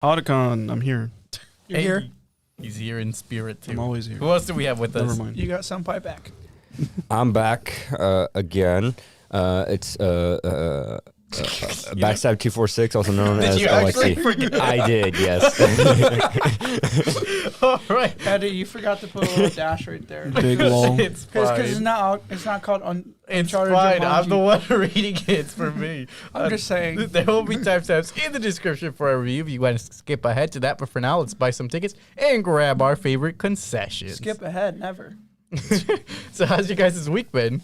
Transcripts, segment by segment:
Otacon, I'm here. You're here? He's here in spirit, too. I'm always here. Who else do we have with us? Never mind. You got Senpai back. I'm back again. It's Backstab 246, also known as Aleksey. I did, yes. All right. Eddie, you forgot to put a little dash right there. Big lol. It's fine. Because it's not called It's Uncharted fine. Jumanji. I'm the one reading it. It's for me. I'm just saying. There will be timestamps in the description for our review if you want to skip ahead to that. But for now, let's buy some tickets and grab our favorite concessions. Skip ahead, never. So how's your guys' week been?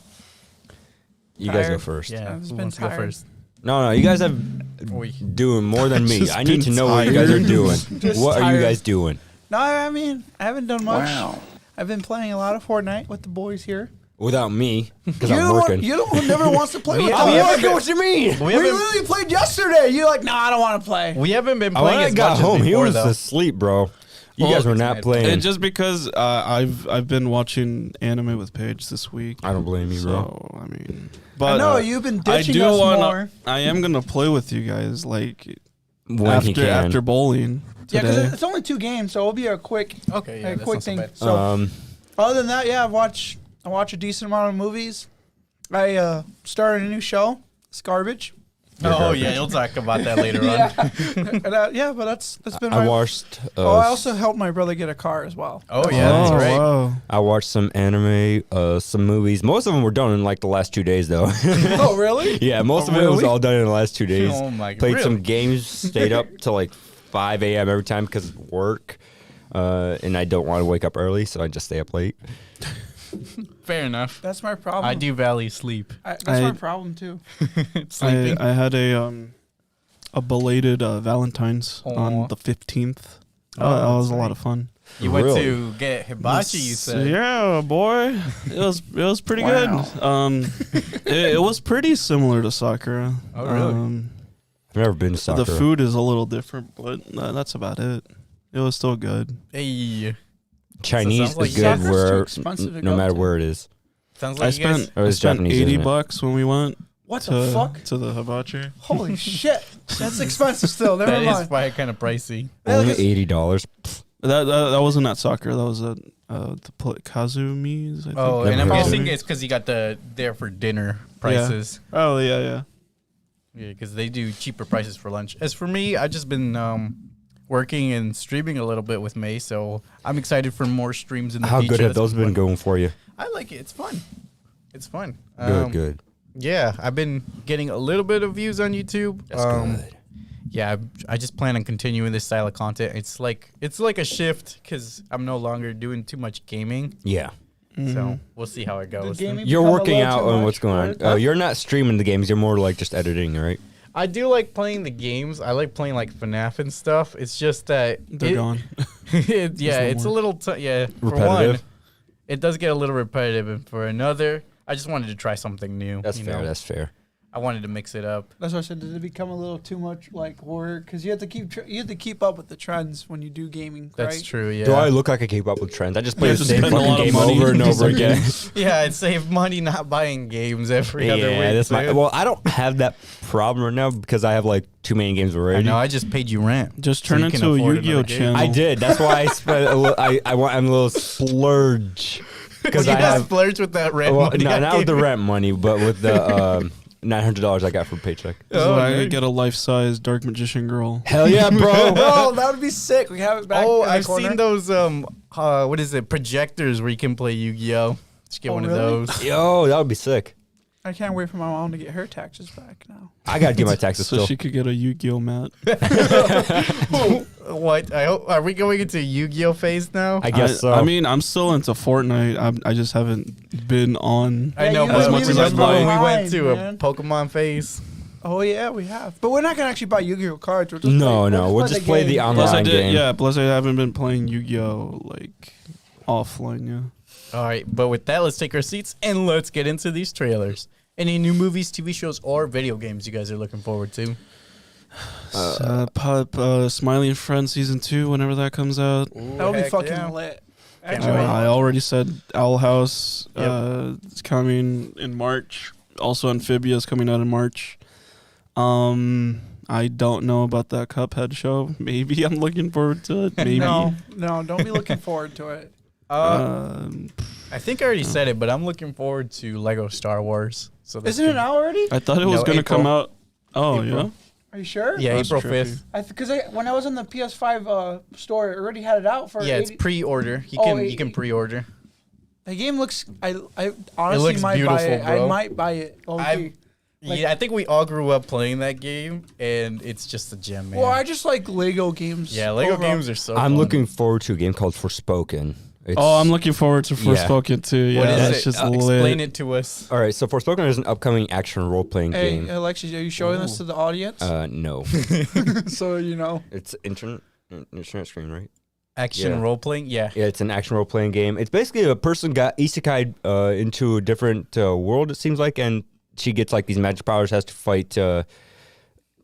You guys go first. Yeah, It's who been wants to go tired. first? No, you guys have doing more than me. I need to know what you guys are doing. What are you guys doing? No, I mean, I haven't done much. Wow. I've been playing a lot of Fortnite with the boys here. Without me, because I'm working. You don't who never wants to play with I'm us. working, what you mean? We literally played yesterday. You're like, nah, I don't want to play. We haven't been When playing I as got much home, as he before, was though. asleep, bro. You guys were not playing. And just because I've been watching anime with Paige this week. I don't blame you, bro. So, I mean, but I know you've been ditching us more. I am gonna play with you guys like When he can. after bowling. Yeah, Today. because it's only 2 games, so it'll be a quick, Okay, yeah, a that's quick not so thing. bad. So other than that, yeah, I watch a decent amount of movies. I started a new show. It's garbage. Oh, yeah, you'll talk about that later on. Yeah, but that's been. I watched. I also helped my brother get a car as well. Oh, yeah, that's right. Wow. I watched some anime, some movies. Most of them were done in like the last 2 days, though. Oh, really? Yeah, most of it was all done in the last 2 days. Oh, my God. Played Really? some games, stayed up till like 5 a.m. every time because of work. And I don't want to wake up early, so I just stay up late. Fair enough. That's my problem. I do valley sleep. That's my problem too. Sleeping. I had a belated Valentine's on the 15th. That was a lot of fun. You went Really? to get hibachi, you said. Yeah, boy. It was pretty good. It was pretty similar to Sakura. Oh, really? I've never been to Sakura. The food is a little different, but that's about it. It was still good. Hey. Chinese sounds like is good Sakura's too where expensive to no go matter to. where it is. Sounds I like you guys... spent Or it's Japanese, isn't it? $80 when we went. What to, the fuck? To the hibachi. Holy shit! That's expensive still. Never That is mind. probably kind of pricey. Only $80. That wasn't at Sakura. That was at the Kazumi's. I think. Oh, Never and I'm heard of guessing it. it's because you got the there for dinner prices. Oh yeah. Yeah, because they do cheaper prices for lunch. As for me, I've just been working and streaming a little bit with May, so I'm excited for more streams in the How future. good have That's those been going for you? I like it. It's fun. It's fun. Good. Yeah, I've been getting a little bit of views on YouTube. That's good. Yeah, I just plan on continuing this style of content. It's like a shift because I'm no longer doing too much gaming. Yeah. So we'll see how it goes. gaming- You're become a working little out too on much what's going for on. it? You're not streaming the games. You're more like just editing, right? I do like playing the games. I like playing like FNAF and stuff. It's just that They're gone. it's a little for Repetitive. one, it does get a little repetitive, and for another, I just wanted to try something new. That's you fair. know? That's fair. I wanted to mix it up. That's why I said, did it become a little too much like work? Because you have to keep up with the trends when you do gaming, That's right? true. Yeah. Do I look like I keep up with trends? I just play You the have to same spend a fucking lot of game money over and to over do again. Yeah, I'd save money not buying games every other week. Yeah, that's my. man. Well, I don't have that problem right now because I have like too many games I already. know. I just paid you rent. Just So turn you can into a afford Yu-Gi-Oh another game. channel. I did. That's why I spent. I'm a little splurge because I You have. splurge with that rent. Well, money no, I not with the gave you. rent money, but with the $900 I got from paycheck. So I nice. could get a life-size Dark Magician girl. Hell yeah, bro! Oh, that would be sick. We have it back. Oh, in the I've corner. seen those. What is it? Projectors where you can play Yu-Gi-Oh. Just get Oh, one really? of those. Yo, that would be sick. I can't wait for my mom to get her taxes back now. I gotta do my taxes So still. she could get a Yu-Gi-Oh mat. What? Are we going into Yu-Gi-Oh phase now? I guess so. I mean, I'm still into Fortnite. I just haven't been on. I know, you but as much as I'd remember when we like. went to Man. a Pokemon phase? Oh yeah, we have. But we're not gonna actually buy Yu-Gi-Oh cards. We'll just we'll just play the game. online Plus I did, game. yeah. Plus I haven't been playing Yu-Gi-Oh like offline. Yeah. All right, but with that, let's take our seats and let's get into these trailers. Any new movies, TV shows, or video games you guys are looking forward to? Smiley and Friends season 2, whenever that comes out. That would be fucking lit. Can't Actually, wait. I already said Owl House. Yep. It's coming in March. Also, Amphibia is coming out in March. I don't know about that Cuphead show. Maybe I'm looking forward to it. Maybe. No, don't be looking forward to it. I think I already said it, but I'm looking forward to Lego Star Wars. So Isn't it out already? I thought it was going to come out. Oh, April. yeah? Are you sure? Yeah, That's April trippy. 5th. Because when I was in the PS5 store, it already had it out for. Yeah, it's 80 pre-order. You can pre-order. The game looks. I honestly looks might buy it. beautiful, bro. I might buy it. Okay. Yeah, I think we all grew up playing that game, and it's just a gem, man. Well, I just like Lego games. Yeah, Lego overall. games are so I'm fun. looking forward to a game called Forspoken. I'm looking forward to Forspoken too. Yeah, What is that's it? just Explain lit. it to us. All right, so Forspoken is an upcoming action role-playing Hey, game. Aleksey, are you showing this to the audience? No, So you know. it's internet screen, right? Action Yeah. role-playing? Yeah. Yeah, it's an action role-playing game. It's basically a person got isekai into a different world, it seems like, and she gets like these magic powers, has to fight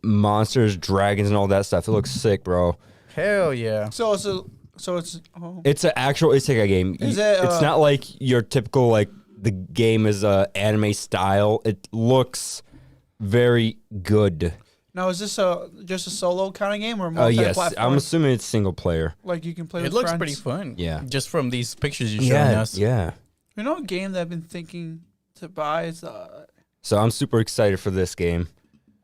monsters, dragons, and all that stuff. It looks sick, bro. Hell yeah. So it's oh. It's an actual isekai game. Is it, It's not like your typical like the game is anime style. It looks very good. Now is this just a solo kind of game or multi-platform? Yes, I'm assuming it's single player. Like you can play It with looks friends? pretty fun. Yeah. Just from these pictures you're showing us. Yeah. You know, a game that I've been thinking to buy is So I'm super excited for this game.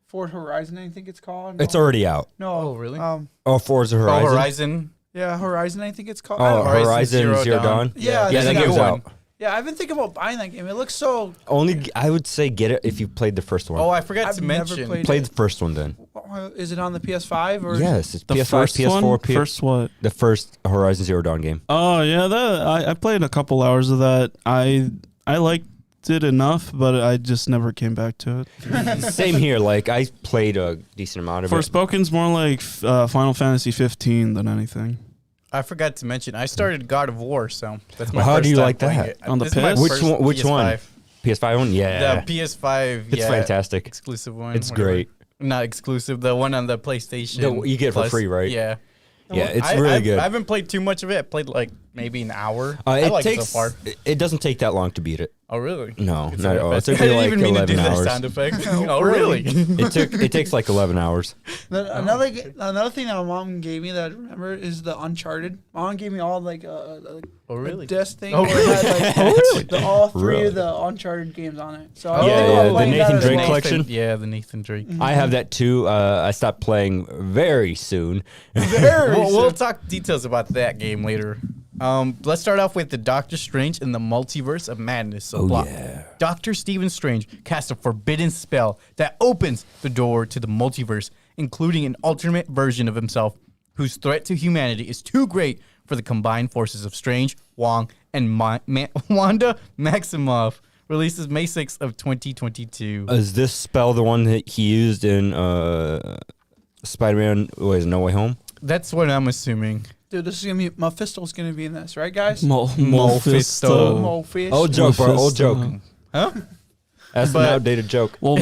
Ford Horizon. I think it's called. It's already out. No. Oh, really? Oh, Forza Oh, Horizon. Horizon. Yeah, Horizon. I think it's called. Oh, I don't know. Horizon Horizon Zero Zero Dawn. Dawn. Yeah, Yeah, that that's game's the out. Yeah, I've been thinking about buying that game. It looks so. Only I would say get it if you played the first one. Oh, I forgot I've to never mention. played- Play the first one then. Is it on the PS5 or? Yes, it's The PS5, first PS4, one? P- First what? the first Horizon Zero Dawn game. Oh, yeah, I played a couple hours of that. I liked it enough, but I just never came back to it. Same here. Like I played a decent amount of it. Forspoken's more like Final Fantasy 15 than anything. I forgot to mention. I started God of War, so that's my How first do you time like playing that? it. On the This is my PS? Which first one? Which one? PS5. PS5 one? Yeah, The PS5. it's yeah, fantastic. exclusive one. It's whatever. great. Not exclusive. The one on the PlayStation. You get it for Plus. free, right? Yeah. Yeah, it's really good. I haven't played too much of it. I played like maybe an hour. I It like takes. it so far. It doesn't take that long to beat it. Oh really? No, It's not at a- all. It I took didn't me like even mean to do 11 that hours. sound effect. Oh really? It takes like 11 hours. Another thing that my mom gave me that I remember is the Uncharted. My mom gave me all like Oh a really? disc thing. Oh, where it had, like, all three Really? of the Uncharted games on it. So Oh, I think yeah, about the playing that Nathan as Drake well. collection? Yeah, the Nathan Drake. I have that too. I stopped playing very soon. We'll talk details about that game later. Let's start off with the Doctor Strange in the Multiverse of Madness. So Dr. Stephen Strange casts a forbidden spell that opens the door to the multiverse, including an alternate version of himself whose threat to humanity is too great for the combined forces of Strange, Wong, and Wanda Maximoff. Releases May 6th of 2022. Is this spell the one that he used in Spider-Man? No Way Home? That's what I'm assuming. Dude, this is gonna be Mephisto's gonna be in this, right, guys? Mephisto. Mephisto. Old joke, bro. Old Mephisto. joke. Huh? That's But- an outdated joke. Well,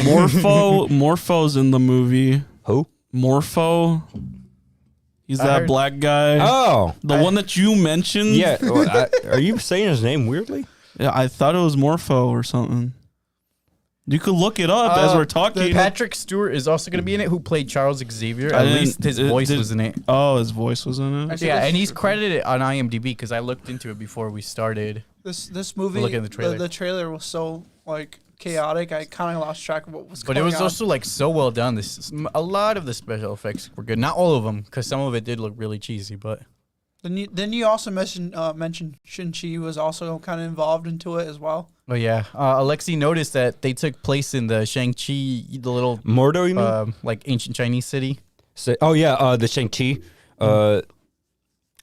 Morpho's in the movie. Who? Morpho. He's I that heard- black guy. Oh, The one that you mentioned? yeah. Are you saying his name weirdly? Yeah, I thought it was Morpho or something. You could look it up as we're talking. Patrick Stewart is also going to be in it, who played Charles Xavier. I At didn't- least his it voice did- was in it. Oh, his voice was in it? Actually, Yeah, this- and he's credited on IMDb because I looked into it before we started. This movie. Look at the trailer. The trailer was so like chaotic. I kind of lost track of what was But going it was on. also like so well done. A lot of the special effects were good. Not all of them, because some of it did look really cheesy. But Then you also mentioned Shang-Chi was also kind of involved into it as well. yeah, Aleksey noticed that they took place in the Shang-Chi, the little Mordo, you mean? like ancient Chinese city. Oh yeah, the Shang-Chi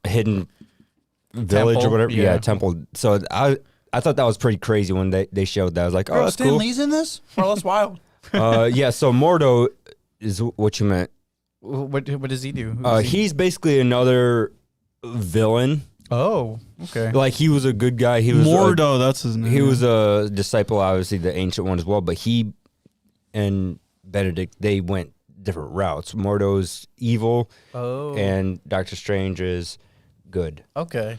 hidden village Temple, or whatever. yeah. Yeah, temple. So I thought that was pretty crazy when they showed that. I was like, oh, Bro, that's Stan cool. Lee's in this? Bro, that's wild. Yeah, so Mordo is what you meant. What does he do? Who is he? He's basically another villain. Oh, okay. Like he was a good guy. He was Mordo, that's his name. He was a disciple, obviously the ancient one as well. But he and Benedict, they went different routes. Mordo's evil, Oh, and Doctor Strange is good. okay.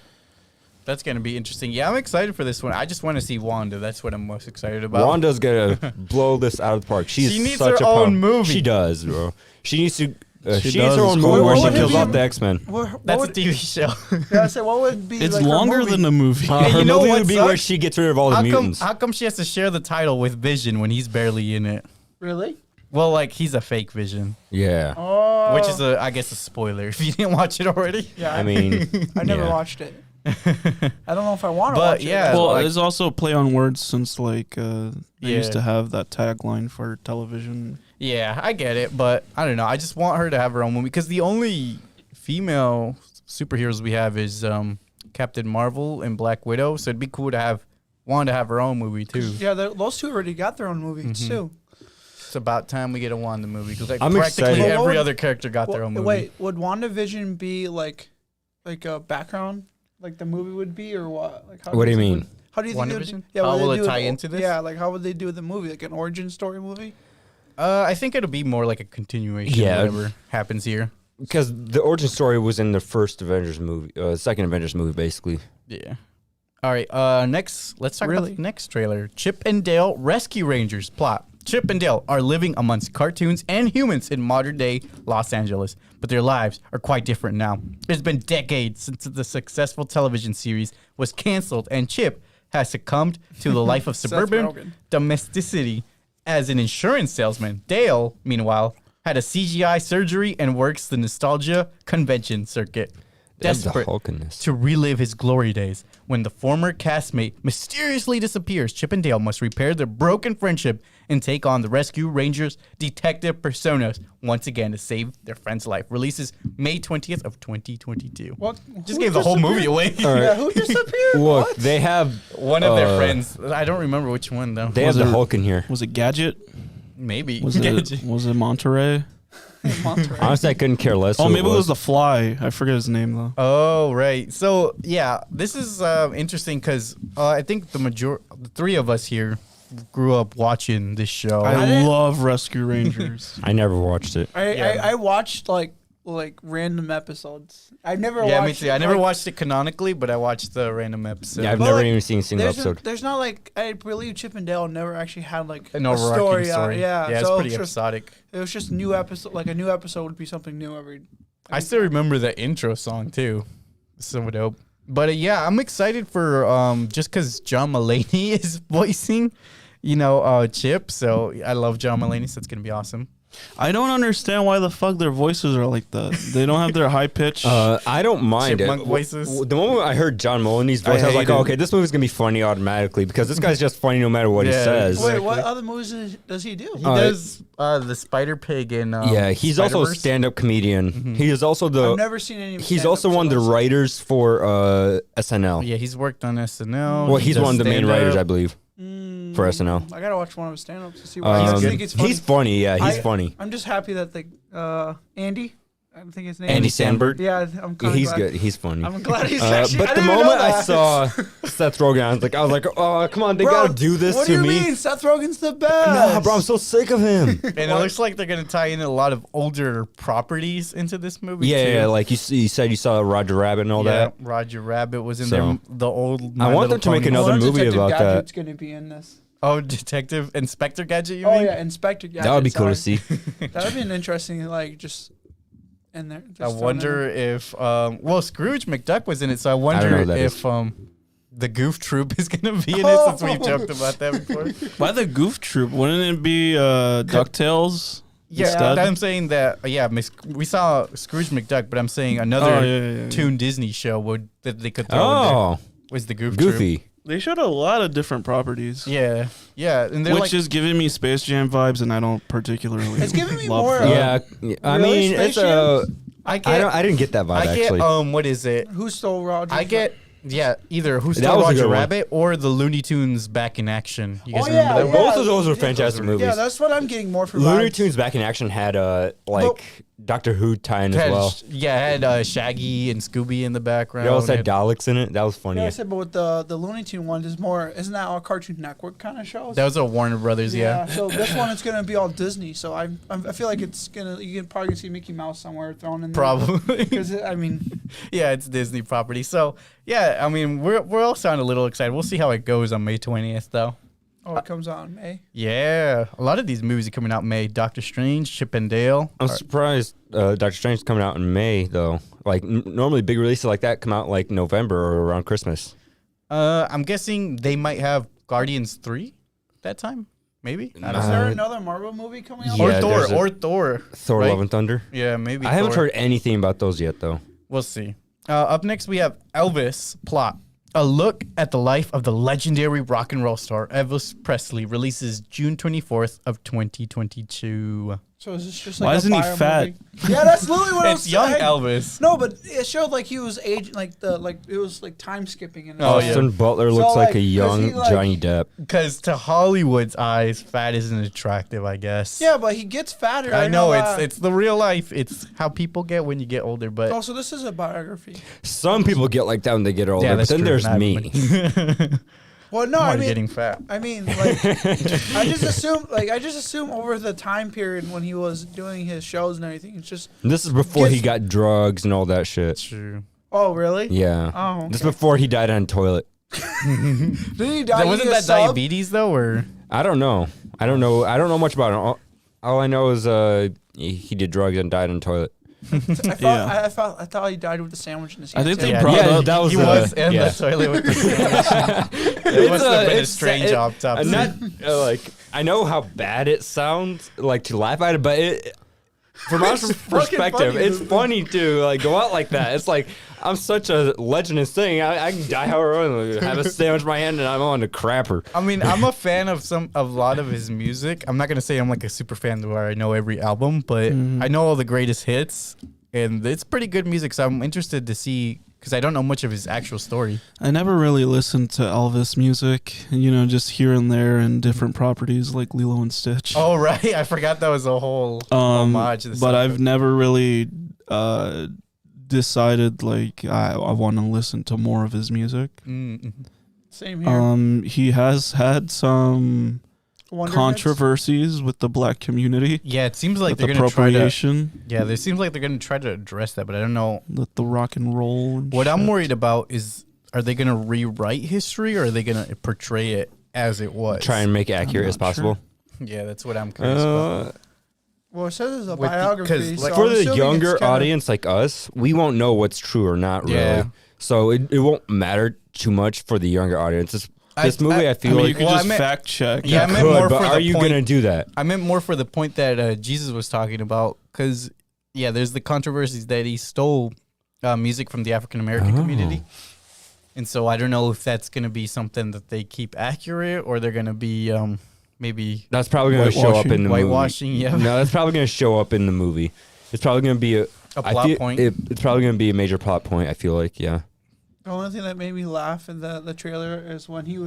That's going to be interesting. Yeah, I'm excited for this one. I just want to see Wanda. That's what I'm most excited about. Wanda's gonna blow this out of the park. She needs such her a own movie. She does, bro. She needs to. She does. needs her own It's movie called where she Wanda. kills off the X-Men. That's a TV show. Yeah, I said, what would be? It's like, her longer movie? than a movie. Yeah, Her you know movie what would be where sucks? she gets rid of all the mutants. How come she has to share the title with Vision when he's barely in it? Really? Well, like, he's a fake Vision. Yeah. Oh, Which is, I guess, a spoiler if you didn't watch it already. yeah. I mean, I never yeah. watched it. I don't know if I want to But, watch yeah. it. Well, like- there's also a play on words since they used Yeah. to have that tagline for television. Yeah, I get it, but I don't know. I just want her to have her own movie because the only female superheroes we have is Captain Marvel and Black Widow. So it'd be cool to have Wanda have her own movie too. Yeah, those two already got their own movies too. It's about time we get a Wanda movie because I'm practically excited. every Well, other character got their own movie. Wait, would WandaVision be like a background, like the movie would be, or what? Like, What do you mean? How do you think? WandaVision? Yeah, How would they will it do tie into this? Yeah, like how would they do the movie? Like an origin story movie? I think it'll be more like a continuation. Yeah. Of whatever happens here. Because the origin story was in the first Avengers movie, second Avengers movie, basically. Yeah. All right. Next, let's talk Really? about the next trailer. Chip and Dale Rescue Rangers plot. Chip and Dale are living amongst cartoons and humans in modern-day Los Angeles, but their lives are quite different now. It's been decades since the successful television series was canceled, and Chip has succumbed to the life of Seth suburban Rogen. domesticity as an insurance salesman. Dale, meanwhile, had a CGI surgery and works the nostalgia convention circuit. That's the Desperate hulkiness. to relive his glory days. When the former castmate mysteriously disappears, Chip and Dale must repair their broken friendship and take on the Rescue Rangers detective personas once again to save their friend's life. Releases May 20th of 2022. What? Just gave the whole movie away. All right. Yeah, who disappeared? Look, What? they have One of their friends. I don't remember which one though. They have Was the it- Hulk in here. Was it Gadget? Maybe. Was it Monterey? Monterey. Honestly, I couldn't care less. Oh, who maybe it was the Fly. I forget his name though. Oh, right. So, yeah, this is interesting because I think the three of us here grew up watching this show. I didn't- love Rescue Rangers. I never watched it. I watched like random episodes. I never Yeah, watched. me too. I never watched it canonically, but I watched the random episode. Yeah, I've But, never like, even seen a single episode. There's not like I believe Chip and Dale never actually had like An a overarching story. story. Yeah, it's so pretty it's just, episodic. it was just new episode. Like a new episode would be something new every. I still remember the intro song too. So dope. But yeah, I'm excited for just because John Mulaney is voicing, Chip. So I love John Mulaney, so it's gonna be awesome. I don't understand why the fuck their voices are like that. They don't have their high pitch. I don't mind it. Chipmunk voices. The moment I heard John Mulaney's voice, I was like, hate oh, it. okay, this movie's gonna be funny automatically because this guy's just funny no matter what he Yeah, says. Wait, Exactly. what other movies does he do? He does the Spider Pig in Yeah, he's also a Spider-Verse. stand-up comedian. He is also I've never seen any. he's also one of the writers for SNL. Yeah, he's worked on SNL. Well, He he's does one of the main stand-up. writers, I believe, for SNL. I gotta watch one of his stand-ups to see why. I think it's funny. He's funny. Yeah, he's funny. I'm just happy that Andy. I think his name. Andy is. Samberg. Yeah, I'm kinda He's glad. good. He's funny. I'm glad he's actually. But I the didn't even moment know I that. saw Seth Rogen, I was like, oh, come on, they Bro, gotta do this what to do you me. mean? Seth Rogen's the best. Nah, bro, I'm so sick of him. And it looks like they're gonna tie in a lot of older properties into this movie. Yeah, too. yeah, like you said, you saw Roger Rabbit and all that. Roger Rabbit was in So, there. The old. I want them to make another movie Detective about that. Gadget's gonna be in this. Oh, Detective Inspector Gadget. You Oh mean? yeah, Inspector Gadget. That would be cool to sorry. see. That would be an interesting just in there. I wonder if Scrooge McDuck was in it, so I know wonder who that if the Goof Troop is gonna be in it since we've joked about that before. Why the Goof Troop? Wouldn't it be DuckTales? Yeah, instead? I'm saying that. We saw Scrooge McDuck, but I'm saying another Oh, yeah. Toon Disney show that they could throw in there Oh, was the Goof Troop. Goofy. They showed a lot of different properties. Yeah, and they're Which like, is giving me Space Jam vibes, and I don't particularly. It's giving me love more, that. Yeah, I Really, mean, Space it's a. I get, I didn't get that vibe I get, actually. what is it? Who stole Roger? I get, either Who That Stole was a Roger good one. Rabbit or the Looney Tunes Back in Action. You guys Oh, remember yeah, that yeah. one? Both of those were fantastic movies. Yeah, that's what I'm getting more for. Looney vibes. Tunes Back in Action had Doctor Who tie-in as well. Yeah, it had Shaggy and Scooby in the background. They also had Daleks in it. That was funny. Yeah, I said, but with the Looney Tune one is more. Isn't that all Cartoon Network kind of shows? That was a Warner Brothers, yeah. So this one is gonna be all Disney. So I feel like it's gonna. You can probably see Mickey Mouse somewhere thrown in there. Probably. Because I mean. Yeah, it's Disney property. So yeah, I mean we're all sounding a little excited. We'll see how it goes on May 20th though. Oh, it comes out in May. Yeah, a lot of these movies are coming out in May. Doctor Strange, Chip and Dale. I'm surprised Doctor Strange is coming out in May though. Like normally big releases like that come out like November or around Christmas. I'm guessing they might have Guardians 3 that time. Maybe. I don't Is know. there another Marvel movie coming out? Yeah, Or Thor. Thor: right? Love and Thunder. Yeah, maybe. I haven't Thor. heard anything about those yet though. We'll see. Up next, we have Elvis plot. A look at the life of the legendary rock and roll star Elvis Presley releases June 24th of 2022. So is this just like Why a isn't he bio fat? movie? Yeah, that's literally what I was It's young saying. Elvis. No, but it showed like he was aging, it was like time skipping. And Oh, yeah. Austin Butler So, looks like like, a does young he, like- Johnny Depp. Because to Hollywood's eyes, fat isn't attractive, I guess. Yeah, but he gets fatter. I know that. it's the real life. It's how people get when you get older. But Also, this is a biography. Some people get like that when they get older, yeah, but that's then true. there's Not me. everybody. Well, no, I'm I already mean, getting fat. like, I just assume over the time period when he was doing his shows and everything, it's just. This is before he Gets- got drugs and all that shit. True. Oh, really? Yeah. Oh, This is okay. before he died on a toilet. Did he die? Wasn't eating a that sub? diabetes though, or I don't know. I don't know much about it. All I know is he did drugs and died on a toilet. I thought he died with a sandwich in his I hand. think they too. brought Yeah, up. that was he was in the toilet with the sandwich? It must have been a strange autopsy. Not like I know how bad it sounds, like to laugh at it, but from our perspective, funny, it's dude. funny to like go out like that. It's like I'm such a legend in thing. I can die however I want. Have a sandwich in my hand and I'm on the crapper. I mean, I'm a fan of a lot of his music. I'm not gonna say I'm like a super fan where I know every album, but I know all the greatest hits, and it's pretty good music. So I'm interested to see because I don't know much of his actual story. I never really listened to Elvis music, just here and there and different properties like Lilo and Stitch. Oh right, I forgot that was a whole homage. To the But I've soundtrack. never really decided like I want to listen to more of his music. Mm-hmm. Same here. He has had some Wonder controversies with the black community. Yeah, it seems like with they're gonna try to. appropriation, Yeah, it seems like they're gonna try to address that, but I don't know. with the rock and roll. And What I'm shit. worried about is, are they gonna rewrite history or are they gonna portray it as it was? Try and make it accurate not as possible. Yeah, that's what I'm curious about. Well, it says it's a With the- biography. 'cause, like, so For I'm the assuming younger it's kinda- audience like us, we won't know what's true or not really. Yeah. So it won't matter too much for the younger audience. This movie, I feel I mean, you like could Well, I just meant- fact check. Yeah, I you meant more could, but for are the you point- gonna do that? I meant more for the point that Jesus was talking about, because there's the controversies that he stole music from the African American community, and so I don't know if that's gonna be something that they keep accurate or they're gonna be maybe That's probably going to show up in the whitewashing. movie. Yeah, No, that's probably going to show up in the movie. It's probably going to be a plot point. It's probably going to be a major plot point. I feel like, yeah. The only thing that made me laugh in the trailer is when he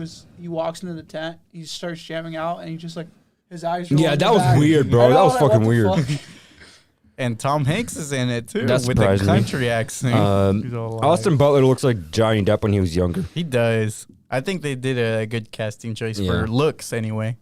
walks into the tent, he starts jamming out, and he just like his eyes. roll Yeah, in that the was back. weird, bro. I know, That was like, fucking what the weird. fuck? And Tom Hanks is in it too That with the surprised me. country accent. He's all Austin like- Butler looks like Johnny Depp when he was younger. He does. I think they did a good casting choice Yeah. for looks anyway.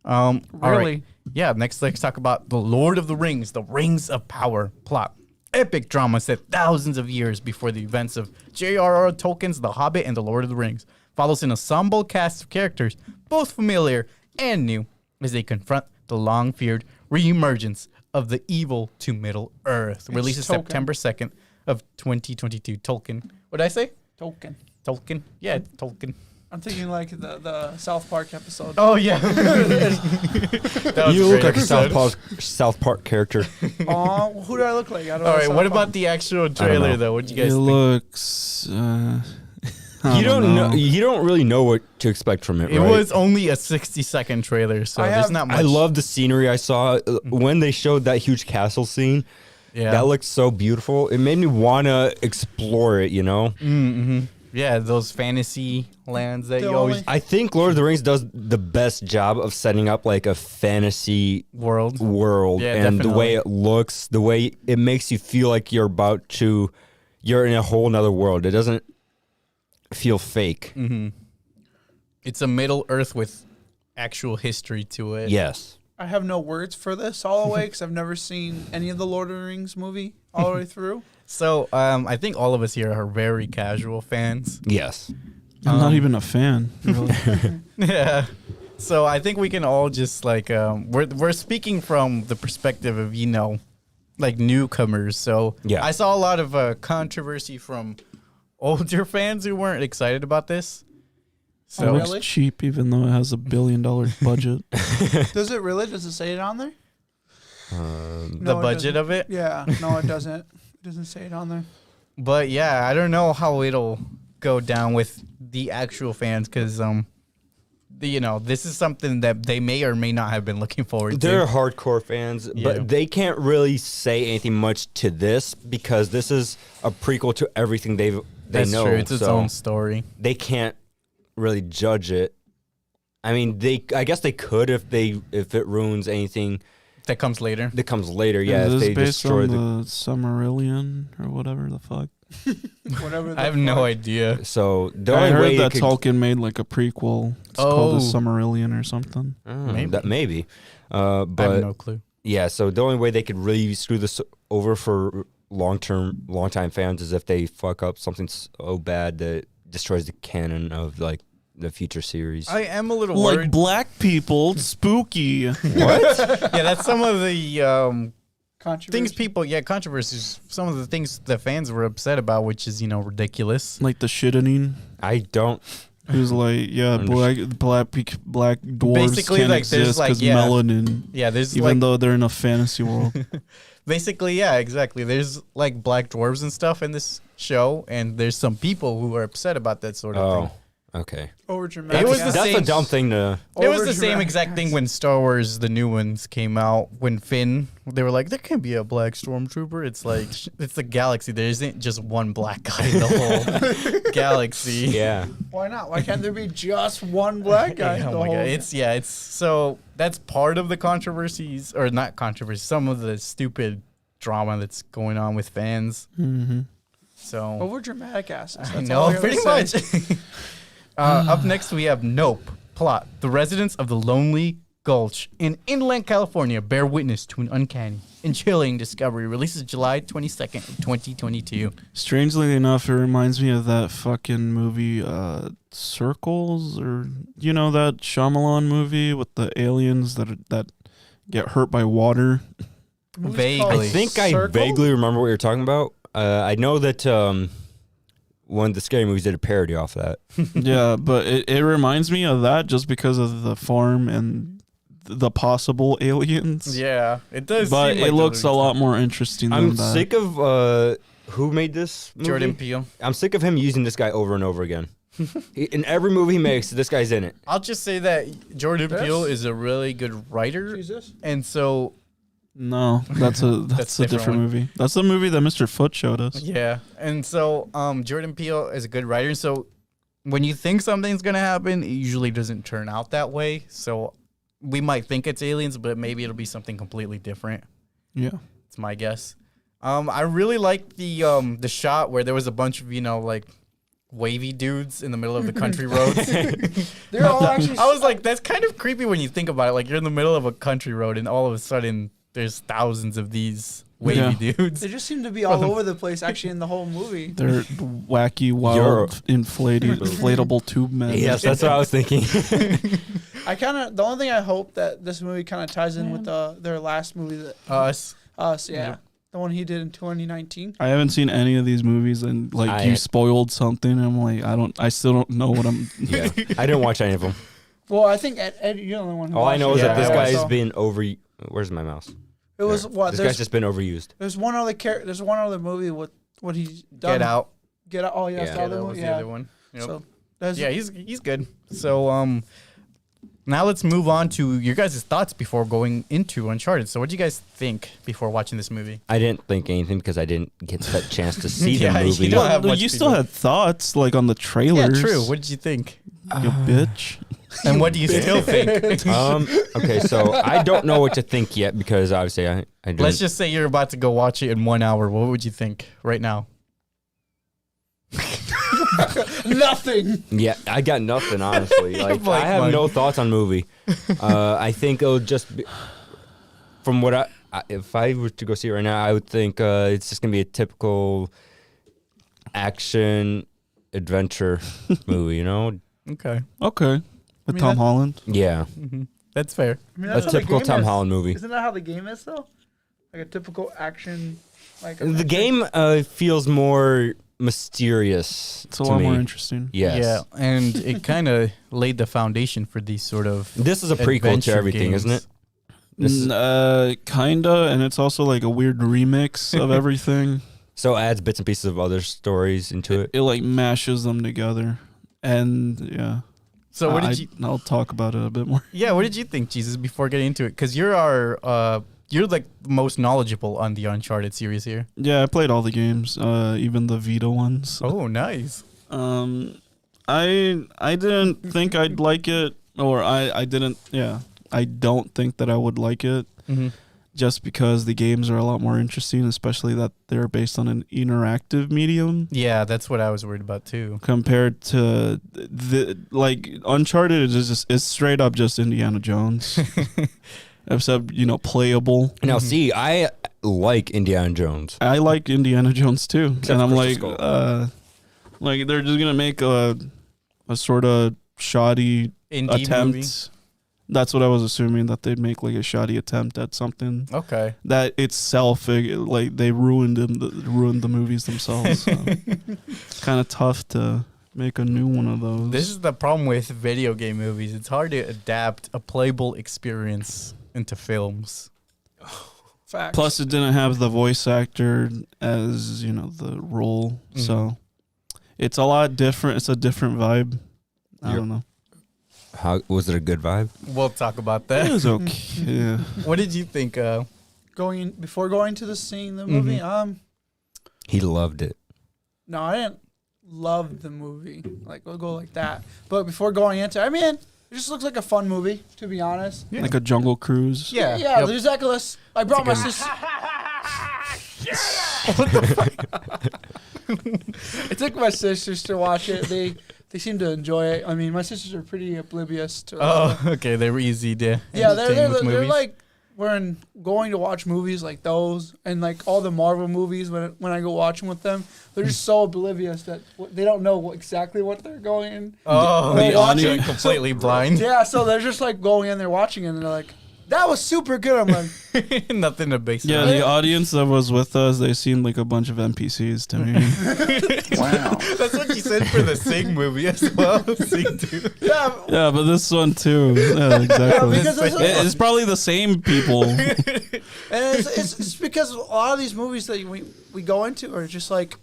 All right. Really? Yeah, next let's talk about The Lord of the Rings, The Rings of Power plot. Epic drama set thousands of years before the events of J.R.R. Tolkien's The Hobbit and The Lord of the Rings. Follows an ensemble cast of characters, both familiar and new, as they confront the long-feared reemergence of the evil to Middle-earth. Releases Tolkien. September 2nd of 2022. Tolkien. What did I say? Tolkien. Tolkien? Yeah, Tolkien. I'm thinking like the South Park episode. Oh, yeah. That was You a look great like a episode. South Park character. Aw, who do I look like? I don't know. All right, South what Park. about the actual trailer, know. though? What do you It guys think? looks. You don't know. You don't really know what to expect from it. It right? was only a 60-second trailer, so I there's have- not much. I love the scenery I saw when they showed that huge castle scene. Yeah. That looked so beautiful. It made me want to explore it, you know? Mm-hmm. Yeah, those fantasy lands that The you always only- I think Lord of the Rings does the best job of setting up like a fantasy world. world, Yeah, and the definitely. way it looks, the way it makes you feel like you're in a whole nother world. It doesn't feel fake. Mm-hmm. It's a Middle Earth with actual history to it. Yes. I have no words for this all the way because I've never seen any of the Lord of the Rings movie all the way through. So I think all of us here are very casual fans. Yes. I'm not even a fan. Really. Yeah. So I think we can all just like we're speaking from the perspective of like newcomers. So Yeah. I saw a lot of controversy from older fans who weren't excited about this. It So looks really? cheap, even though it has $1 billion budget. Does it really? Does it say it on there? the No, it budget doesn't. of it. Yeah. No, it doesn't. It doesn't say it on there. But yeah, I don't know how it'll go down with the actual fans because this is something that they may or may not have been looking forward They're to. hardcore fans, Yeah. but they can't really say anything much to this because this is a prequel to everything they That's know. true. It's its so own story. they can't really judge it. I mean, I guess they could if it ruins anything That comes later. that comes later. Yeah, Is if this they based destroy on the Summerillion or whatever the fuck? Whatever. I have no idea. So the I only heard way that it could, Tolkien made like a prequel. It's called the Oh. Summerillion or something. I maybe. have But no clue. yeah, so the only way they could really screw this over for long time fans is if they fuck up something so bad that destroys the canon of like the future series. I am a little Like worried. black people, spooky. Yeah, that's some of the Controversy. controversies. Some of the things that fans were upset about, which is ridiculous. Like the shittening. I don't. Who's like, yeah, black dwarves Basically, can't like, there's, exist like, because yeah. melanin. Yeah, there's Even though they're in a fantasy world. basically, yeah, exactly. There's like black dwarves and stuff in this show, and there's some people who are upset about that sort of thing. Okay. Over dramatic. It was the That's same- a dumb thing to. It was the same Overdramatic. exact thing when Star Wars, the new ones, came out. When Finn, they were like, there can't be a black stormtrooper. It's like, it's the galaxy. There isn't just one black guy in the whole galaxy. Yeah. Why not? Why can't there be just one black guy? Oh the my whole god! It's so that's part of the controversies, or not controversies. Some of the stupid drama that's going on with fans. Mm-hmm. So over dramatic asses. I That's all know we pretty gotta say. much. Up next, we have Nope. Plot: the residents of the Lonely Gulch in inland California bear witness to an uncanny and chilling discovery. Releases July 22nd, 2022. Strangely enough, it reminds me of that fucking movie, Circles, or that Shyamalan movie with the aliens that get hurt by water. Movie's Vaguely. called I think I Circle? vaguely remember what you're talking about. I know that one of the scary movies did a parody off of that. Yeah, but it reminds me of that just because of the farm and the possible aliens. Yeah, it does. But seem like it looks a they're- lot more interesting than I'm that. sick of who made this movie? Jordan Peele. I'm sick of him using this guy over and over again. In every movie he makes, this guy's in it. I'll just say that Jordan This? Peele is a really good writer, Jesus. and so No, that's a That's a a different different one. movie. That's the movie that Mr. Foot showed us. yeah, and so Jordan Peele is a good writer. So when you think something's gonna happen, it usually doesn't turn out that way. So we might think it's aliens, but maybe it'll be something completely different. Yeah. It's my guess. I really liked the shot where there was a bunch of like wavy dudes in the middle of the country roads. They're all actually. I was like, that's kind of creepy when you think about it. Like you're in the middle of a country road, and all of a sudden there's thousands of these wavy dudes. They just seem to be all over the place. Actually, in the whole movie. They're wacky, wild, inflatable tube men. Yes, that's what I was thinking. The only thing I hope that this movie kind of ties in with their last movie, that Us. Us, yeah, Yep. the one he did in 2019. I haven't seen any of these movies, and you spoiled something. And I'm like, I still don't know what I'm. Yeah, I didn't watch any of them. Well, I think Ed, you're the only one. Who All I watched know it. is that this Yeah, guy's So, been Where's my mouse? It was There. what? This There's, guy's just been overused. there's one other There's one other movie with what he's done. Get Out. Get Out. Oh yeah, Yeah. that's the Yeah, other that movie. was the Yeah. other one. Yep. So that's Yeah, he's good. So Now let's move on to your guys' thoughts before going into Uncharted. So what do you guys think before watching this movie? I didn't think anything because I didn't get that chance to see Yeah, the movie. you don't have much you to still go. had thoughts like on the Yeah, trailers. true. What did you think? You bitch. And what do you still think? Okay, so I don't know what to think yet because obviously I didn't. Let's just say you're about to go watch it in 1 hour. What would you think right now? Nothing. Yeah, I got nothing, honestly. Like, Like I have mine. no thoughts on movie. I think it'll just be, from what if I were to go see it right now, I would think it's just going to be a typical action adventure movie, you know? Okay. Okay. With mean, Tom that- Holland. Yeah, That's fair. I mean, a that's how the typical game Tom is. Holland movie. Isn't that how the game is though? Like a typical action. Like The adventure? game feels more mysterious It's a to lot me. more interesting. Yes. Yeah, and it kind of laid the foundation for these sort of This is a prequel adventure to everything, games. isn't it? This is, Kinda, and it's also like a weird remix of everything. so it adds bits and pieces of other stories into it. It like mashes them together, and yeah. So what did you? I'll talk about it a bit more. Yeah, what did you think, Jesus? Before getting into it, because you're you're like most knowledgeable on the Uncharted series here. Yeah, I played all the games, even the Vita ones. Oh, nice. I didn't think I'd like it, or I didn't. Yeah, I don't think that I would like it, just because the games are a lot more interesting, especially that they're based on an interactive medium Yeah, that's what I was worried about too. compared to the like Uncharted is straight up just Indiana Jones, except playable. Now, see, I like Indiana Jones. I like Indiana Jones too, Except and I'm Crystal like, like they're just gonna make a sort of shoddy Indie attempt. movie. That's what I was assuming, that they'd make like a shoddy attempt at something Okay. that itself like they ruined the movies themselves. So. Kind of tough to make a new one of those. This is the problem with video game movies. It's hard to adapt a playable experience into films. Facts. Plus, it didn't have the voice actor as the role, so it's a lot different. It's a different vibe. I don't know. How was it a good vibe? We'll talk about It that. was okay. Yeah. What did you think? Before going to the scene, the movie. He loved it. No, I didn't love the movie. Like we'll go like that. But before going into, I mean, it just looks like a fun movie. To be honest. Yeah. Like a Jungle Cruise. Yeah. Yeah. Yep. There's Echolas. I brought my sister. I took my sisters to watch it. They seem to enjoy it. I mean, my sisters are pretty oblivious to. Oh, okay. They were easy to Yeah, entertain with they're movies. like going to watch movies like those and like all the Marvel movies when I go watch them with them. They're just so oblivious that they don't know exactly what they're going. Oh, They're the watching- audio completely blind. Yeah, so they're just like going in there watching it and they're like, "That was super good." I'm like, Nothing to base it Yeah, on. the audience that was with us, they seemed like a bunch of NPCs to me. "Wow." That's what you said for the Sing movie as well. Sing 2. Yeah, Yeah, but this one too. Yeah, exactly. because It's probably the same people. and it's because a lot of these movies that we go into are just like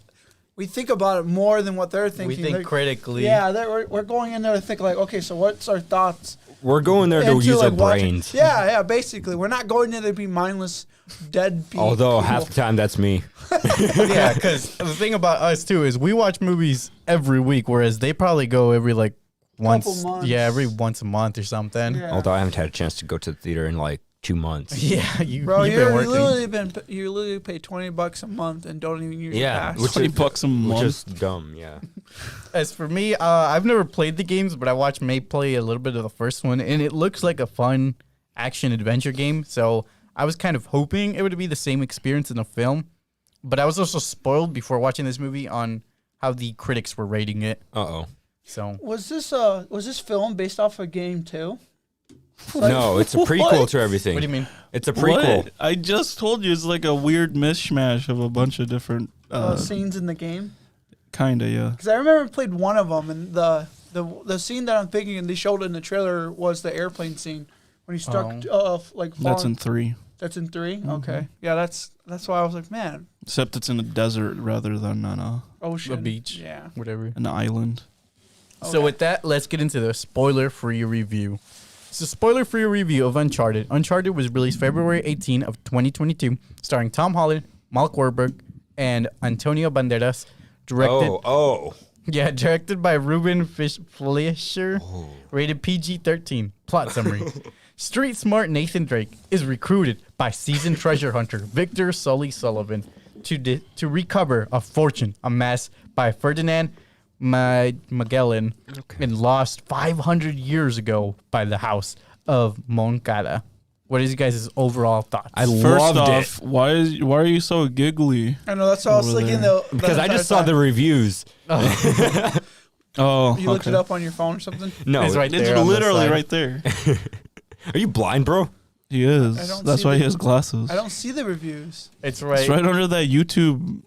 we think about it more than what they're We thinking. think They're- critically. Yeah, we're going in there to think like, okay, so what's our thoughts? We're going there to into, use our like, watching- brains. Yeah, basically. We're not going there to be mindless, dead people. Although half the time that's me. Yeah, because the thing about us too is we watch movies every week, whereas they probably go every like once. months. Yeah, every once a month or something. Yeah. Although I haven't had a chance to go to the theater in like 2 months. Yeah, you've Bro, been working. you literally pay $20 a month and don't even use Yeah, your pass. which $20 a Which month. is dumb, yeah. As for me, I've never played the games, but I watched May play a little bit of the first one, and it looks like a fun action adventure game. So I was kind of hoping it would be the same experience in a film, but I was also spoiled before watching this movie on how the critics were rating it. Uh-oh. So Was this film based off a game too? No, it's a prequel to everything. what do you mean? It's a prequel. What? I just told you it's like a weird mishmash of a bunch of different Scenes in the game? kinda, yeah. Because I remember I played one of them, and the scene that I'm thinking, and they showed in the trailer, was the airplane scene when he struck like. That's falling- in 3. That's in 3. Okay, yeah, that's why I was like, man, Except it's in a desert rather than on ocean, A beach. yeah. Whatever. an island. So with that, let's get into the spoiler-free review. It's a spoiler-free review of Uncharted. Uncharted was released February 18 of 2022, starring Tom Holland, Mark Wahlberg, and Antonio Banderas. Directed by Ruben Fleischer. Rated PG-13. Plot summary. Street-smart Nathan Drake is recruited by seasoned treasure hunter Victor Sully Sullivan to recover a fortune amassed by Ferdinand Magellan and lost 500 years ago by the House of Moncada. What is you guys' overall thoughts? I First loved off, it. why are you so giggly? I know, that's what I was Over thinking, there. though. Because I just saw the reviews. Oh, You looked it up on your phone or something? No, It's right It's there on the literally side. right there. Are you blind, bro? He I is. don't That's see why the- he has glasses. I don't see the reviews. It's right. It's right under that YouTube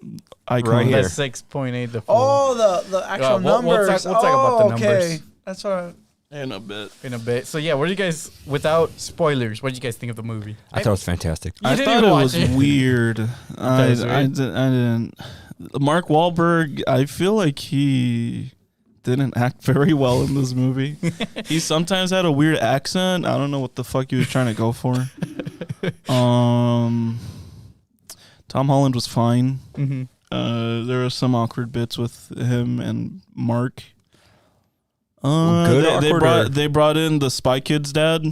icon. Right here. That's 6.8 to 4. Oh, the actual we'll numbers. talk about the Okay. numbers. That's what In a bit. In a bit. So yeah, what do you guys, without spoilers, what did you guys think of the movie? I thought it was fantastic. You I didn't thought even it watch was it. weird. I right? didn't. Mark Wahlberg, I feel like he didn't act very well in this movie. He sometimes had a weird accent. I don't know what the fuck he was trying to go for. Tom Holland was fine. Mm-hmm. There were some awkward bits with him and Mark. Good awkward they brought in the Spy Kids dad.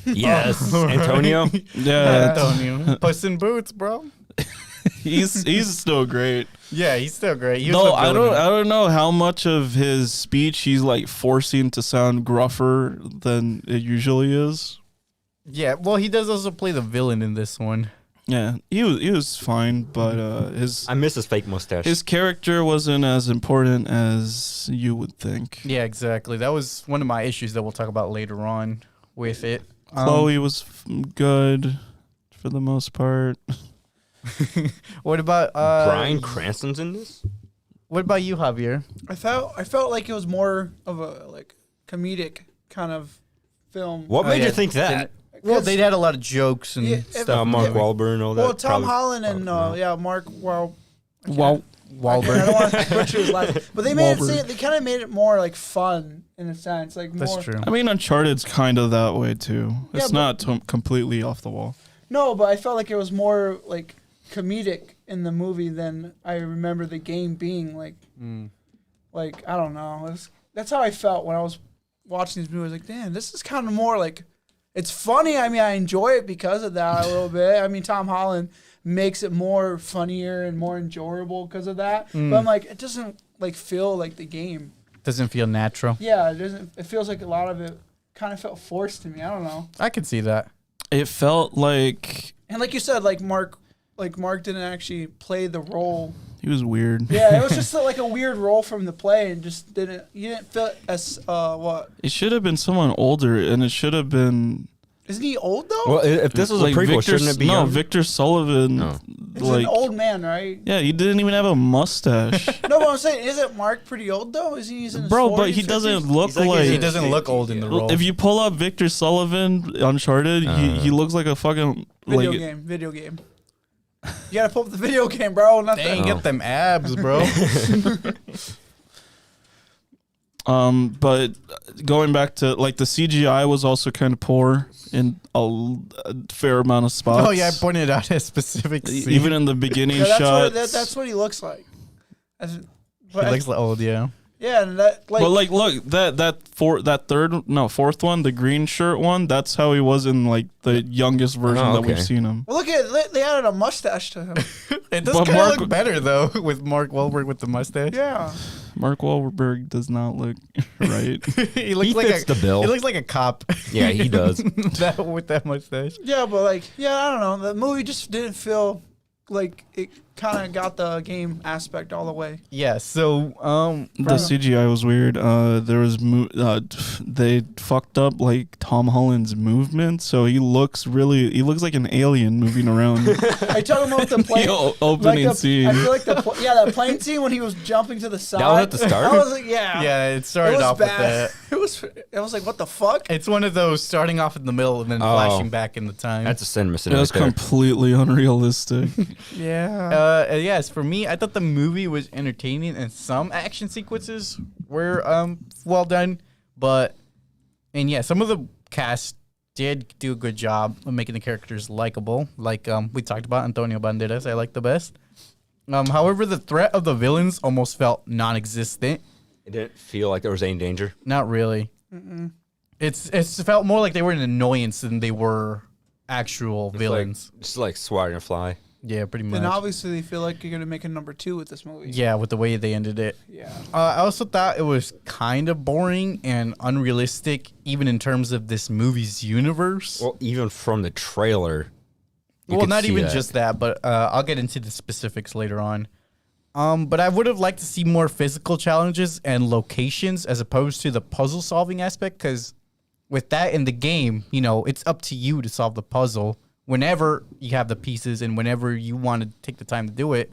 Yes, Antonio. Yeah, Antonio. Puss in Boots, bro. he's still great. Yeah, he's still great. He was No, the I villain. don't know how much of his speech he's like forcing to sound gruffer than it usually is. Yeah, well, he does also play the villain in this one. Yeah, he was fine, but I miss his fake mustache. his character wasn't as important as you would think. Yeah, exactly. That was one of my issues that we'll talk about later on with it. Chloe was good for the most part. What about Bryan Cranston's in this? What about you, Javier? I felt like it was more of a like comedic kind of film. What Oh, made yeah. you think that? Well, they had a lot of jokes and Yeah, if- stuff. Mark Wahlberg and all that. Well, Tom probably- Holland and no. Mark Wow. I don't Wahlberg. want to butcher his last, but they made it. Wahlberg. They kind of made it more like fun in a sense, like more. That's true. I mean, Uncharted's kind of that way too. Yeah, It's not completely off the wall. No, but I felt like it was more like comedic in the movie than I remember the game being. Like I don't know. That's how I felt when I was watching these movies. Like, damn, this is kind of more like it's funny. I mean, I enjoy it because of that a little bit. I mean, Tom Holland makes it more funnier and more enjoyable because of that. But I'm like, it doesn't like feel like the game. Doesn't feel natural. Yeah, it doesn't. It feels like a lot of it kind of felt forced to me. I don't know. I could see that. It felt like And like you said, like Mark didn't actually play the role. he was weird. Yeah, it was just like a weird role from the play, and just you didn't feel as what? It should have been someone older, and it should have been Isn't he old though? Well, if this was a prequel, shouldn't it be? No, young? Victor Sullivan. No. He's Like, an old man, right? yeah, he didn't even have a mustache, No, but I'm saying, isn't Mark pretty old though? Is he? He's in his bro. 40s, But he 50s? doesn't look He's like like. He doesn't look old in the role. If you pull up Victor Sullivan Uncharted, he looks like a fucking Video like. game. Video game. You gotta pull up the video game, bro. Not Dang, the, get them abs, bro. But going back to like the CGI was also kind of poor in a fair amount of spots. Oh yeah, I pointed out a specific scene. Even in the beginning yeah, shots. that's what he looks like. He looks old, yeah. yeah, and that like. But like, look that fourth one, the green shirt one. That's how he was in like the youngest version Oh, that we've okay. seen him. well, look at they added a mustache to him. It does But kind of Mark- look better though with Mark Wahlberg with the mustache. Yeah. Mark Wahlberg does not look right. he looks He like fits the bill. He looks like a cop. Yeah, he does. that with that mustache. Yeah, but like, I don't know. The movie just didn't feel like it kind of got the game aspect all the way. Yeah. So The CGI was weird. There was they fucked up like Tom Holland's movement, so he looks like an alien moving around. I told him about the plane. The opening scene. I feel like that plane scene when he was jumping to the side. was at the start? I was like, yeah. yeah, it started was off bad. with that. It was like, what the fuck? It's one of those starting off in the middle and then Oh. flashing back in the time. That's a cinema It scene was right there. completely unrealistic. Yeah. Yes, for me, I thought the movie was entertaining and some action sequences were well done, but some of the cast did do a good job of making the characters likable. Like we talked about, Antonio Banderas, I like the best. However, the threat of the villains almost felt non-existent. It didn't feel like there was any danger. Not really. Mm-mm. It's felt more like they were an annoyance than they were actual villains. Just like swatting a fly. Yeah, pretty much. And obviously they feel like you're going to make a number 2 with this movie. Yeah, with the way they ended it. Yeah. I also thought it was kind of boring and unrealistic, even in terms of this movie's universe. Well, even from the trailer. Well, not even just that, but I'll get into the specifics later on. But I would have liked to see more physical challenges and locations as opposed to the puzzle solving aspect, because with that in the game, you know, it's up to you to solve the puzzle whenever you have the pieces and whenever you want to take the time to do it.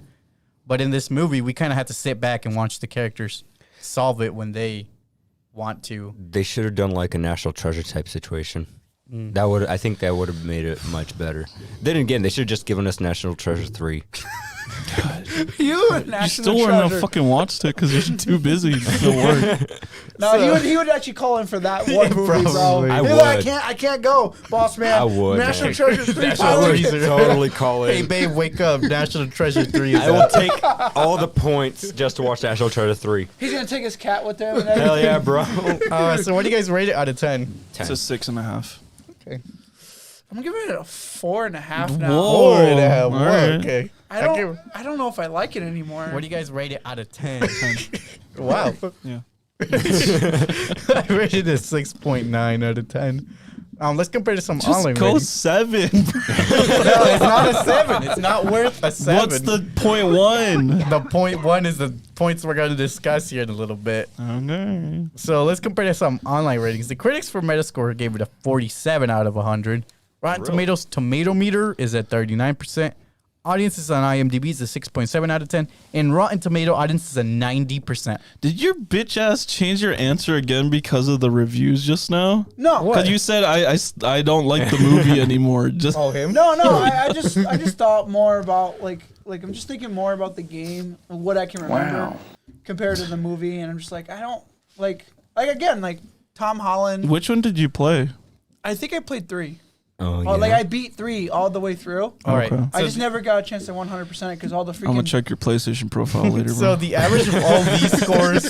But in this movie, we kind of had to sit back and watch the characters solve it when they want to. They should have done like a National Treasure type situation. I think that would have made it much better. Then again, they should have just given us National Treasure 3. You still wouldn't have fucking watched it because you're too busy to work. No, he would actually call in for that one movie, bro. Probably. I He'd be would. like, I can't go, boss man. I would, National man. Treasure 3. Totally call it. Hey, babe, wake up. National Treasure 3 is I will out. take all the points just to watch National Treasure 3. He's going to take his cat with him. And Hell yeah, bro. So what do you guys rate it out of 10? It's a 6.5. Okay. I'm giving it a 4.5 now. Whoa. 4.5. All right. Okay. I don't know if I like it anymore. What do you guys rate it out of 10? Wow. Yeah. I rated it 6.9 out of 10. Let's compare to some Just online go ratings. 7. No, it's not a 7. It's not worth a 7. What's the .1? The point 1 is the points we're going to discuss here in a little bit. Okay. So let's compare to some online ratings. The critics for Metascore gave it a 47 out of 100. Rotten Tomatoes tomato meter is at 39%. Audiences on IMDb is a 6.7 out of 10. And Rotten Tomato audience is a 90%. Did your bitch ass change your answer again because of the reviews just now? No. Because you said I don't like the movie anymore. Just him? No, I just thought more about like I'm just thinking more about the game, what I can remember compared to the movie, and I'm just like I don't like again like Tom Holland. Which one did you play? I think I played 3. Oh, yeah. Like I beat 3 all the way through. All right. Okay. I just never got a chance to 100% because all the freaking. I'm gonna check your PlayStation profile later, bro. So the average of all these scores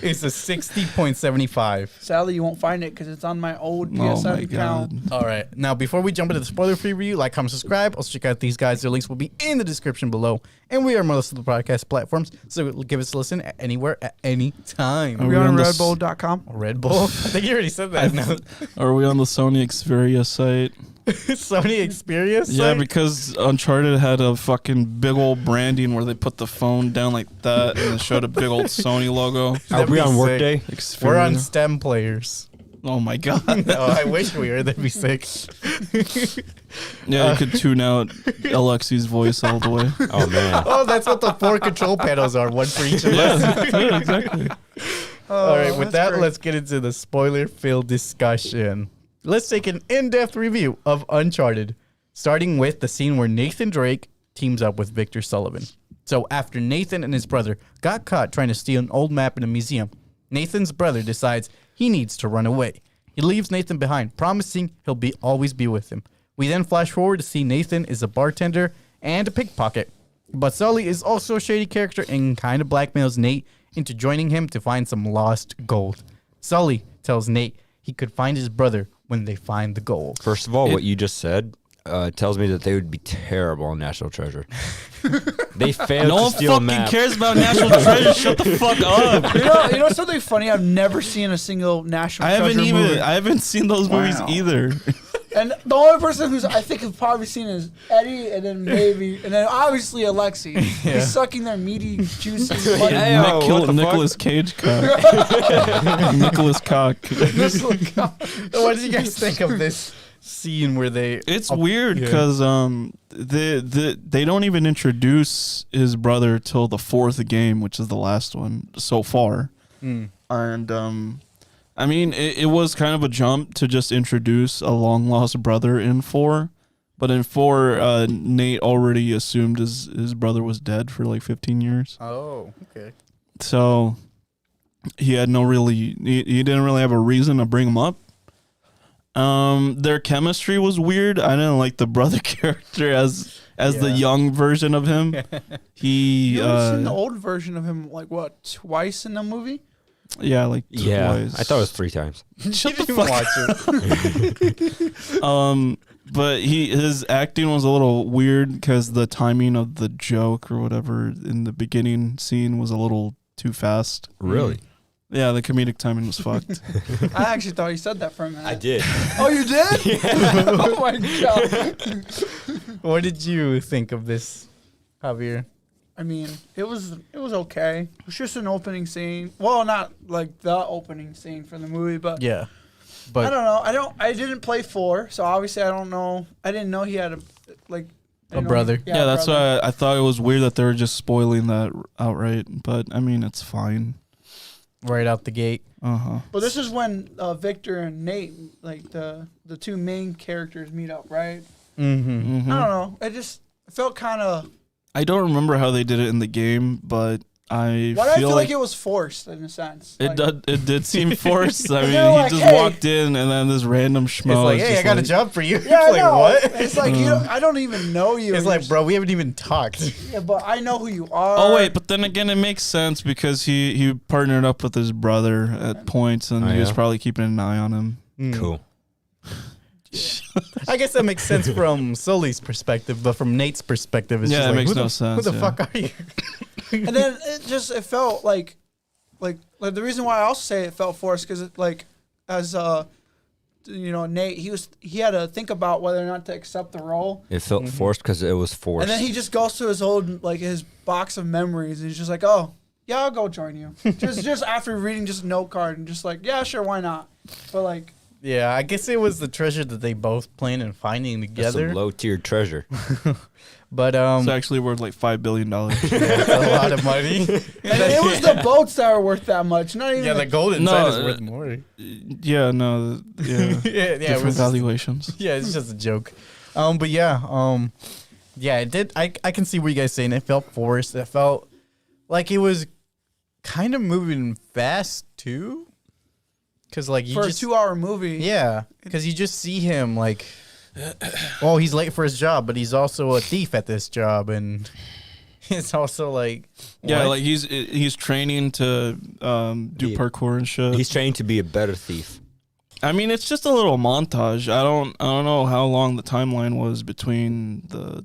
is a 60.75. Sadly, you won't find it because it's on my old Oh PSN my account. god. All right. Now, before we jump into the spoiler-free review, like, comment, subscribe. Also, check out these guys. Their links will be in the description below. And we are most of the podcast platforms, so give us a listen anywhere at any time. Are We're we on on the redbull.com. Red Bull? I think you already said that. No. Are we on the Sony Xperia site? Sony Xperia site? Yeah, because Uncharted had a fucking big old branding where they put the phone down like that and they showed a big old Sony logo. Are That'd we be on sick. Workday? Xperia. We're on STEM players. Oh my god. Oh, I wish we were. That'd be sick. Yeah, you could tune out Aleksey's voice all the way. Oh, man. Oh, that's what the 4 control panels are. One for each of us. Yeah, exactly. All right, with that's that, great. let's get into the spoiler-filled discussion. Let's take an in-depth review of Uncharted, starting with the scene where Nathan Drake teams up with Victor Sullivan. So after Nathan and his brother got caught trying to steal an old map in a museum, Nathan's brother decides he needs to run away. He leaves Nathan behind, promising he'll always be with him. We then flash forward to see Nathan is a bartender and a pickpocket. But Sully is also a shady character and kind of blackmails Nate into joining him to find some lost gold. Sully tells Nate he could find his brother when they find the gold. First of all, what you just said tells me that they would be terrible on National Treasure. They failed No to one steal a fucking map. cares about National Treasure. Shut the fuck up. You know something funny? I've never seen a single National I Treasure movie. haven't seen those movies either. And the only person who's I think have probably seen is Eddie, and then obviously Aleksey. He's sucking their meaty, juicy. butt. Yeah. Yo, what the fuck? Nicolas Cage cock. Nicolas cock. What did you guys think of this scene where they... It's weird because they don't even introduce his brother till the 4th game, which is the last one so far. And I mean, it was kind of a jump to just introduce a long lost brother in 4. But in 4, Nate already assumed his brother was dead for like 15 years. Oh, okay. So he had he didn't really have a reason to bring him up. Their chemistry was weird. I didn't like the brother character as the young version of him. You ever seen the old version of him, like, what, twice in the movie? Yeah, like twice. I thought it was 3 times. Shut the fuck up. But his acting was a little weird because the timing of the joke or whatever in the beginning scene was a little too fast. Really? Yeah, the comedic timing was fucked. I actually thought you said that for a minute. I did. Oh, you did? Yeah. Oh my god. What did you think of this, Javier? I mean, it was okay. It was just an opening scene. Well, not like the opening scene for the movie, but Yeah, I don't know. I didn't play 4, so obviously I don't know. I didn't know he had a brother. Yeah, that's why I thought it was weird that they were just spoiling that outright. But I mean, it's fine. Right out the gate. But this is when Victor and Nate, like the 2 main characters, meet up, right? Mm-hmm. I don't know. It felt kind of. I don't remember how they did it in the game, but I feel like it was forced in a sense. It did seem forced. I mean, like, he just walked in and then this random schmo. It's like, is hey, I just got a job for you. Yeah, It's like, what? It's like I don't even know you. It's like, bro, we haven't even talked. Yeah, but I know who you are. Oh wait, but then again, it makes sense because he partnered up with his brother at points, and he was probably keeping an eye on him. Cool. I guess that makes sense from Sully's perspective, but from Nate's perspective, it's just it like, makes who no the, sense. Who the fuck are you? And then it felt like the reason why I also say it felt forced because as Nate he had to think about whether or not to accept the role. It felt forced because it was forced. And then he just goes to his old his box of memories and he's just like, oh yeah, I'll go join you. just after reading just a note card and just like, yeah, sure, why not? But yeah, I guess it was the treasure that they both planned and finding That's together. some low-tier treasure. But it's actually worth like $5 billion. That's a lot of money. and it was the boats that were worth that much. Not even The gold inside is worth more. Yeah, no, yeah, different valuations. It's just a joke. But it did. I can see what you guys saying. It felt forced. It felt like it was kind of moving fast too. Because you for just, a 2-hour movie. Yeah, because you just see him he's late for his job, but he's also a thief at this job, and it's also what? He's training to do parkour and shit. He's training to be a better thief. I mean, it's just a little montage. I don't know how long the timeline was between the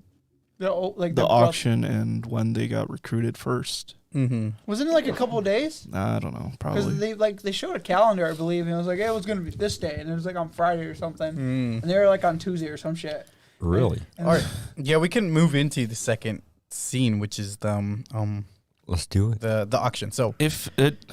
auction and when they got recruited first. Mm-hmm. Wasn't it a couple of days? I don't know, probably. Because they showed a calendar, I believe, and it was like, hey, it was going to be this day, and it was on Friday or something, and they were on Tuesday or some shit. Really? And All right. Yeah, we can move into the second scene, which is the Let's do it. the auction. So If it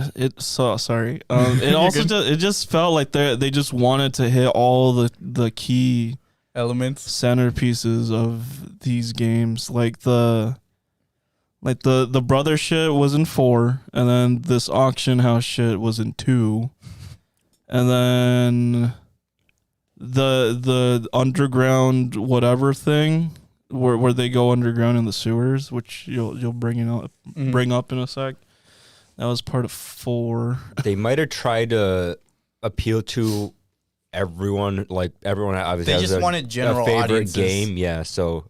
just felt like they just wanted to hit all the key elements. centerpieces of these games, the brother shit was in 4, and then this auction house shit was in 2, and then the underground whatever thing where they go underground in the sewers, which you'll bring up in a sec. That was part of 4. They might have tried to appeal to everyone. Everyone obviously They has just wanted general a favorite audiences. game. Yeah, so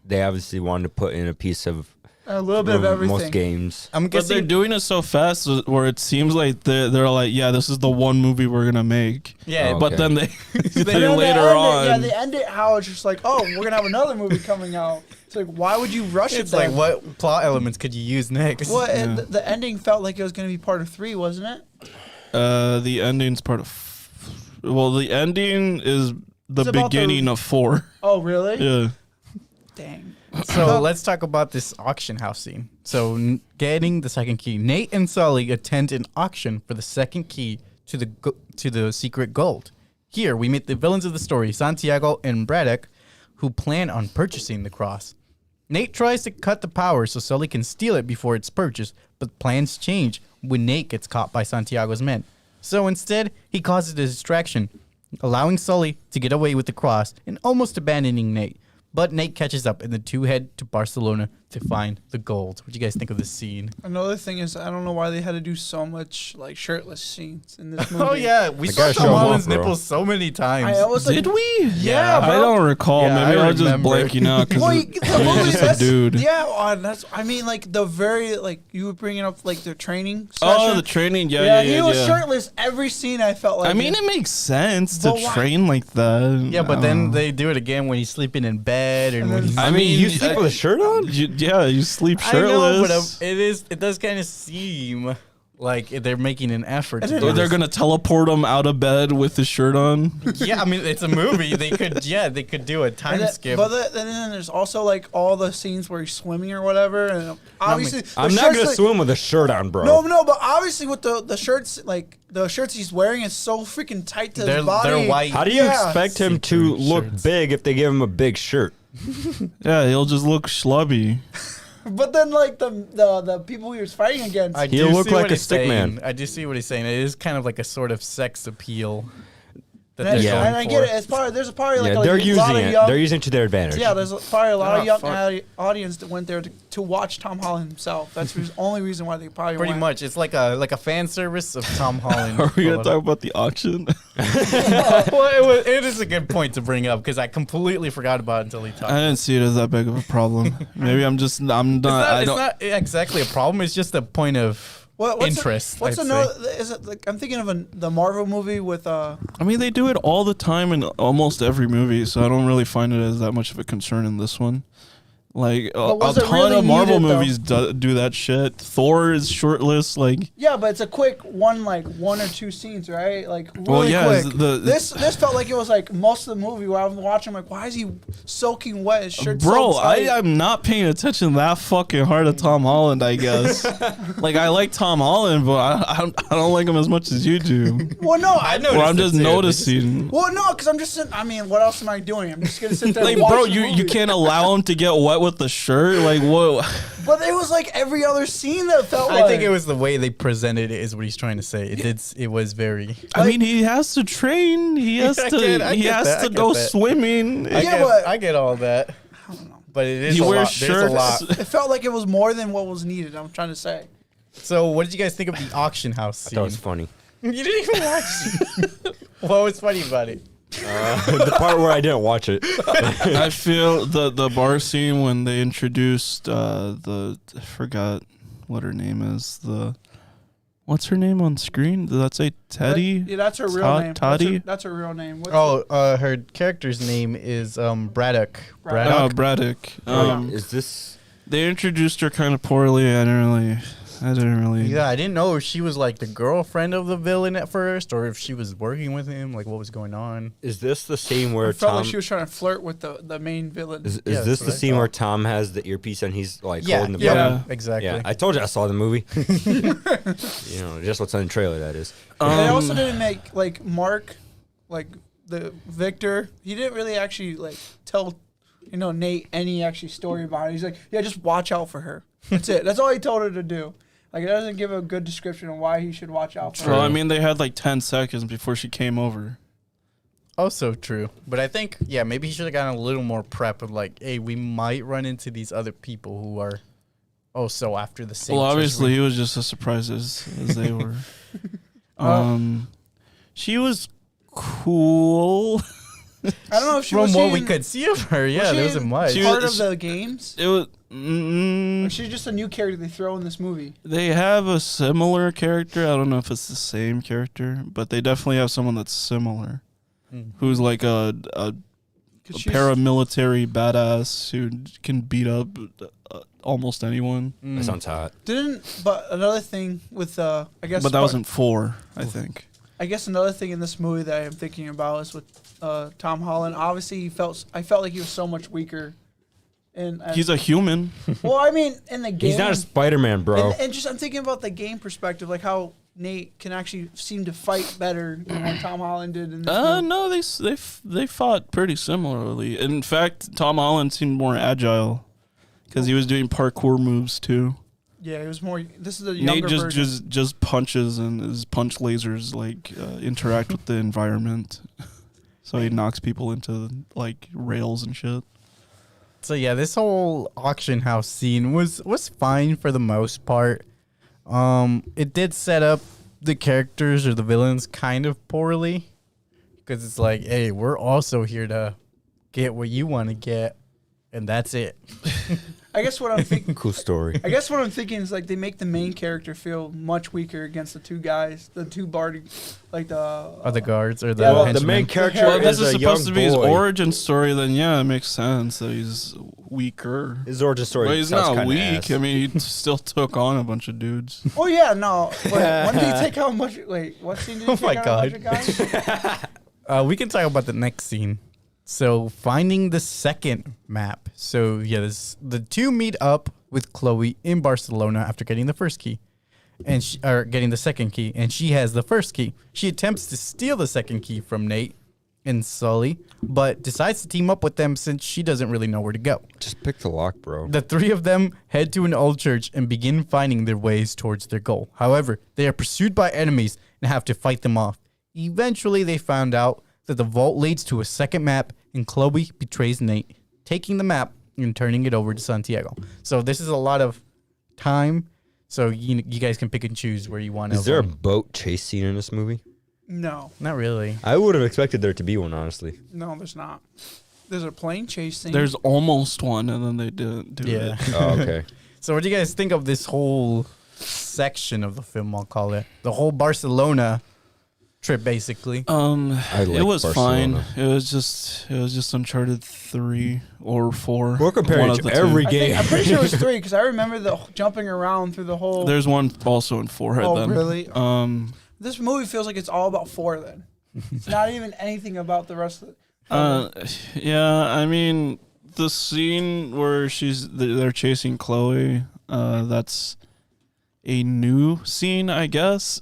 they obviously wanted to put in a piece of a little bit of everything. most games. I'm But guessing they're doing it so fast where it seems like they're like, yeah, this is the one movie we're gonna make. Yeah, But then they Then later on, they end it how it's just oh, we're gonna have another movie coming out. It's why would you rush it's it? Then? what plot elements could you use next? Well, the ending felt like it was gonna be part of 3, wasn't it? the ending's part of. The ending is the It's about beginning of 4. Oh, really? Yeah. Dang. So let's talk about this auction house scene. So getting the second key, Nate and Sully attend an auction for the second key to the secret gold. Here we meet the villains of the story, Santiago and Braddock, who plan on purchasing the cross. Nate tries to cut the power so Sully can steal it before it's purchased, but plans change when Nate gets caught by Santiago's men. So instead, he causes a distraction, allowing Sully to get away with the cross and almost abandoning Nate. But Nate catches up and the two head to Barcelona to find the gold. What do you guys think of this scene? Another thing is, I don't know why they had to do so much like shirtless scenes in this movie. Oh yeah, we I saw gotta Tom show 'em off, Holland's bro. nipples so many times. I was like, Did we? Yeah, I don't recall. Yeah, Maybe I I was just remember. blanking out because Well, he the was movie, just a that's, dude. yeah, that's. I mean, like the very like you were bringing up like the training. Oh, session. the training. Yeah. he was shirtless every scene. I felt like. I mean, it makes sense to But why- train like that. Yeah, but I then don't know. they do it again when he's sleeping in bed and And when then- he's. I mean, you sleep with a shirt on? You sleep I know, shirtless. but it does kind of seem like they're making an effort. And To then- do Or they're this. gonna teleport him out of bed with his shirt on. Yeah, I mean it's a movie. They could do a time And then, skip. but then there's also like all the scenes where he's swimming or whatever, and obviously the I'm not shirts, gonna like- swim with a shirt on, bro. No, but obviously with the shirts, like the shirts he's wearing is so freaking tight to They're- his body. they're white. How do you Yeah. expect him to See-through look shirts. big if they give him a big shirt? Yeah, he'll just look schlubby. But then like the people he was fighting against, I He'll do look see like what a he's stick saying. man. I do see what he's saying. It is kind of like a sort of sex appeal. That and, they're Yeah. going and I get for. it. It's probably there's probably like Yeah, a they're lot using of it. young, They're using it to their advantage. yeah, there's probably a lot Ah, of young fuck. audience that went there to watch Tom Holland himself. That's the only reason why they probably Pretty went. much, it's like a fan service of Tom Holland. Are we gonna talk about the auction? Well, it is a good point to bring up because I completely forgot about it until he talked. I didn't see it as that big of a problem. Maybe I'm not. It's not exactly a problem. It's just a point of What's interest. What's I'd another? say. Is it like I'm thinking of the Marvel movie with I mean, they do it all the time in almost every movie, so I don't really find it as that much of a concern in this one. Like a But was it ton really of Marvel needed, though? movies do that shit. Thor is shirtless. Like, Yeah, but it's a quick one or two scenes, right? Like really well, yeah, quick. it's This felt like it was like most of the movie where I'm watching. Like, why is he soaking wet? His shirt's bro, so tight. I'm not paying attention that fucking hard to Tom Holland. I guess. Like, I like Tom Holland, but I don't like him as much as you do. Well, no, I know. Or I'm Noticed just it too. noticing. Well, no, because I'm just sitting. I mean, what else am I doing? I'm just gonna sit there. Like, and watch bro, the you movie. can't allow him to get wet with the shirt. Like, what? But it was like every other scene that felt. I like, think it was the way they presented it is what he's trying to say. It was very. I mean, he has to train. He has I to. get- I he get has that, I to get go that. swimming. I get all that. I don't know. But it is He a wears lot. There's a lot. shirts. It felt like it was more than what was needed. I'm trying to say. So, what did you guys think of the auction house I scene? thought it was funny. You didn't even watch it. What was funny about it? The part where I didn't watch it. I feel the bar scene when they introduced I forgot what her name is. What's her name on screen? Did that say Teddy? Yeah, that's her real Todd- name. Toddy? That's her real name. What's Her character's name is Braddock. Braddock. Braddock. Is this? They introduced her kind of poorly. I didn't really. Yeah, I didn't know if she was like the girlfriend of the villain at first, or if she was working with him. Like, what was going on? Is this the scene I where felt Tom? like she was trying to flirt with the main villain. Is Yeah, this that's the what I scene where thought. Tom has the earpiece and he's like Yeah, holding the yeah, button? exactly. Yeah, I told you I saw the movie. You know, just what's on the trailer. That is. They also didn't make like Mark, like the Victor. He didn't really actually like tell, Nate any actually story about it. He's like, yeah, just watch out for her. That's it. That's all he told her to do. Like, it doesn't give a good description of why he should watch out for Well, her. I mean, they had like 10 seconds before she came over. Also true. But I think, yeah, maybe he should have gotten a little more prep of like, hey, we might run into these other people who are also after the same. Well, obviously, treasury. he was just as surprised as they were. She was cool. I don't know if she From was what we in- could see of her, yeah, she there wasn't in much. She part was- of the games. It was. Or she's just a new character they throw in this movie. They have a similar character. I don't know if it's the same character, but they definitely have someone that's similar, who's like a 'Cause she's- paramilitary badass who can beat up almost anyone. That sounds hot. But another thing with I guess. But that wasn't 4, I think. I guess another thing in this movie that I'm thinking about is with Tom Holland. Obviously, I felt like he was so much weaker. And He's a human. well, I mean, in the game, He's not a Spider-Man, bro. and just I'm thinking about the game perspective, like how Nate can actually seem to fight better than what Tom Holland did. In this movie. No, they fought pretty similarly. In fact, Tom Holland seemed more agile because he was doing parkour moves too. Yeah, it was more. This is a Nate younger version. just punches, and his punch lasers like interact with the environment, so he knocks people into like rails and shit. So yeah, this whole auction house scene was fine for the most part. It did set up the characters or the villains kind of poorly, because it's like, hey, we're also here to get what you want to get, and that's it. I guess what I'm thinking. Cool story. I guess what I'm thinking is like they make the main character feel much weaker against the two guys, the two bard, like the Or the guards or the Yeah, well, henchmen. The main character Well, this is is a young supposed to be his boy. origin story. Then yeah, it makes sense that he's weaker. His origin story. But he's sounds not kinda weak. ass. I mean, he still took on a bunch of dudes. Oh yeah, no. Wait, when did he take out a bunch? Wait, what scene did he Oh take my out God. a bunch of guys? We can talk about the next scene. So finding the second map. So yeah, the two meet up with Chloe in Barcelona after getting the first key, and getting the second key, and she has the first key. She attempts to steal the second key from Nate and Sully, but decides to team up with them since she doesn't really know where to go. Just pick the lock, bro. The three of them head to an old church and begin finding their ways towards their goal. However, they are pursued by enemies and have to fight them off. Eventually, they found out that the vault leads to a second map, and Chloe betrays Nate, taking the map and turning it over to Santiago. So this is a lot of time. So you guys can pick and choose where you want to. Is there a boat chase scene in this movie? No, Not really. I would have expected there to be one, honestly. no, there's not. There's a plane chase scene. There's almost one, and then they didn't do Yeah. it. Oh, okay. So what do you guys think of this whole section of the film? I'll call it the whole Barcelona trip, basically. I like It was Barcelona. fine. It was just Uncharted 3 or 4. We're comparing One it of to the two. every I game. think, I'm pretty sure it was 3 because I remember the jumping around through the whole. There's one also in 4 right Oh, then. really? This This movie feels like it's all about 4 then. It's not even anything about the rest of it. Yeah, I mean, the scene where they're chasing Chloe, that's a new scene, I guess.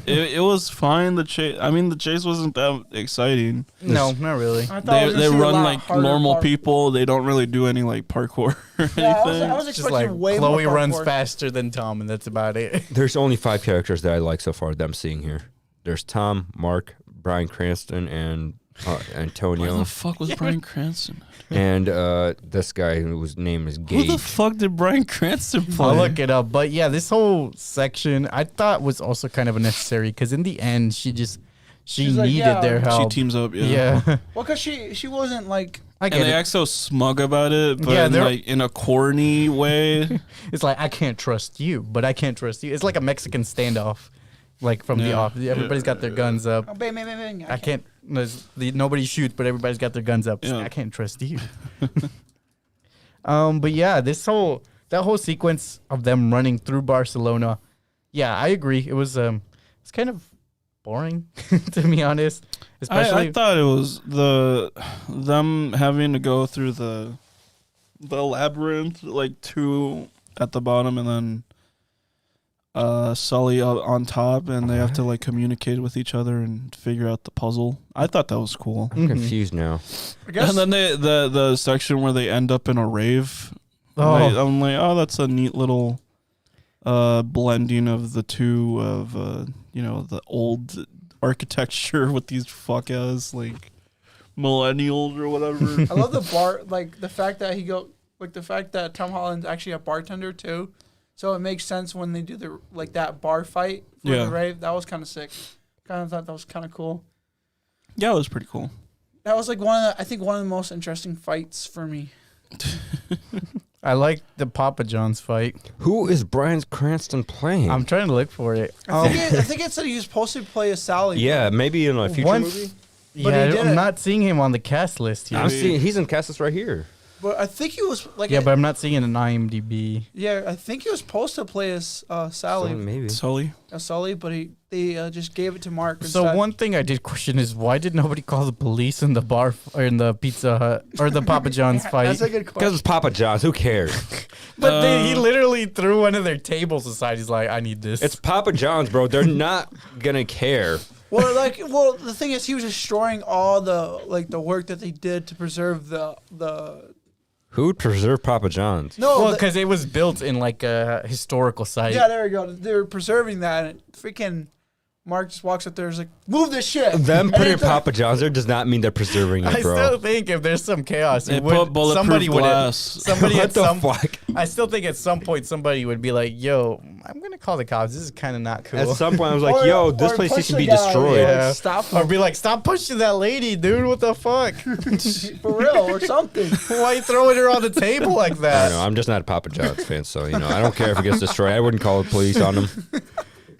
it was fine. The chase wasn't that exciting. No, not really. I thought I was They gonna see a run lot like harder normal parkour. people. They don't really do any like parkour or Yeah, anything. I was Just expecting like way Chloe more runs parkour. faster than Tom, and that's about it. There's only 5 characters that I like so far that I'm seeing here. There's Tom, Mark, Bryan Cranston, and Where Antonio. the fuck was Bryan Cranston? And this guy whose name is Who Gage. the fuck did Bryan Cranston play? I'll look it up. But yeah, this whole section I thought was also kind of unnecessary because in the end, she She's like, needed yeah, their She help. teams up, yeah. Yeah. Well, because she wasn't like. I And get they it. act so smug about it, but Yeah, in, they're- like in a corny way. It's like, I can't trust you, but I can't trust you. It's like a Mexican standoff, like from the Yeah. off. Everybody's got their guns up. Oh, bang, bang, bang, bang. I can't. Nobody shoots, but everybody's got their guns up. So Yeah. I can't trust you. But yeah, that whole sequence of them running through Barcelona. Yeah, I agree. It was it's kind of boring to be honest. Especially I thought it was them having to go through the labyrinth, like 2 at the bottom and then Sully on top, and they have to like communicate with each other and figure out the puzzle. I thought that was cool. I'm confused now. I guess. And then the section where they end up in a rave. Oh. I'm like, oh, that's a neat little blending of the two of the old architecture with these fuck-ass like millennials or whatever. I love the bar, like the fact that the fact that Tom Holland's actually a bartender too, so it makes sense when they do that bar fight for Yeah. the rave. That was kind of sick. Kind of thought that was kind of cool. Yeah, it was pretty cool. That was like one of the most interesting fights for me. I like the Papa John's fight. Who is Bryan Cranston playing? I'm trying to look for it. I think it said he was supposed to play a Sally. yeah, maybe in a future Once- movie. But he Yeah, did I'm it. not seeing him on the cast list here. I'm seeing he's in cast list right here. But I think he was like. Yeah, but I'm not seeing it in IMDb. Yeah, I think he was supposed to play as Sally, So maybe. Sully. Sully, but they just gave it to Mark. So instead. one thing I did question is why did nobody call the police in the bar or in the Pizza Hut or the Papa John's fight? That's a good Because question. it's Papa John's. Who cares? But he literally threw one of their tables aside. He's like, I need this. It's Papa John's, bro. They're not gonna care. Well, the thing is, he was destroying all the work that they did to preserve the. Who'd preserve Papa John's? No, well, because it was built in like a historical site. yeah, there we go. They were preserving that. And freaking Mark just walks up there and is like, move this shit. Them And putting it's like- Papa John's there does not mean they're preserving it, I bro. still think if there's some chaos, They it put would, bulletproof somebody would glass. somebody What at the some fuck? I still think at some point somebody would be like, "Yo, I'm gonna call the cops. This is kind of not cool." At some point, I was like, Or- "Yo, this or place push needs to the be guy, destroyed." Yeah. Like, stop Or him. be like, "Stop pushing that lady, dude. What the fuck? For real, or something. Why you throwing her on the table like I don't that?" know. I'm just not a Papa John's fan, so I don't care if it gets destroyed. I wouldn't call the police on them.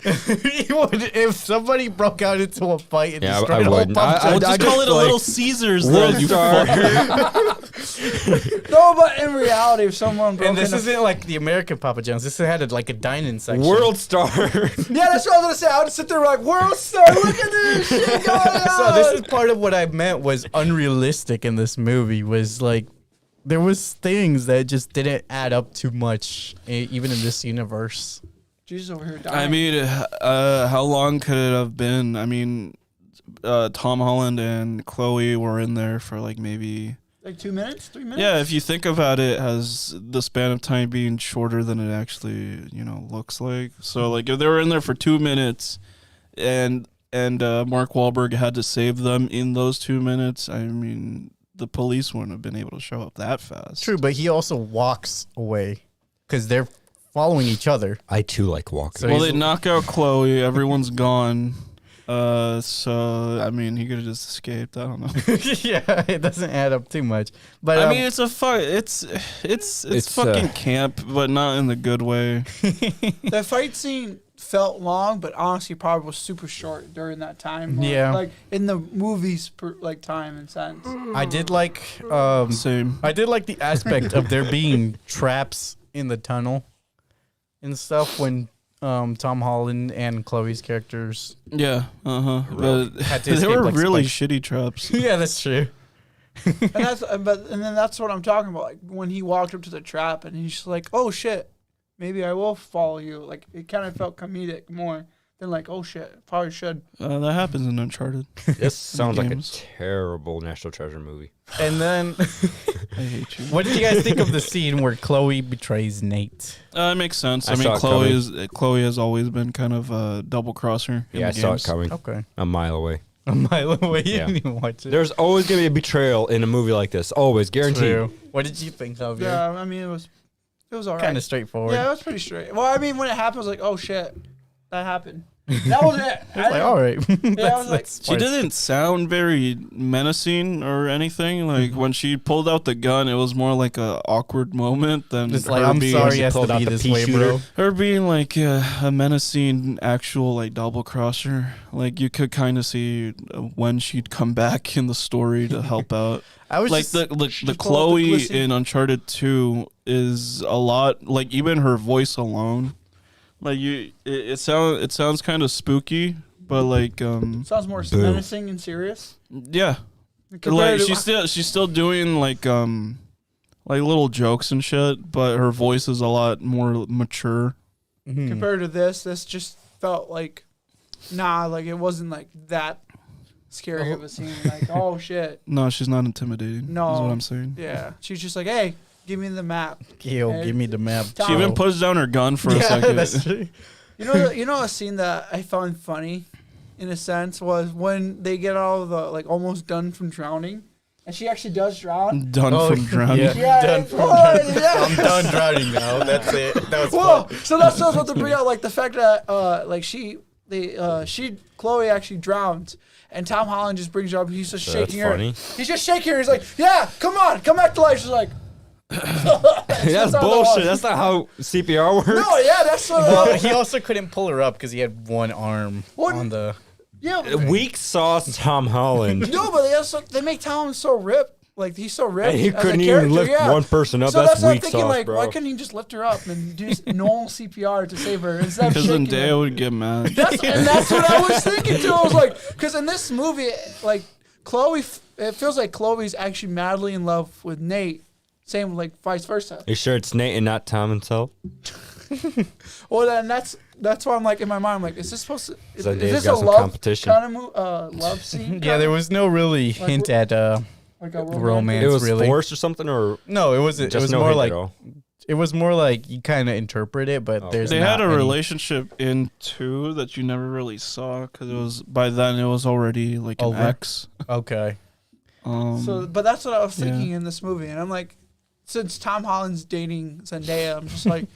You would, if somebody broke out into a fight and Yeah, destroyed I the whole wouldn't. pump We'll joint. just call it a like, Little Caesars World then, you Star. fucker. No, but in reality, if someone broke And this into... isn't like the American Papa John's. This had like a dining section. World Star. Yeah, that's what I was going to say. I would sit there like, World Star, look at this shit going on. So this is part of what I meant was unrealistic in this movie. Was like there was things that just didn't add up too much, even in this universe. Jesus over here dying. I mean, how long could it have been? I mean, Tom Holland and Chloe were in there for like maybe... Like 2 minutes? 3 minutes? Yeah, if you think about it as the span of time being shorter than it actually, looks like. So, like, if they were in there for 2 minutes and Mark Wahlberg had to save them in those 2 minutes, I mean, the police wouldn't have been able to show up that fast. True, but he also walks away because they're following each other. I too like walking. So Well, he's- they knock out Chloe. Everyone's gone. So, I mean, he could have just escaped. I don't know. Yeah, it doesn't add up too much. But I mean, it's a it's fucking camp, but not in the good way. The fight scene felt long, but honestly probably was super short during that time. Yeah. Like in the movies, like time and sense. I did like Same. I did like the aspect of there being traps in the tunnel and stuff when Tom Holland and Chloe's characters. Yeah. But Had to they escape, were like, really Spike. shitty traps. Yeah, that's true. And then that's what I'm talking about. Like when he walked up to the trap and he's just like, "Oh shit, maybe I will follow you." Like it kind of felt comedic more than like, "Oh shit, probably should." That happens in Uncharted. This sounds like a games. terrible National Treasure movie. And then, I hate you. what did you guys think of the scene where Chloe betrays Nate? It makes sense. I I saw mean, it Chloe has always been kind of a double crosser. In Yeah, I the saw games. it coming Okay. a mile away. A mile away, you Yeah. didn't even watch it. There's always going to be a betrayal in a movie like this. Always. Guaranteed. True. What did you think of it? Yeah, I mean it was alright. Kind of straightforward. Yeah, it was pretty straight. Well, I mean when it happened, I was like, "Oh shit, that happened." That was it. I was like, all right. I was like- She didn't sound very menacing or anything. Like when she pulled out the gun, it was more like a awkward moment than Just like, her I'm being, sorry, it has pulled to out be the this pea way, shooter. bro. her being like a menacing actual like double crosser. Like you could kind of see when she'd come back in the story to help out. I was Like just, the pull out the Chloe glissy- in Uncharted 2 is a lot like even her voice alone. Like it sounds kind of spooky, but like sounds more Boo. menacing and serious. yeah, Compared like to- she's still doing like little jokes and shit, but her voice is a lot more mature. Mhm. compared to this just felt like, like it wasn't like that scary of a scene. Like, oh shit, No, she's not intimidating. No. is what I'm saying. yeah. She's just like, "Hey, give me the map." Yo, give me the map. Tom- She even puts down her gun for a second. That's true. You know a scene that I found funny, in a sense, was when they get all of the like almost done from drowning, and she actually does drown. Done Oh, from drowning. yeah. Yeah, Done it from was, drowning. yeah. I'm done drowning now. That's it. That was Whoa! fun. So that's what to bring out, like the fact that like Chloe actually drowns, and Tom Holland just brings her up. He's just So that's shaking her. funny. He's just shaking her. He's like, "Yeah, come on, come back to life." She's like, That's how that bullshit. was. That's not how CPR works. "No, yeah, that's what." Well, he also couldn't pull her up because he had one arm What? on the. yeah, Weak sauce Tom Holland. no, but they make Tom Holland so ripped. Like he's so ripped. And he as a couldn't even character, lift yeah. one person up. So That's what I'm weak thinking. sauce, Like, bro. why couldn't he just lift her up and do normal CPR to save her instead of Because shaking then her? Dea would get mad. And that's what I was thinking too. I was like, because in this movie, like Chloe, it feels like Chloe's actually madly in love with Nate. Same like vice versa. You sure it's Nate and not Tom himself? Well, then that's why I'm like in my mind, I'm like, is this supposed to? Is, So is Dave's this got a some love competition. kind of love scene? Yeah, there was no really hint at like a romance. It was really. forced or something, or No, it wasn't. just It was no more hint like at all? It was more like you kind of interpret it, but there's They not had a any- relationship in 2 that you never really saw because it was by then it was already like an Over. ex. Okay. But that's what I was yeah. thinking in this movie, and I'm like, since Tom Holland's dating Zendaya, I'm just like,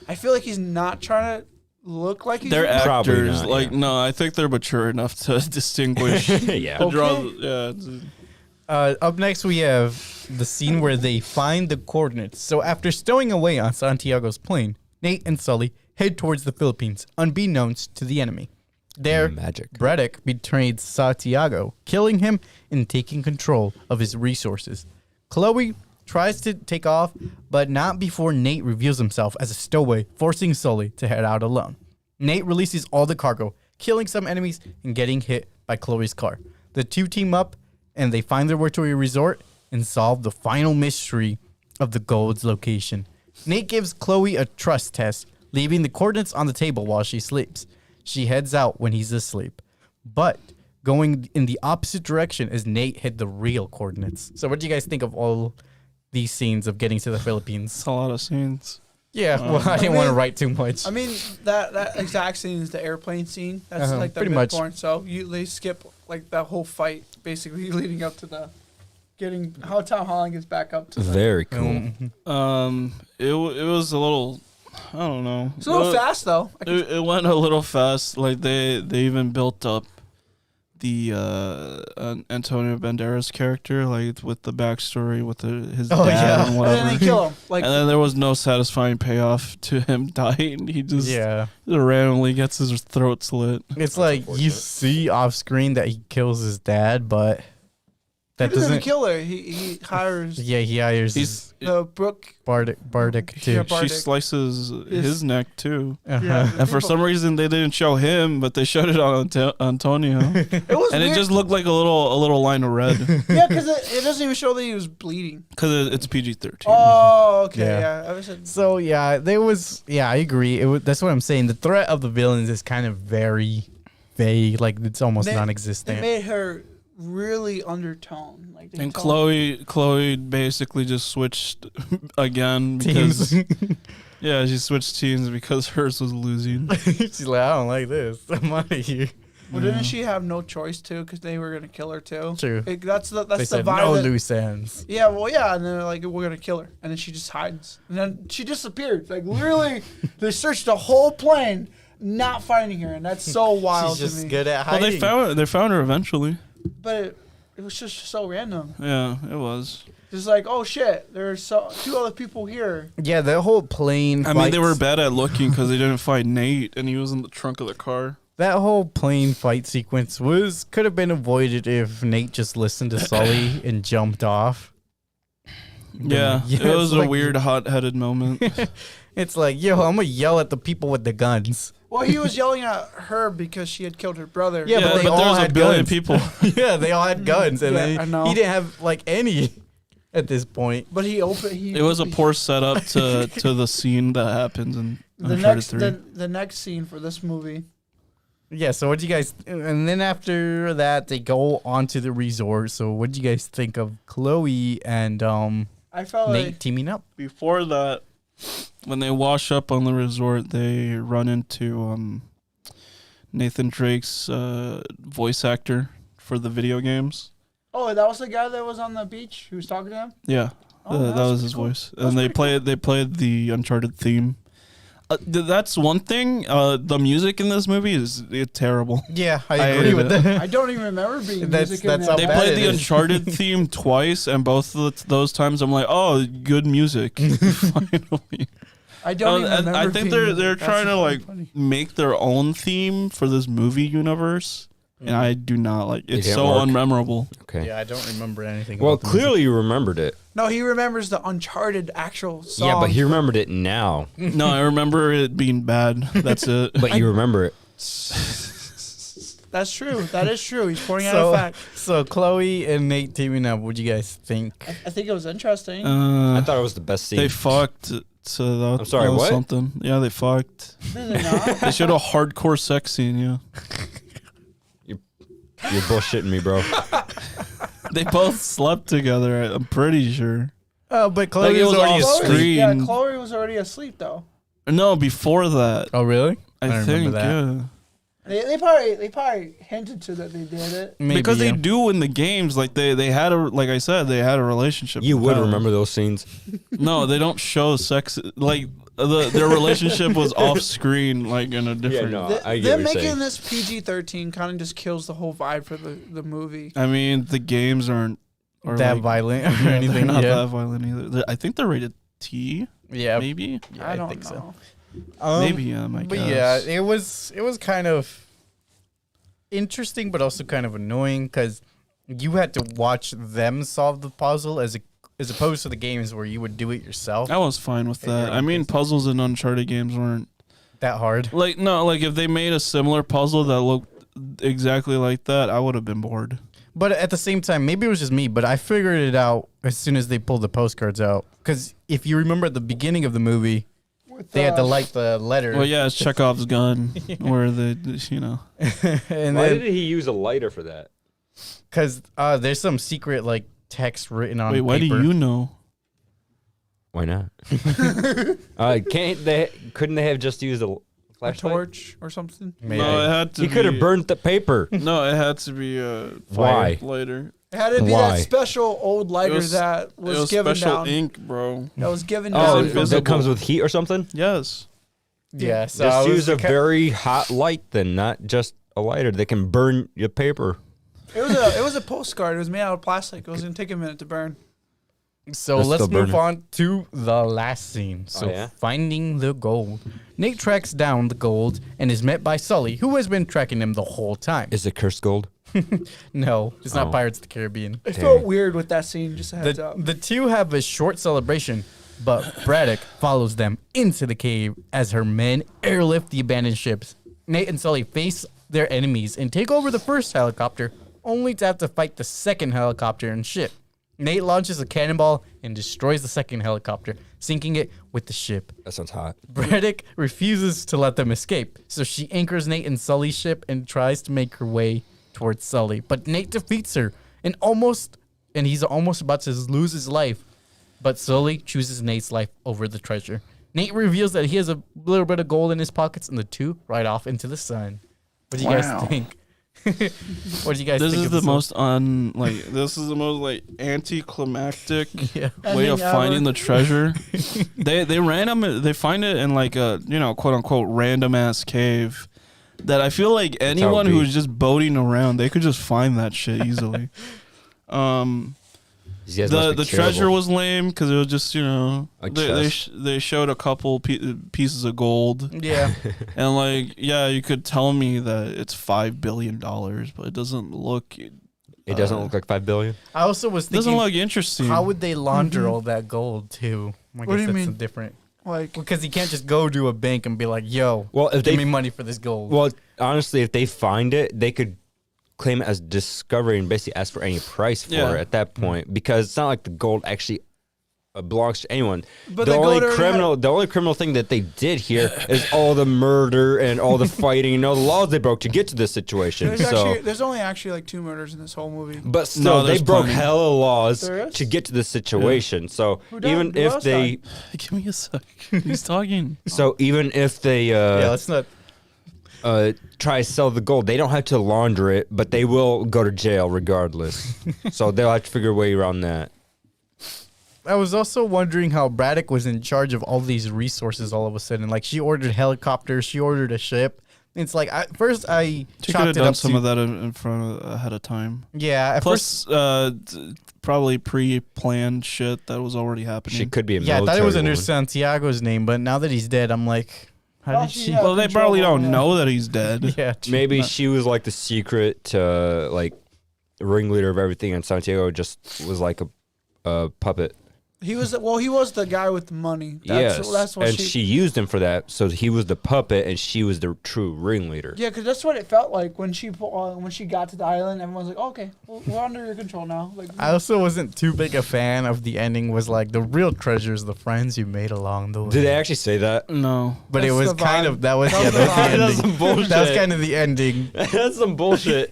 I feel like he's not trying to look like he's. They're Probably actors. not, like yeah. no, I think they're mature enough to distinguish. Yeah. to draw, Okay. yeah. it's- Up next, we have the scene where they find the coordinates. So after stowing away on Santiago's plane, Nate and Sully head towards the Philippines, unbeknownst to the enemy. There, Magic. Braddock betrayed Santiago, killing him and taking control of his resources. Chloe tries to take off, but not before Nate reveals himself as a stowaway, forcing Sully to head out alone. Nate releases all the cargo, killing some enemies and getting hit by Chloe's car. The two team up and they find their way to a resort and solve the final mystery of the gold's location. Nate gives Chloe a trust test, leaving the coordinates on the table while she sleeps. She heads out when he's asleep, but going in the opposite direction as Nate hid the real coordinates. So what do you guys think of all these scenes of getting to the Philippines? It's a lot of scenes. Yeah, well, I didn't want to write too much. I mean, that exact scene is the airplane scene. That's like the pretty much. midpoint. So they skip like that whole fight, basically leading up to the getting how Tom Holland gets back up to. Very cool. It was a little, I don't know. It's a little fast though. It went a little fast. Like they even built up the Antonio Banderas character, like with the backstory with his dad yeah. and And whatever. then they kill him. Like And then there was no satisfying payoff to him dying. He just yeah. randomly gets his throat slit. It's like you see off screen that he kills his dad, but that he doesn't doesn't. kill her. He hires Yeah, he hires He's Brooke. Bardick too. Yeah, she Bardick. slices his neck too. Uh-huh. And for some reason they didn't show him, but they showed it on Antonio, It was and weird. it just looked like a little line of red Yeah, because it doesn't even show that he was bleeding. because it's PG-13. Oh, okay, Yeah. yeah. I was at, So yeah, there was. Yeah, I agree. That's what I'm saying. The threat of the villains is kind of very vague. Like it's almost They- non-existent. they made her really undertone. Like they And toned- Chloe basically just switched again because Teams. yeah, she switched teams because hers was losing. She's like, I don't like this. I'm out of here. Well, didn't she have no choice too? Because they were gonna kill her too. True. That's the They said vibe. no that- loose ends. Yeah, well, yeah, and then they're like, we're gonna kill her, and then she just hides, and then she disappeared. Like literally, they searched the whole plane, not finding her, and that's so wild She's to just me. good at Well, hiding. they found her eventually. But it was just so random. Yeah, it was. Just like, oh shit, there's two other people here. Yeah, the whole plane. I mean, they were fights- bad at looking because they didn't find Nate, and he was in the trunk of the car. That whole plane fight sequence could have been avoided if Nate just listened to Sully and jumped off. Yeah, Yeah, it was it's a like- weird, hot-headed moment. It's like, yo, I'm gonna yell at the people with the guns. Well, he was yelling at her because she had killed her brother. Yeah, but they all there's had a billion guns. people. Yeah, they all had guns, and Yeah, I then know. he didn't have like any at this point. But he opened. It was a poor setup to the scene that happens in the Uncharted next 3. the next scene for this movie. Yeah, so what do you guys? And then after that, they go on to the resort. So what do you guys think of Chloe and I felt Nate like teaming up? Before that, when they wash up on the resort, they run into Nathan Drake's voice actor for the video games. oh, that was the guy that was on the beach who was talking to him. Yeah, Oh, that that's was his pretty cool. voice, That's and they pretty played the Uncharted theme. That's one thing. The music in this movie is terrible. Yeah, I I agree hate with it. that. I don't even remember being That's- music in that's that. how They bad played it the is. Uncharted theme twice, and both of those times I'm like, oh, good music. Finally. I don't even and remember. I think being they're music. trying That's to like funny. make their own theme for this movie universe, and I do not like. It's didn't so work. unmemorable. Okay. Yeah, I don't remember anything. Well, about the music. clearly you remembered it. No, he remembers the Uncharted actual song. Yeah, but he remembered it now. No, I remember it being bad. That's it. But you remember it. That's true. That is true. He's pointing out a fact. So Chloe and Nate teaming up. What do you guys think? I think it was interesting. I thought it was the best scene. They fucked. So that, I'm sorry, that was what? something. Yeah, they fucked. Did they not? They showed a hardcore sex scene. Yeah, You're bullshitting me, bro. they both slept together. I'm pretty sure. But Chloe it was was already off asleep. screen. Yeah, Chloe was already asleep though. No, before that. Oh, really? I don't think, remember yeah. They probably hinted to that they did it. Maybe, Because yeah. they do in the games, like they had a, like I said, they had a relationship. You with would Tyler. remember those scenes. No, they don't show sex. Like their relationship was off screen, like in a different. no. I get Them what you're making saying. this PG-13 kind of just kills the whole vibe for the movie. I mean, the games aren't that like, violent or yeah, anything. They're not Yeah. that violent either. I think they're rated T. Yeah. Maybe. Yeah, I don't think know. so. Maybe yeah. My But guess. yeah, it was kind of interesting, but also kind of annoying because you had to watch them solve the puzzle as opposed to the games where you would do it yourself. I was fine with At your that. own I mean, pace. puzzles in Uncharted games weren't That hard. like if they made a similar puzzle that looked exactly like that, I would have been bored. But at the same time, maybe it was just me, but I figured it out as soon as they pulled the postcards out. Because if you remember at the beginning of the movie, With, they had to light the letter. Well, yeah, it's Chekhov's gun, where you know. And Why then, did he use a lighter for that? because there's some secret like text written on Wait, why paper. do you know? Why not? Couldn't they have just used a a flashlight? torch or something. Maybe. No, it had to. He could have be- burned the paper. No, it had to be Why? later. It had to be Why? that special old lighter that It was was given special down. ink, bro. That was given Oh, down. invisible. that comes with heat or something? Yes. Yeah, so I Just was use a very hot light then, not just a lighter. They can burn your paper. It was a postcard. It was made out of plastic. It was gonna take a minute to burn. So That's let's still move burning. on to the last scene. So yeah? finding the gold. Nate tracks down the gold and is met by Sully, who has been tracking him the whole time. Is it cursed gold? No, it's not Oh. Pirates of the Caribbean. It felt weird with that scene. Just a heads up. The two have a short celebration, but Braddock follows them into the cave as her men airlift the abandoned ships. Nate and Sully face their enemies and take over the first helicopter, only to have to fight the second helicopter and ship. Nate launches a cannonball and destroys the second helicopter, sinking it with the ship. That sounds hot. Braddock refuses to let them escape, so she anchors Nate in Sully's ship and tries to make her way towards Sully. But Nate defeats her and he's almost about to lose his life. But Sully chooses Nate's life over the treasure. Nate reveals that he has a little bit of gold in his pockets, and the two ride off into the sun. What do you guys think? What do you guys This think? is of the this most this is the most anticlimactic Yeah. way of Ending finding ever. the treasure. They find it in like a quote unquote random ass cave that I feel like how it anyone be. who's just boating around, they could just find that shit easily. These guys must be The treasure terrible. was lame because it was just A they chest. they showed a couple pieces of gold Yeah. and like you could tell me that it's $5 billion, but it doesn't look It doesn't look like 5 billion. I also was doesn't thinking, look interesting. how would they launder all that gold too? I What guess do you that's mean? different. Like, Because he can't just go to a bank and be like, "Yo, Well, if give they me money for this gold." well, honestly, if they find it, they could claim it as discovery and basically ask for any price for Yeah. it at that point because it's not like the gold actually belongs to anyone. But the the only gold already criminal thing that they did here is all the murder and all the fighting and all the laws they broke to get to this situation. there's only actually like 2 murders in this whole movie. But still, they there's broke plenty. hella laws There is? to get to this situation. So Who died? even Who if else they, died? Give me a sec. He's talking. Yeah, let's not. try to sell the gold, they don't have to launder it, but they will go to jail regardless. So they'll have to figure a way around that. I was also wondering how Braddock was in charge of all these resources all of a sudden. Like, she ordered helicopters, she ordered a ship. It's like, at first I She could chalked have it done up some to, of that in front ahead of time. yeah. At first, Plus, probably pre-planned shit that was already happening. She could be a yeah, I military thought it was under woman. Santiago's name, but now that he's dead, I'm like, how Well, did she she? had- Well, they control probably over don't him. know that he's dead. Yeah, Maybe she was like the secret ringleader of everything, and Santiago just was like a puppet. He was the guy with the money. Yes, That's what and she used him for that. So he was the puppet, and she was the true ringleader. Yeah, because that's what it felt like when she got to the island. Everyone's like, "Okay, we're under your control now." Like, I also wasn't too big a fan of the ending. Was like, the real treasures, the friends you made along the way. Did they actually say that? No. But it That's was the kind vibe. of that was That yeah, was the that was the vibe. ending. That's some bullshit. That was kind of the ending. That's some bullshit.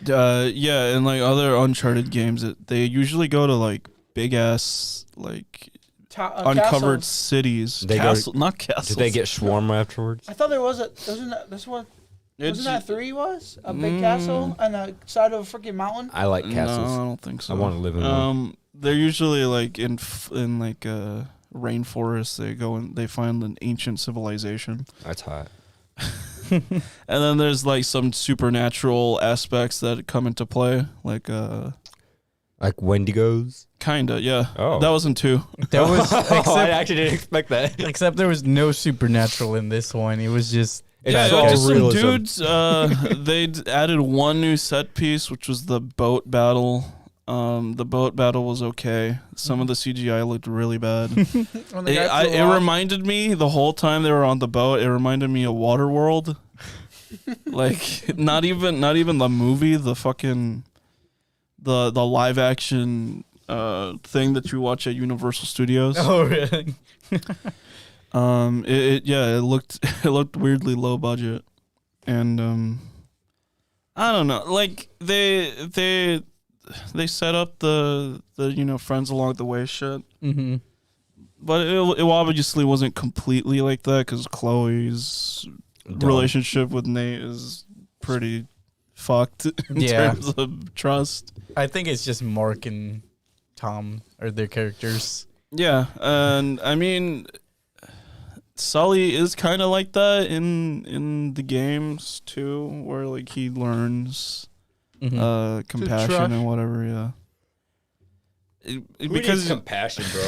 Yeah, and like other Uncharted games, they usually go to like big ass like castle. uncovered cities. They Not castles. Did they get shawarma afterwards? I thought there was wasn't that 3 was? A big castle on the side of a freaking mountain? I like castles. No, I don't think so. I want to live in one. They're usually like in like rainforest. They go and they find an ancient civilization. That's hot. And then there's like some supernatural aspects that come into play, like Wendigos. kinda, yeah. Oh. That wasn't 2. There was I actually didn't expect that. except there was no supernatural in this one. It was just It's Yeah, all just some realism. dudes. They added one new set piece, which was the boat battle. The boat battle was okay. Some of the CGI looked really bad. When the guy flew It off. reminded me the whole time they were on the boat. It reminded me of Waterworld. Like not even the movie, the fucking the live action thing that you watch at Universal Studios. oh really? It looked weirdly low budget, and I don't know. Like they set up the friends along the way shit, Mm-hmm. but it obviously wasn't completely like that because Chloe's relationship with Nate is pretty fucked in terms of trust. I think it's just Mark and Tom are their characters. Yeah, and I mean, Sully is kind of like that in the games too, where like he learns compassion trust. and whatever. Yeah, Because compassion, bro.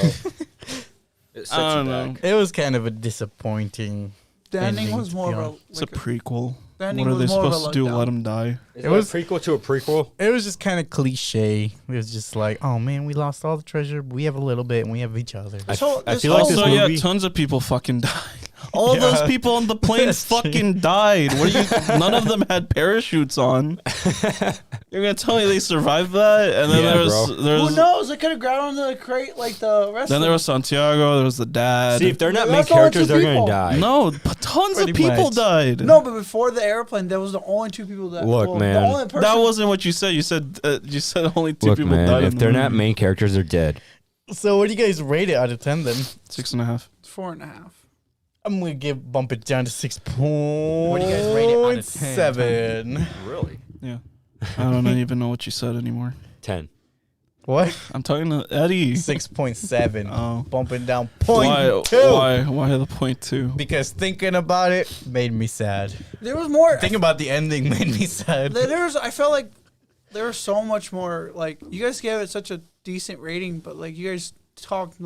It sets I don't you know. back. It was kind of a disappointing. The ending ending, was to more be of a. honest. it's a prequel. The ending What are they was more of a supposed to do? letdown. Let him die? Is It it was- a prequel to a prequel. It was just kind of cliche. It was just like, oh man, we lost all the treasure. But we have a little bit, and we have each other. I So I this feel like this Also, movie. yeah, tons of people fucking died. All Yeah. those people on the plane That's true. fucking died. What are you? None of them had parachutes on. You're gonna tell me they survived that? And then Yeah, Who knows? They could have grabbed onto the crate like the rest Then of there was Santiago. There was the dad. See, if they're not main That's only characters, two they're gonna people. die. No, but tons of Pretty people much. died. No, but before the airplane, there was the only 2 people that. Look, man. The only person, that wasn't what you said. You said only 2 Look, people man, died. if in the they're not movie. main characters, they're dead. So, what do you guys rate it out of 10 then? 6.5. 4.5. I'm gonna bump it down to 6. What do you guys rate it out of 10? 7. Really? Yeah. I don't even know what you said anymore. 10. What? I'm talking to Eddie. 6.7. Oh. Bumping down Why? 0.2. Why the 0.2? Because thinking about it made me sad. There was more. Thinking about the ending made me sad. There's. I felt like there was so much more. Like you guys gave it such a decent rating, but like you guys talked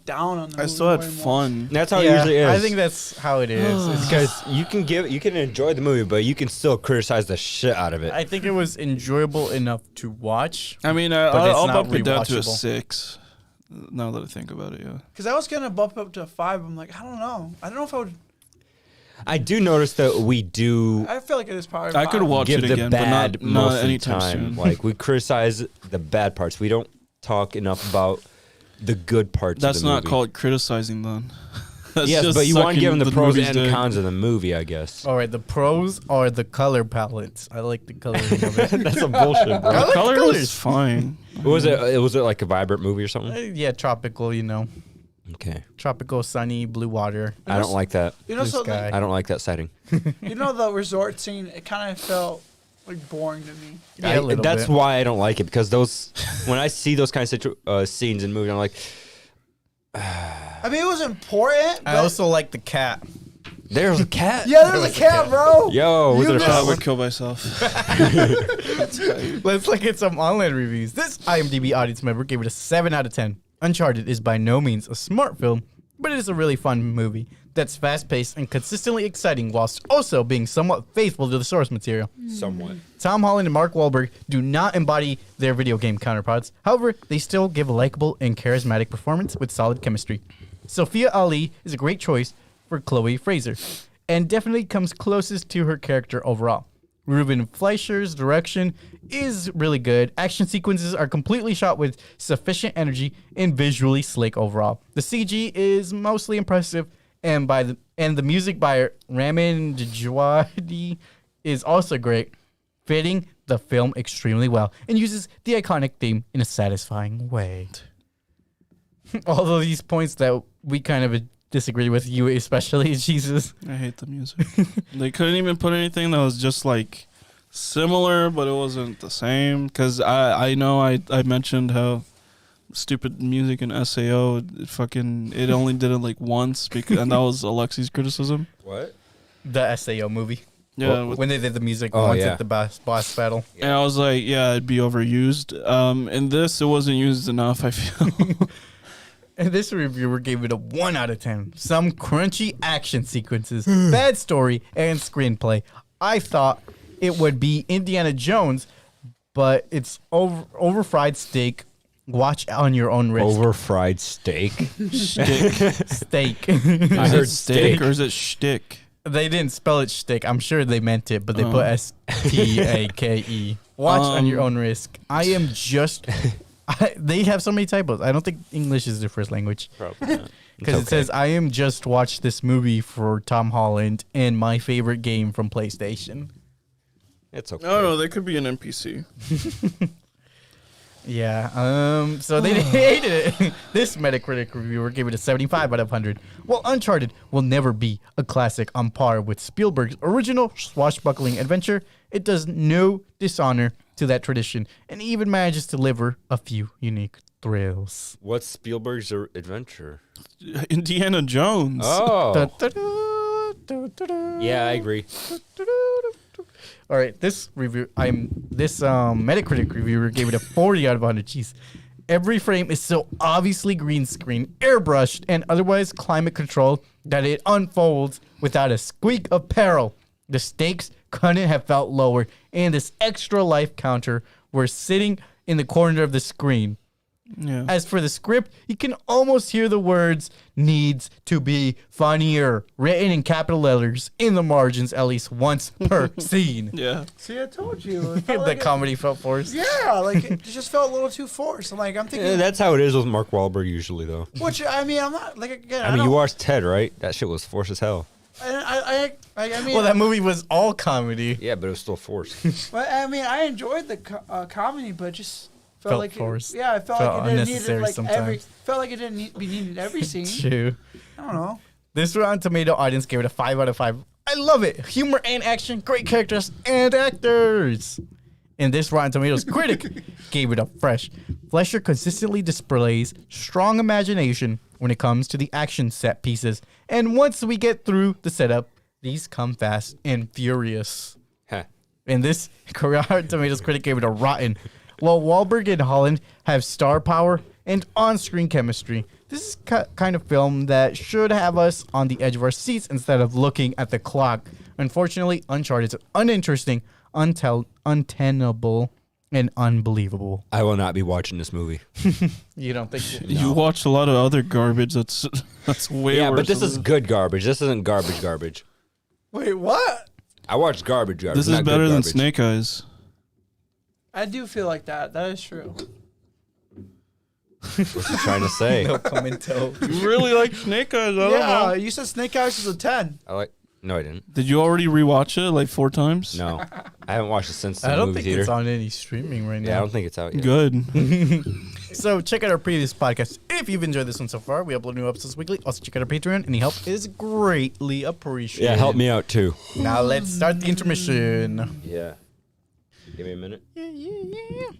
down on the I movie still had way more. fun. That's how it usually is. I think that's how it is. It's because you can enjoy the movie, but you can still criticize the shit out of it. I think it was enjoyable enough to watch. I mean, But it's I'll not bump it down to a rewatchable. 6. Now that I think about it, yeah. Because I was gonna bump up to a 5. I'm like, I don't know. I don't know if I would. I do notice that we do I feel like it is probably. I could 5. watch give it the again, bad but most not of the anytime time. soon. Like we criticize the bad parts. We don't talk enough about the good parts. That's of the not movie. called criticizing, then. That's Yes, just but you want to sucking give them the the pros movie's and dick. cons of the movie, I guess. All right, the pros are the color palettes. I like the coloring of it. That's some bullshit, bro. I like Color colors. was fine. Was it like a vibrant movie or something? Yeah, tropical, Okay, tropical, sunny, blue water. I don't like that. You know, Blue so sky. like, I don't like that setting. you know the resort scene. It kind of felt like boring to me. Yeah, a little That's bit. why I don't like it, because those when I see those kinds of scenes in movies, I'm like, I mean, it was important. I But also like the cat. there's a cat. yeah, there was a cat, bro. Yo, was You it a missed- I cat? would kill myself. Let's look at some online reviews. This IMDb audience member gave it a 7 out of 10. Uncharted is by no means a smart film, but it is a really fun movie that's fast-paced and consistently exciting whilst also being somewhat faithful to the source material. Somewhat. Tom Holland and Mark Wahlberg do not embody their video game counterparts. However, they still give a likable and charismatic performance with solid chemistry. Sophia Ali is a great choice for Chloe Fraser, and definitely comes closest to her character overall. Ruben Fleischer's direction is really good. Action sequences are completely shot with sufficient energy and visually slick overall. The CG is mostly impressive, and the music by Ramin Djawadi is also great, fitting the film extremely well and uses the iconic theme in a satisfying way. All of these points that we kind of disagree with, you especially, Jesus. I hate the music. They couldn't even put anything that was just like similar, but it wasn't the same. Because I know I mentioned how stupid music in SAO, it only did it like once, and that was Aleksey's criticism. What? The SAO movie. Yeah, When they did the music Oh, once yeah. at the boss battle. and I was like, yeah, it'd be overused. In this, it wasn't used enough, I feel. And this reviewer gave it a 1 out of 10. Some crunchy action sequences, bad story, and screenplay. I thought it would be Indiana Jones, but it's over fried steak. Watch on your own risk. Over fried steak. Steak. I Is heard it steak or is it shtick? They didn't spell it shtick. I'm sure they meant it, but they put STAKE. Watch on your own risk. I am just... they have so many typos. I don't think English is their first language. Probably not. Because it says, I am just watched this movie for Tom Holland and my favorite game from PlayStation. It's okay. No, they could be an NPC. Yeah, so they hated it. This Metacritic reviewer gave it a 75 out of 100. While Uncharted will never be a classic on par with Spielberg's original swashbuckling adventure, it does no dishonor to that tradition and even manages to deliver a few unique thrills. What's Spielberg's adventure? Indiana Jones. Oh. Da-da-da, Yeah, I agree. All right, this Metacritic reviewer gave it a 40 out of 100. Jeez. Every frame is so obviously green screen, airbrushed, and otherwise climate controlled that it unfolds without a squeak of peril. The stakes couldn't have felt lower, and this extra life counter were sitting in the corner of the screen. Yeah. As for the script, you can almost hear the words "needs to be funnier" written in capital letters in the margins at least once per scene. Yeah. See, I told you. It The felt like comedy felt forced. yeah, like it just felt a little too forced. I'm thinking, That's how it is with Mark Wahlberg usually, though. which I mean, I'm not like again. I mean, you watched Ted, right? That shit was forced as hell. I mean, Well, that movie was all comedy. Yeah, but it was still forced. but I mean, I enjoyed the comedy, but just felt Felt like forced. I felt Felt like it didn't need it unnecessary like every. sometimes. Felt like it didn't be needed every scene. True. I don't know. This Rotten Tomato audience gave it a 5 out of 5. I love it. Humor and action, great characters and actors. And this Rotten Tomatoes critic gave it a fresh. Flesher consistently displays strong imagination when it comes to the action set pieces. And once we get through the setup, these come fast and furious. Huh. And this Rotten Tomatoes critic gave it a rotten. While Wahlberg and Holland have star power and on-screen chemistry, this is kind of film that should have us on the edge of our seats instead of looking at the clock. Unfortunately, Uncharted is uninteresting, untenable, and unbelievable. I will not be watching this movie. You don't think? You watched a lot of other garbage that's way Yeah, worse. but this is good garbage. This isn't garbage. Wait, what? I watched garbage. This is not good better than garbage. Snake Eyes. I do feel like that. That is true. What's he trying to say? No commento. You really like Snake Eyes? I don't Yeah, know. you said Snake Eyes is a 10. No, I didn't. Did you already rewatch it like 4 times? No, I haven't watched it since the I don't movie think theater. it's on any streaming right Yeah, I now. don't think it's out yet. Good. So check out our previous podcast if you've enjoyed this one so far. We upload new episodes weekly. Also check out our Patreon. Any help is greatly appreciated. Yeah, help me out too. Now let's start the intermission. Yeah. Give me a minute. Yeah.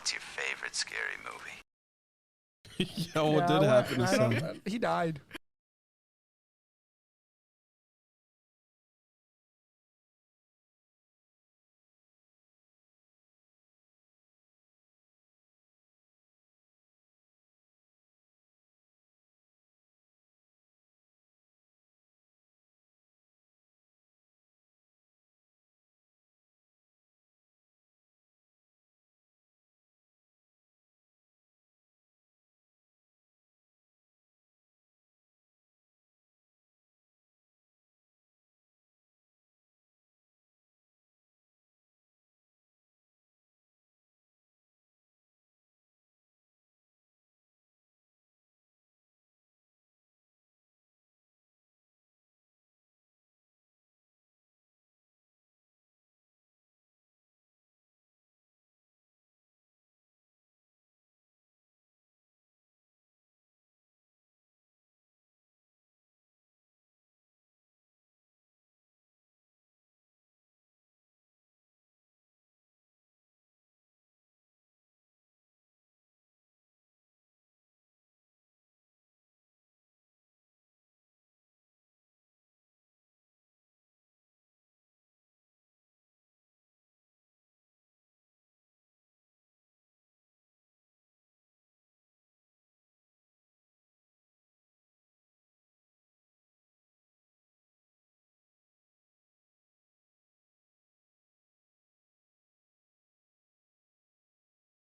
What's your favorite scary movie? Yeah, what did happen to Sam? He died.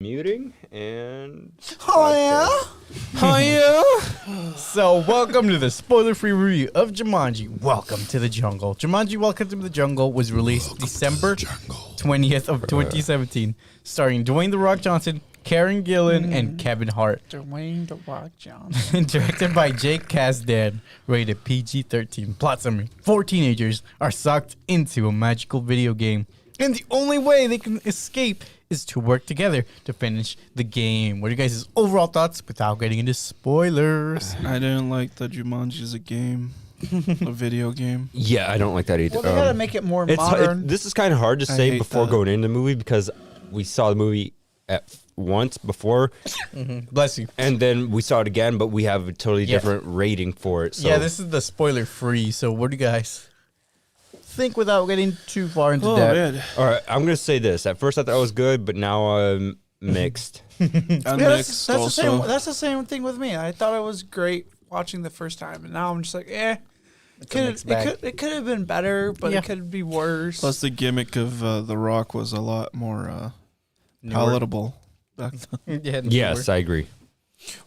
Muting and. Oh So, welcome to the spoiler-free review of Jumanji. Welcome to the Jungle. Jumanji Welcome to the Jungle was released December 20th of 2017, starring Dwayne "The Rock" Johnson, Karen Gillan, and Kevin Hart. Dwayne "The Rock" Johnson. Directed by Jake Kasdan, rated PG-13. Plot summary: 4 teenagers are sucked into a magical video game, and the only way they can escape is to work together to finish the game. What are you guys' overall thoughts without getting into spoilers? I didn't like that Jumanji is a game, a video game. Yeah, I don't like that either. Well, they gotta make it more It's modern. this is kind of hard to say hate before that. going into the movie because we saw the movie at once before, Bless you. and then we saw it again, but we have a totally Yeah. different rating for it. So. Yeah, this is the spoiler-free, so what do you guys think without getting too far into Oh that? man, All right, I'm gonna say this. At first, I thought it was good, but now I'm mixed. I'm Yeah, mixed that's also. that's the same thing with me. I thought it was great watching the first time, and now I'm just like, eh. mixed bag. It could have been better, but Yeah. it could be worse. Plus, the gimmick of The Rock was a lot more palatable back then. Yeah, Yes, I agree.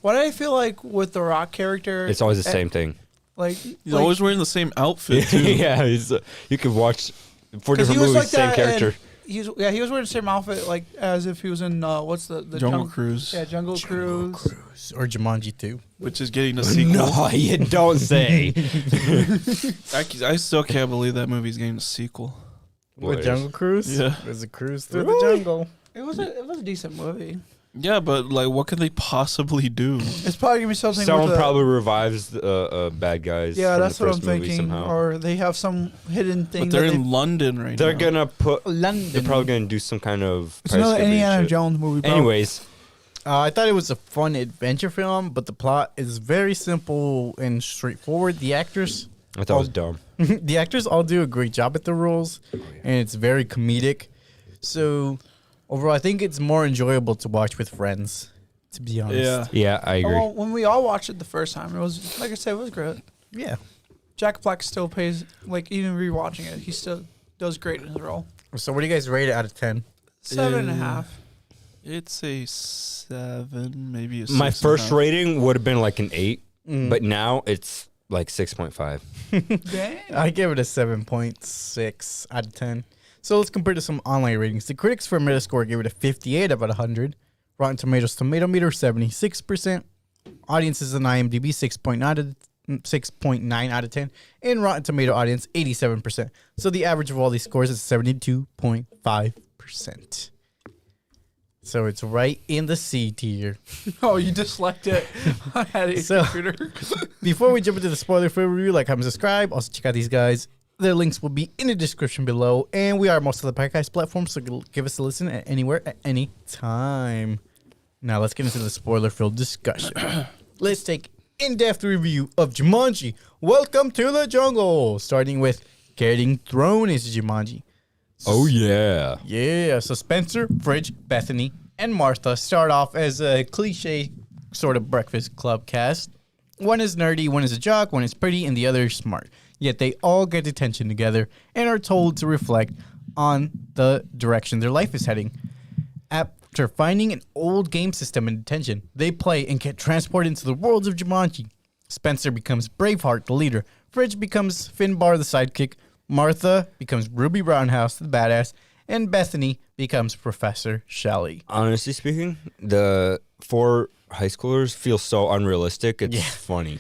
What I feel like with the Rock character, It's always the same thing. like He's always wearing the same outfit too. Yeah, you could watch 4 'cause different movies, same character. He was wearing the same outfit, like as if he was in what's the Jungle Cruise, Yeah, Jungle Cruise. Or Jumanji 2. which is getting a sequel. No, you don't say. I still can't believe that movie's getting a sequel. With Jungle Cruise? Yeah. There's a cruise through the jungle. It was a decent movie. Yeah, but like, what could they possibly do? It's probably gonna be something. Someone with probably revives bad guys. Yeah, from that's the what I'm first movie thinking. somehow. Or they have some hidden thing. But they're that in London right They're now. gonna put. London. They're probably gonna do some kind of. It's another Pirates of the Caribbean Indiana shit. Jones movie. Bro. Anyways, I thought it was a fun adventure film, but the plot is very simple and straightforward. The actors, I thought it was dumb. the actors all do a great job at their roles, and it's very comedic. So overall, I think it's more enjoyable to watch with friends. To be honest, Yeah. Yeah, I agree. Well, when we all watched it the first time, it was like I said, it was great. yeah. Jack Black still pays, like even rewatching it, he still does great in his role. So what do you guys rate it out of 10? 7.5. It's a 7, maybe a 6. My first rating would have been like an 8, but now it's like 6.5. Dang. I give it a 7.6 out of 10. So let's compare to some online ratings. The critics for Metascore gave it a 58 out of 100. Rotten Tomatoes tomato meter 76%. Audiences on IMDb 6.9 out of 10. And Rotten Tomato audience 87%. So the average of all these scores is 72.5%. So it's right in the C tier. Oh, you disliked it. I had a So- computer. Before we jump into the spoiler-free review, like, comment, subscribe. Also check out these guys. Their links will be in the description below. And we are most of the podcast platforms, so give us a listen at anywhere at any time. Now let's get into the spoiler-filled discussion. Let's take in-depth review of Jumanji. Welcome to the jungle. Starting with getting thrown into Jumanji. Oh, yeah. Yeah, so Spencer, Fridge, Bethany, and Martha start off as a cliche sort of Breakfast Club cast. One is nerdy, one is a jock, one is pretty, and the other is smart. Yet they all get detention together and are told to reflect on the direction their life is heading. After finding an old game system in detention, they play and get transported into the worlds of Jumanji. Spencer becomes Braveheart, the leader. Fridge becomes Finbar, the sidekick. Martha becomes Ruby Roundhouse, the badass. And Bethany becomes Professor Shelley. Honestly speaking, the 4 high schoolers feel so unrealistic. It's funny.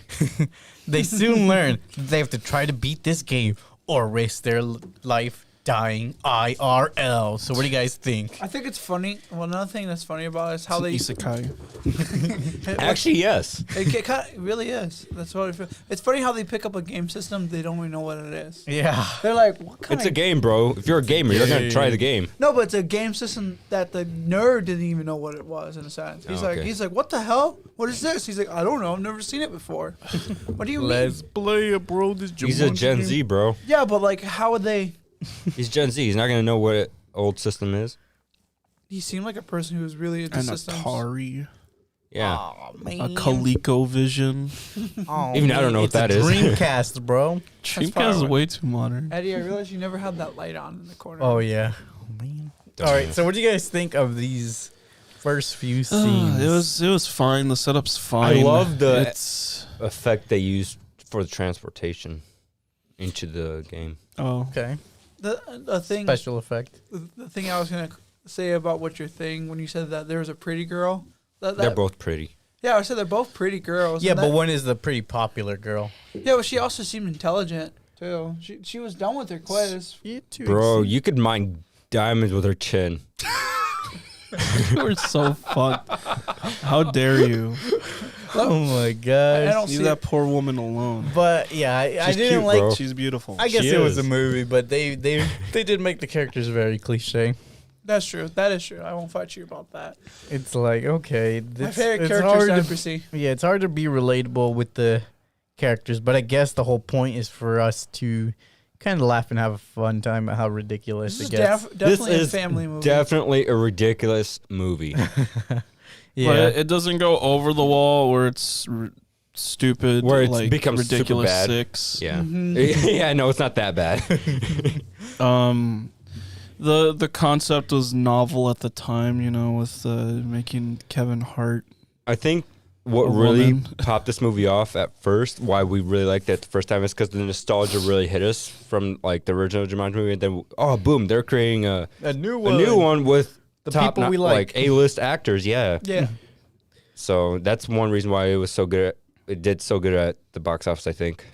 They soon learn that they have to try to beat this game or risk their life dying IRL. So what do you guys think? I think it's funny. Well, another thing that's funny about it is how they. Isekai. Actually, yes. It really is. That's what I feel. It's funny how they pick up a game system they don't even know what it is. Yeah. They're like, what kind It's of a game, bro. If you're a gamer, you're going to try the game. No, but it's a game system that the nerd didn't even know what it was. In a sense, he's like, what the hell? What is this? He's like, I don't know. I've never seen it before. What do you Let's mean? play it, bro. This He's a Gen Z, bro. Yeah, but like, how would they? He's Gen Z. He's not going to know what an old system is. He seemed like a person who was really into An systems. Atari. Yeah. Oh, man. A ColecoVision. Oh, Even I don't man, know what it's that a is. Dreamcast, bro. Dreamcast is way too modern. Eddie, I realized you never had that light on in the corner. Oh, yeah. Oh, man. All right, so what do you guys think of these first few scenes? It was fine. The setup's fine. I love the It's effect they used for the transportation into the game. Okay. The thing, Special effect. the thing I was gonna say about what your thing when you said that there was a pretty girl. They're both pretty. Yeah, I said they're both pretty girls. Yeah, and but one is the pretty popular girl. Yeah, but she also seemed intelligent too. She was done with her quiz. Bro, you could mine diamonds with her chin. You were so fucked. How dare you? Oh my I gosh. don't Leave see that poor woman alone. But yeah, I She's didn't cute, like. bro. She's beautiful. I guess She it was is. a movie, but they did make the characters very cliche. That's true. That is true. I won't fight you about that. It's like okay, My it's favorite hard character is to, NPC. yeah, it's hard to be relatable with the characters, but I guess the whole point is for us to kind of laugh and have a fun time at how ridiculous This it is gets. definitely This a is family movie. definitely a ridiculous movie. Yeah, But it doesn't go over the wall where it's stupid. Where it like becomes super ridiculous bad. 6. Yeah. Mm-hmm. Yeah, no, it's not that bad. The concept was novel at the time, you know, with making Kevin Hart. I think what A really woman. popped this movie off at first, why we really liked it the first time, is because the nostalgia really hit us from like the original Jumanji movie. And then, boom, they're creating a new one with The top people we like. A-list actors. Yeah. Yeah. So that's one reason why it was so good. It did so good at the box office, I think.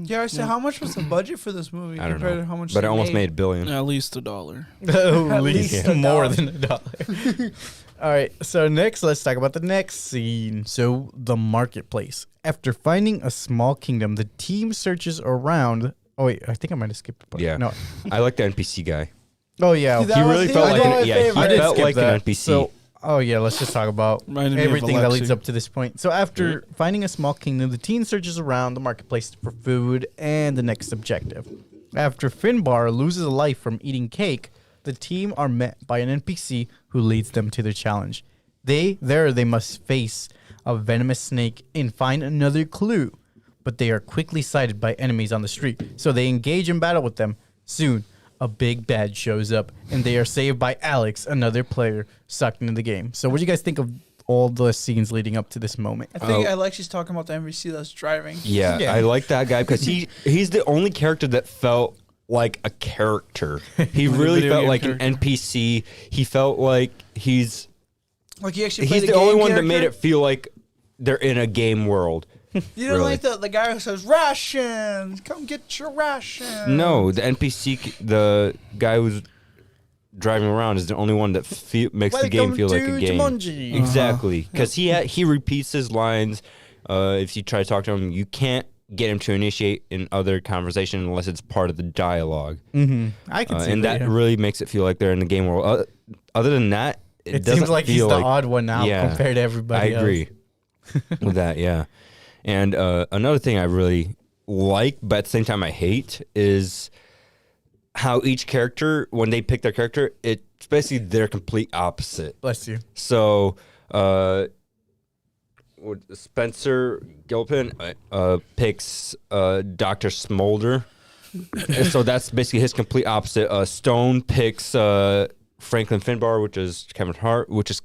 Yeah, I said, how much was the budget for this movie I don't compared know, to how much? but it they almost made $1 billion. At least $1. At least least $1. more than $1. All right, so next, let's talk about the next scene. So, the marketplace. After finding a small kingdom, the team searches around. Oh, wait, I think I might have skipped a part. Yeah. No. I like the NPC guy. Oh, yeah. That He was- really he felt was like my an, yeah, favorite. he I did felt skip like that. an NPC. So, let's just talk about Reminded me of everything that leads Aleksey. up to this point. So after finding a small kingdom, the teen searches around the marketplace for food and the next objective. After Finbar loses a life from eating cake, the team are met by an NPC who leads them to their challenge. They must face a venomous snake and find another clue, but they are quickly sighted by enemies on the street, so they engage in battle with them. Soon, a big bad shows up, and they are saved by Alex, another player sucked into the game. So what do you guys think of all the scenes leading up to this moment? I think Alexi's talking about the NPC that's driving. Yeah, Yeah. I like that guy because he's the only character that felt like a character. He Like a really video felt game like character. an NPC. He felt like he's Like he actually played the a only game one that made character? it feel like they're in a game world. You didn't really. like the guy who says rations. Come get your rations. No, the NPC, the guy who's driving around, is the only one that makes the game feel like a game. Jumanji. Exactly, because he repeats his lines. If you try to talk to him, you can't get him to initiate in other conversation unless it's part of the dialogue. Mm-hmm. I can see And that yeah. really makes it feel like they're in the game world. Other than that, It doesn't seems like he's feel the odd one out Yeah, compared to everybody I agree with that. Yeah, and another thing I really like, but at the same time I hate, is how each character, when they pick their character, it's basically their complete opposite. Bless you. So, Spencer Gilpin picks Dr. Smolder. So that's basically his complete opposite. Stone picks Franklin Finbar, which is Kevin Hart, which is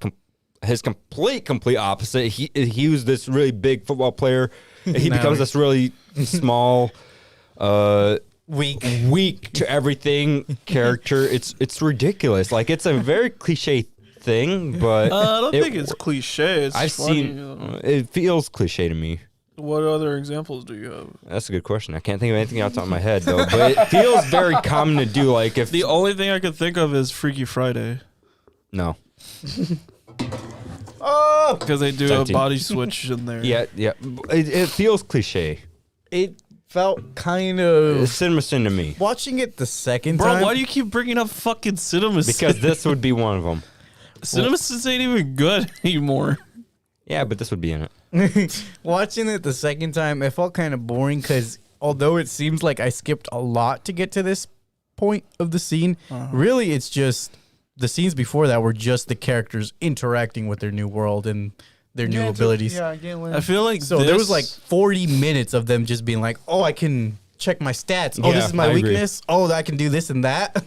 his complete opposite. He was this really big football player. And he becomes this really small, weak to everything character. It's ridiculous. Like, it's a very cliche thing, but I don't think it's cliche. It's I've funny. seen it feels cliche to me. What other examples do you have? That's a good question. I can't think of anything off the top of my head though, but it feels very common to do. Like, if The only thing I could think of is Freaky Friday no, because they do 17. a body switch in there. yeah, it feels cliche. It felt kind of It's cinema sin to me watching it the second Bro, time. why do you keep bringing up fucking Cinema because this would be one of them. Cinema Sins ain't even good anymore. Yeah, but this would be in it. Watching it the second time, it felt kind of boring because although it seems like I skipped a lot to get to this point of the scene, really it's just the scenes before that were just the characters interacting with their new world and their new abilities. I feel like So there was like 40 minutes of them just being like, oh, I can check my stats. Oh, Yeah, this is my I agree. weakness. Oh, I can do this and that.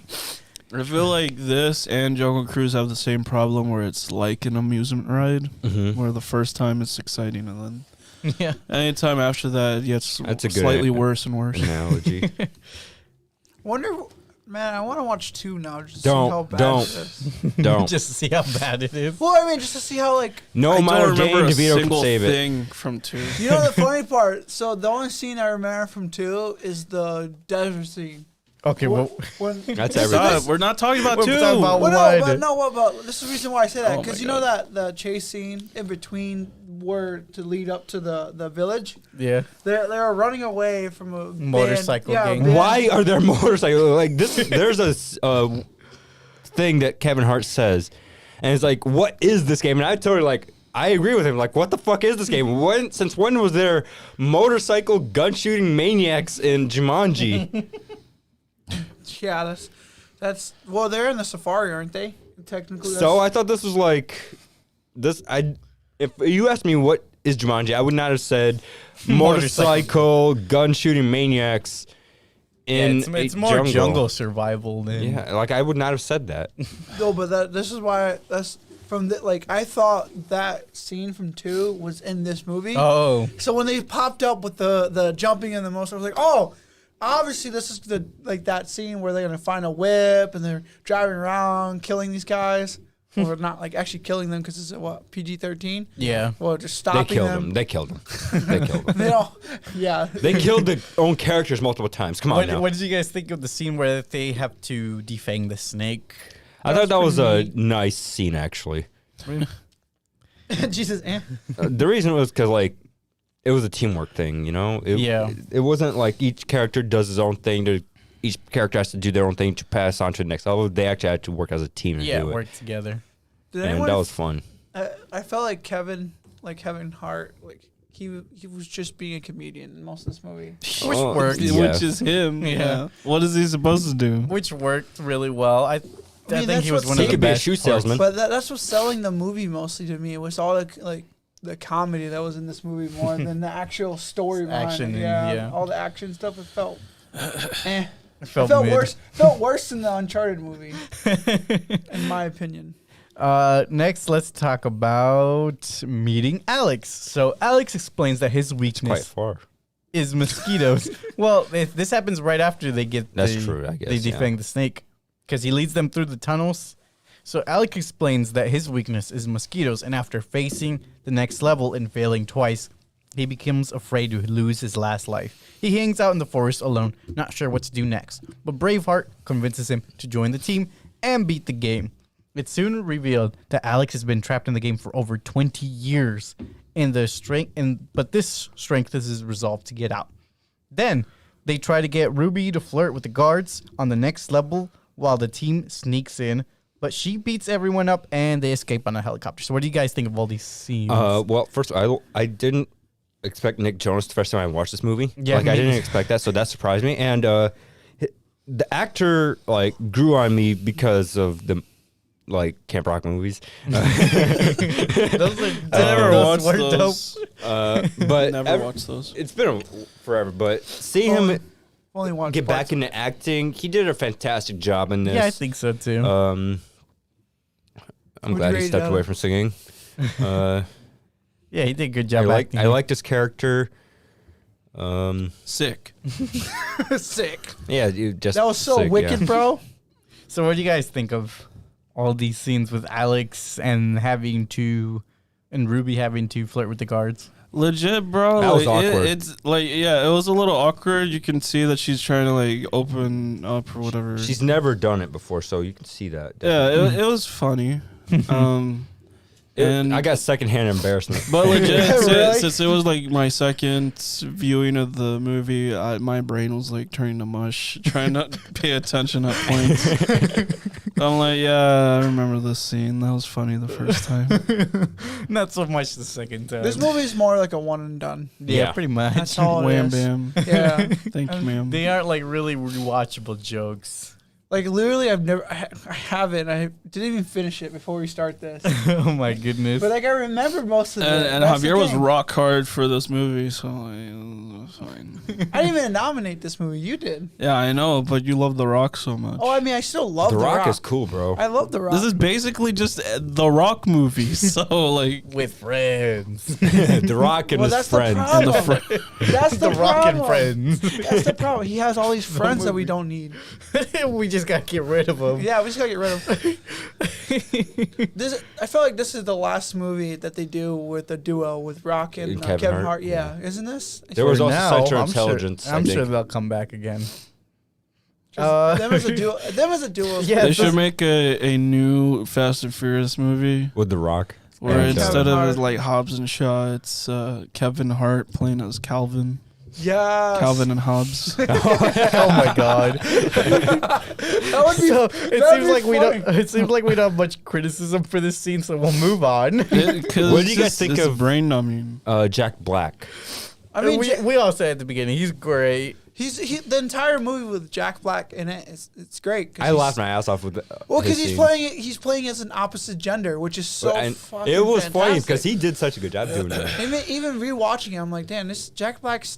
I feel like this and Jungle Cruise have the same problem where it's like an amusement ride, where the first time it's exciting and then Yeah. anytime after that it gets That's a good slightly worse and worse. Analogy. Wonder, man, I want to watch 2 now just to see how Don't, bad don't. it is. Don't. Just to see how bad it is. Well, I mean, just to see how, like, No I amount don't of remember Jane a DeVito can single save it. thing from 2. you know the funny part? So the only scene I remember from 2 is the desert scene. Okay, well, When, That's this- everything. this- We're not talking about We're 2. talking about- Well, Why no, but did- no, what about this is the reason why I say that Oh because my you know God. that the chase scene in between were to lead up to the village. yeah. They're running away from a Motorcycle gang. band. Why are there motorcycles? Like this, there's a thing that Kevin Hart says, and it's like, "What is this game?" And I totally like, I agree with him. Like, what the fuck is this game? Since when was there motorcycle gun shooting maniacs in Jumanji? Yeah, that's well, they're in the safari, aren't they? Technically. So I thought this was like this. If you asked me what is Jumanji, I would not have said motorcycle gun shooting maniacs. In it's a more jungle survival than Yeah, like I would not have said that. No, but this is why that's from the like I thought that scene from 2 was in this movie. Oh, So when they popped up with the jumping and the most, I was like, oh, obviously this is the like that scene where they're gonna find a whip and they're driving around killing these guys, or not like actually killing them because it's what PG-13. yeah. Well, just They stopping killed them. him. They killed him. They killed him. They don't. Yeah. They killed their own characters multiple times. Come on now. What did you guys think of the scene where they have to defang the snake? I thought that was a nice scene, actually. Jesus. The reason was because, like, it was a teamwork thing, you know? Yeah. It wasn't like each character does his own thing. Each character has to do their own thing to pass on to the next level. They actually had to work as a team and Yeah, do it. work together. Did And anyone? that was fun. I felt like Kevin Hart, like he was just being a comedian in most of this movie. Which Oh, worked. yeah. Which is him. Yeah. Yeah. What is he supposed to do? Which worked really well. I think that's he was what one He of the could be a best shoe parts. salesman. But that's what's selling the movie mostly to me. It was all the comedy that was in this movie more than the actual story. Action, behind it. yeah. All the action stuff. It felt. It It felt felt mid. worse. Felt worse than the Uncharted movie, in my opinion. Next, let's talk about meeting Alex. So Alex explains that his Quite weakness far. is mosquitoes. Well, this happens right after they get That's true, I they guess, yeah. defang the snake because he leads them through the tunnels. So Alex explains that his weakness is mosquitoes, and after facing the next level and failing twice, he becomes afraid to lose his last life. He hangs out in the forest alone, not sure what to do next. But Braveheart convinces him to join the team and beat the game. It's soon revealed that Alex has been trapped in the game for over 20 years, but this strengthens his resolve to get out. Then they try to get Ruby to flirt with the guards on the next level while the team sneaks in But she beats everyone up, and they escape on a helicopter. So what do you guys think of all these scenes? Well, first, I didn't expect Nick Jonas the first time I watched this movie. Yeah, I didn't expect that, so that surprised me. And the actor grew on me because of the Camp Rock movies. Those are I never watched were those. But Never watched those. It's been forever, but seeing him Only one. get back into acting, he did a fantastic job in this. Yeah, I think so too. I'm Would glad you he rate stepped it away out? from singing. Yeah, he did a good job acting. I like this character. Sick. Sick. Yeah, you just That was so sick, wicked, yeah. bro. So what do you guys think of all these scenes with Alex and Ruby having to flirt with the guards? Legit, bro. That was awkward. It's it was a little awkward. You can see that she's trying to open up or whatever. She's never done it before, so you can see that. yeah, definitely. it was funny. And I got secondhand embarrassment. but legit, Really? since it was my second viewing of the movie, my brain was turning to mush, trying not to pay attention at points. I'm like, yeah, I remember this scene. That was funny the first time. Not so much the second time. This movie is more like a one and done. yeah, Yeah. pretty much. That's all it Wham is. bam. Yeah. Thank you, ma'am. They aren't really rewatchable jokes. Literally, I haven't. I didn't even finish it before we start this. Oh my goodness. But I remember most of it. And That's the Javier was thing. rock hard for this movie, so it was fine. I didn't even nominate this movie. You did. Yeah, I know, but you love The Rock so much. Oh, I mean, I still love The The Rock is cool, bro. I love The Rock. This is basically just The Rock movie, so with friends. The Rock and Well, his that's the friends. problem. That's the, the Rock and problem. friends. That's the problem. He has all these friends that we don't need. We just gotta get rid of them. Yeah, we just gotta get rid of. I feel like this is the last movie that they do with a duo with Rock and Kevin Kevin Hart, Hart. Yeah, yeah. isn't this? There was For also now, Central I'm Intelligence. Sure, I I'm think. sure they'll come back again. them as a duo. Them as a duo. Yeah, they this- should make a new Fast and Furious movie With The Rock. where And, instead Kevin of Hart. like Hobbs and Shaw, it's Kevin Hart playing as Calvin. Yes. Calvin and Hobbs. Oh my god. That would be. So that'd be funny. it seems like we don't have much criticism for this scene, so we'll move on. What do you guys think of- brain numbing? Jack Black. I mean, we all said at the beginning, he's great. the entire movie with Jack Black in it. It's great. 'cause I he's- laughed my ass off with Well, his because scenes. he's playing as an opposite gender, which is so And fucking it was funny fantastic. because he did such a good job doing that. Even rewatching it, I'm like, damn, this Jack Black he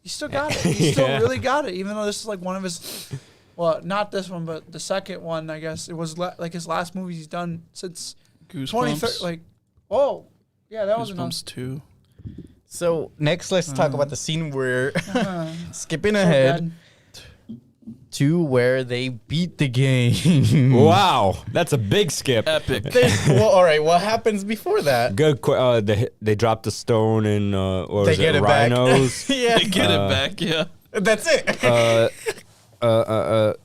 still got it. He still Yeah. really got it. Even though this is one of his, well, not this one, but the second one, I guess it was his last movie he's done since Goosebumps. 2013. Oh, yeah, that was enough. Goosebumps 2. So next, let's talk about the scene where skipping So ahead bad. to where they beat the game. Wow, that's a big skip. Epic. Well, all right. What happens before that? Good. They dropped the stone and what was They get it rhinos. back. Yeah, Get it back, yeah. that's it.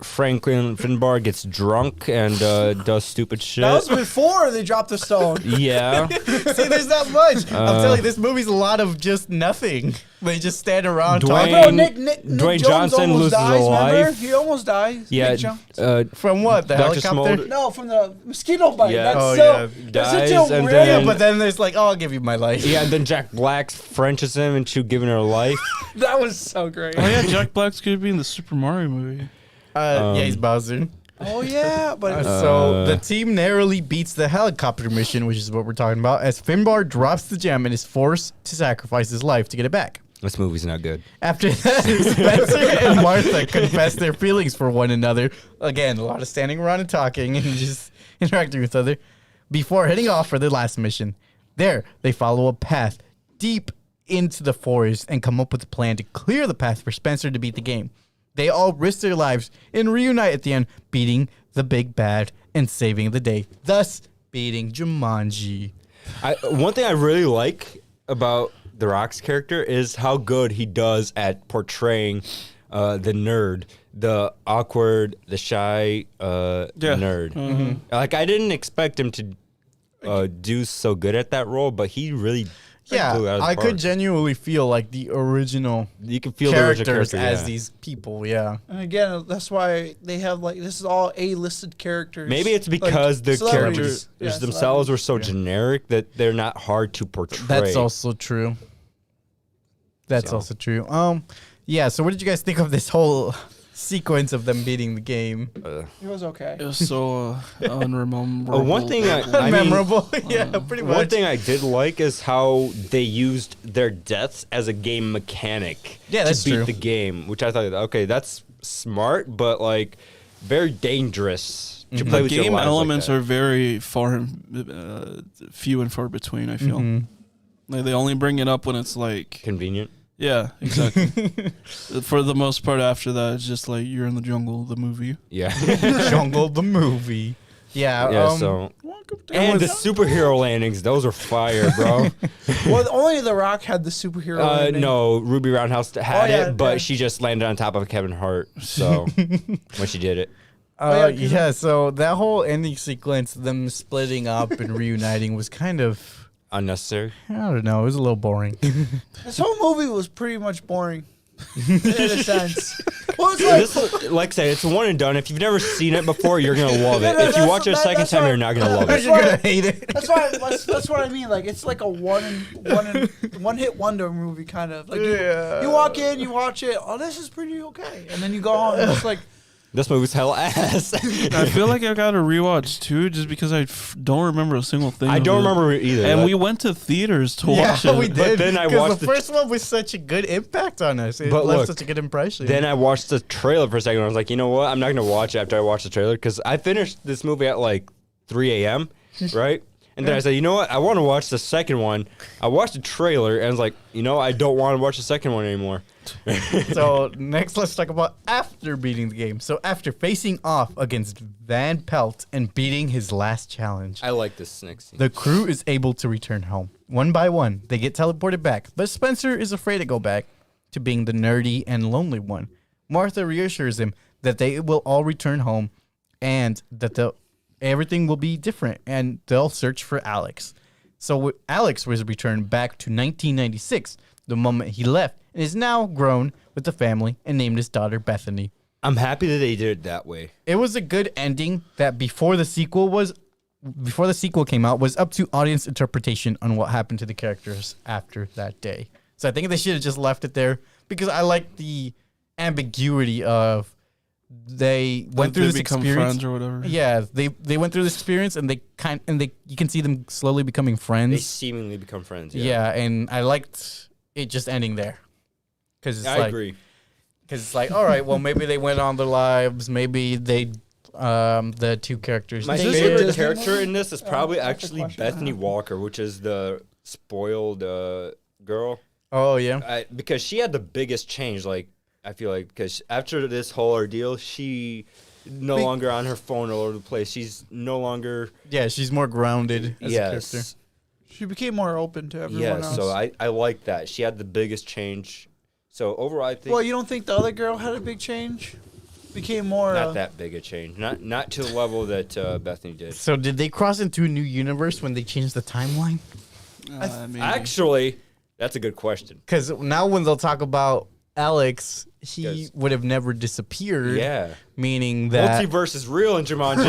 Franklin Finbar gets drunk and does stupid shit. That was before they dropped the stone. Yeah. See, there's not much. I'm telling you, this movie's a lot of just nothing. They just stand around Dwayne- talking. Bro, Nick Dwayne Jones Johnson almost loses dies, a remember? life. He almost dies. Yeah. Nick Jones. From what? The Dr. helicopter? Smolder- No, from the mosquito bite. Yeah. That's Oh, so. yeah. That's such Dies, a and weird. Yeah, then- but then there's like, oh, I'll give you my life. Yeah, and then Jack Black Frenches him into giving her life. That was so great. Oh yeah, Jack Black's gonna be in the Super Mario movie. Yeah, he's Bowser. Oh yeah, but So the team narrowly beats the helicopter mission, which is what we're talking about, as Finbar drops the gem and is forced to sacrifice his life to get it back. This movie's not good. After that, Spencer and Martha confess their feelings for one another. Again, a lot of standing around and talking and just interacting with each other before heading off for their last mission. There, they follow a path deep into the forest and come up with a plan to clear the path for Spencer to beat the game. They all risk their lives and reunite at the end, beating the big bad and saving the day, thus beating Jumanji. One thing I really like about The Rock's character is how good he does at portraying the nerd, the awkward, the shy nerd. Mm-hmm. Like I didn't expect him to do so good at that role, but he really Yeah, blew it out of the I park. could genuinely feel like the original You can feel the original characters character, as yeah. these people. Yeah, And again, that's why they have like this is all A-listed characters. Maybe it's Like, because the celebrities. characters Yeah, themselves were celebrities. so generic that they're not hard to portray. that's also true. That's So. also true. Yeah. So, what did you guys think of this whole sequence of them beating the game? It was okay. It was so unrememberable. One thing I mean, Memorable. Yeah, pretty much. one thing I did like is how they used their deaths as a game mechanic Yeah, that's to beat true. the game, which I thought, okay, that's smart, but like very dangerous to play The with your game lives elements like are very few and far between, I feel. Like, they only bring it up when it's like, convenient. yeah, exactly. For the most part, after that, it's just like you're in the jungle, the movie. Yeah. Jungle the movie. Yeah. Yeah, so and the superhero landings, those are fire, bro. Well, only The Rock had the superhero. landing. No, Ruby Roundhouse had yeah, it, but yeah. she just landed on top of Kevin Hart. So when she did it, Yeah, so that whole ending sequence, them splitting up and reuniting, was kind of, unnecessary. I don't know, it was a little boring. This whole movie was pretty much boring. In a sense. Well, it's like, This, like I said, it's a one and done. If you've never seen it before, you're gonna love it. No, If you watch it a second that's time, why- you're not gonna love it. You're gonna hate it. that's what I mean. Like, it's like a one hit wonder movie kind of. Like, you walk in, you watch it. Oh, this is pretty okay, and then you go home and it's like, This movie's hell ass. I feel like I got to rewatch too, just because I don't remember a single thing. I of don't it. remember it either. And That- we went to theaters to watch Yeah, it. we did. then I 'cause watched the the- first one was such a good impact on us. It But left look, such a good impression. Then I watched the trailer for a second. And I was like, you know what? I'm not gonna watch it after I watch the trailer because I finished this movie at like 3 a.m. right? And then I said, you know what? I want to watch the second one. I watched the trailer and I was like, you know, I don't want to watch the second one anymore. So next, let's talk about after beating the game. So after facing off against Van Pelt and beating his last challenge, I like this next scene. the crew is able to return home. One by one, they get teleported back, but Spencer is afraid to go back to being the nerdy and lonely one. Martha reassures him that they will all return home and that everything will be different and they'll search for Alex. So Alex was returned back to 1996, the moment he left, and is now grown with a family and named his daughter Bethany. I'm happy that they did it that way. It was a good ending that before the sequel came out was up to audience interpretation on what happened to the characters after that day. So I think they should have just left it there because I like the ambiguity of they went through They this become experience friends or whatever. Yeah, they went through this experience and you can see them slowly becoming They friends. seemingly become friends. Yeah, and I liked it just ending there. Cuz it's I agree. Because it's like, all right, well, maybe they went on their lives. Maybe they, the two characters. My Is this a favorite Disney character movie? in this is probably that's a actually question I Bethany have. Walker, which is the spoiled girl. Oh yeah. Because she had the biggest change, like, I feel like, because after this whole ordeal, she no longer on her phone all over the place. She's no longer, Yeah, she's more grounded as a character. yes. she became more open to everyone Yeah, else. so I like that. She had the biggest change. So overall, I think Well, you don't think the other girl had a big change? Became more. not that big a change. Not to the level that Bethany did. So did they cross into a new universe when they changed the timeline? Maybe. Actually, that's a good question. Because now when they'll talk about Alex, he Yes. would have never disappeared. Yeah. Meaning that. Multiverse is real in Jumanji.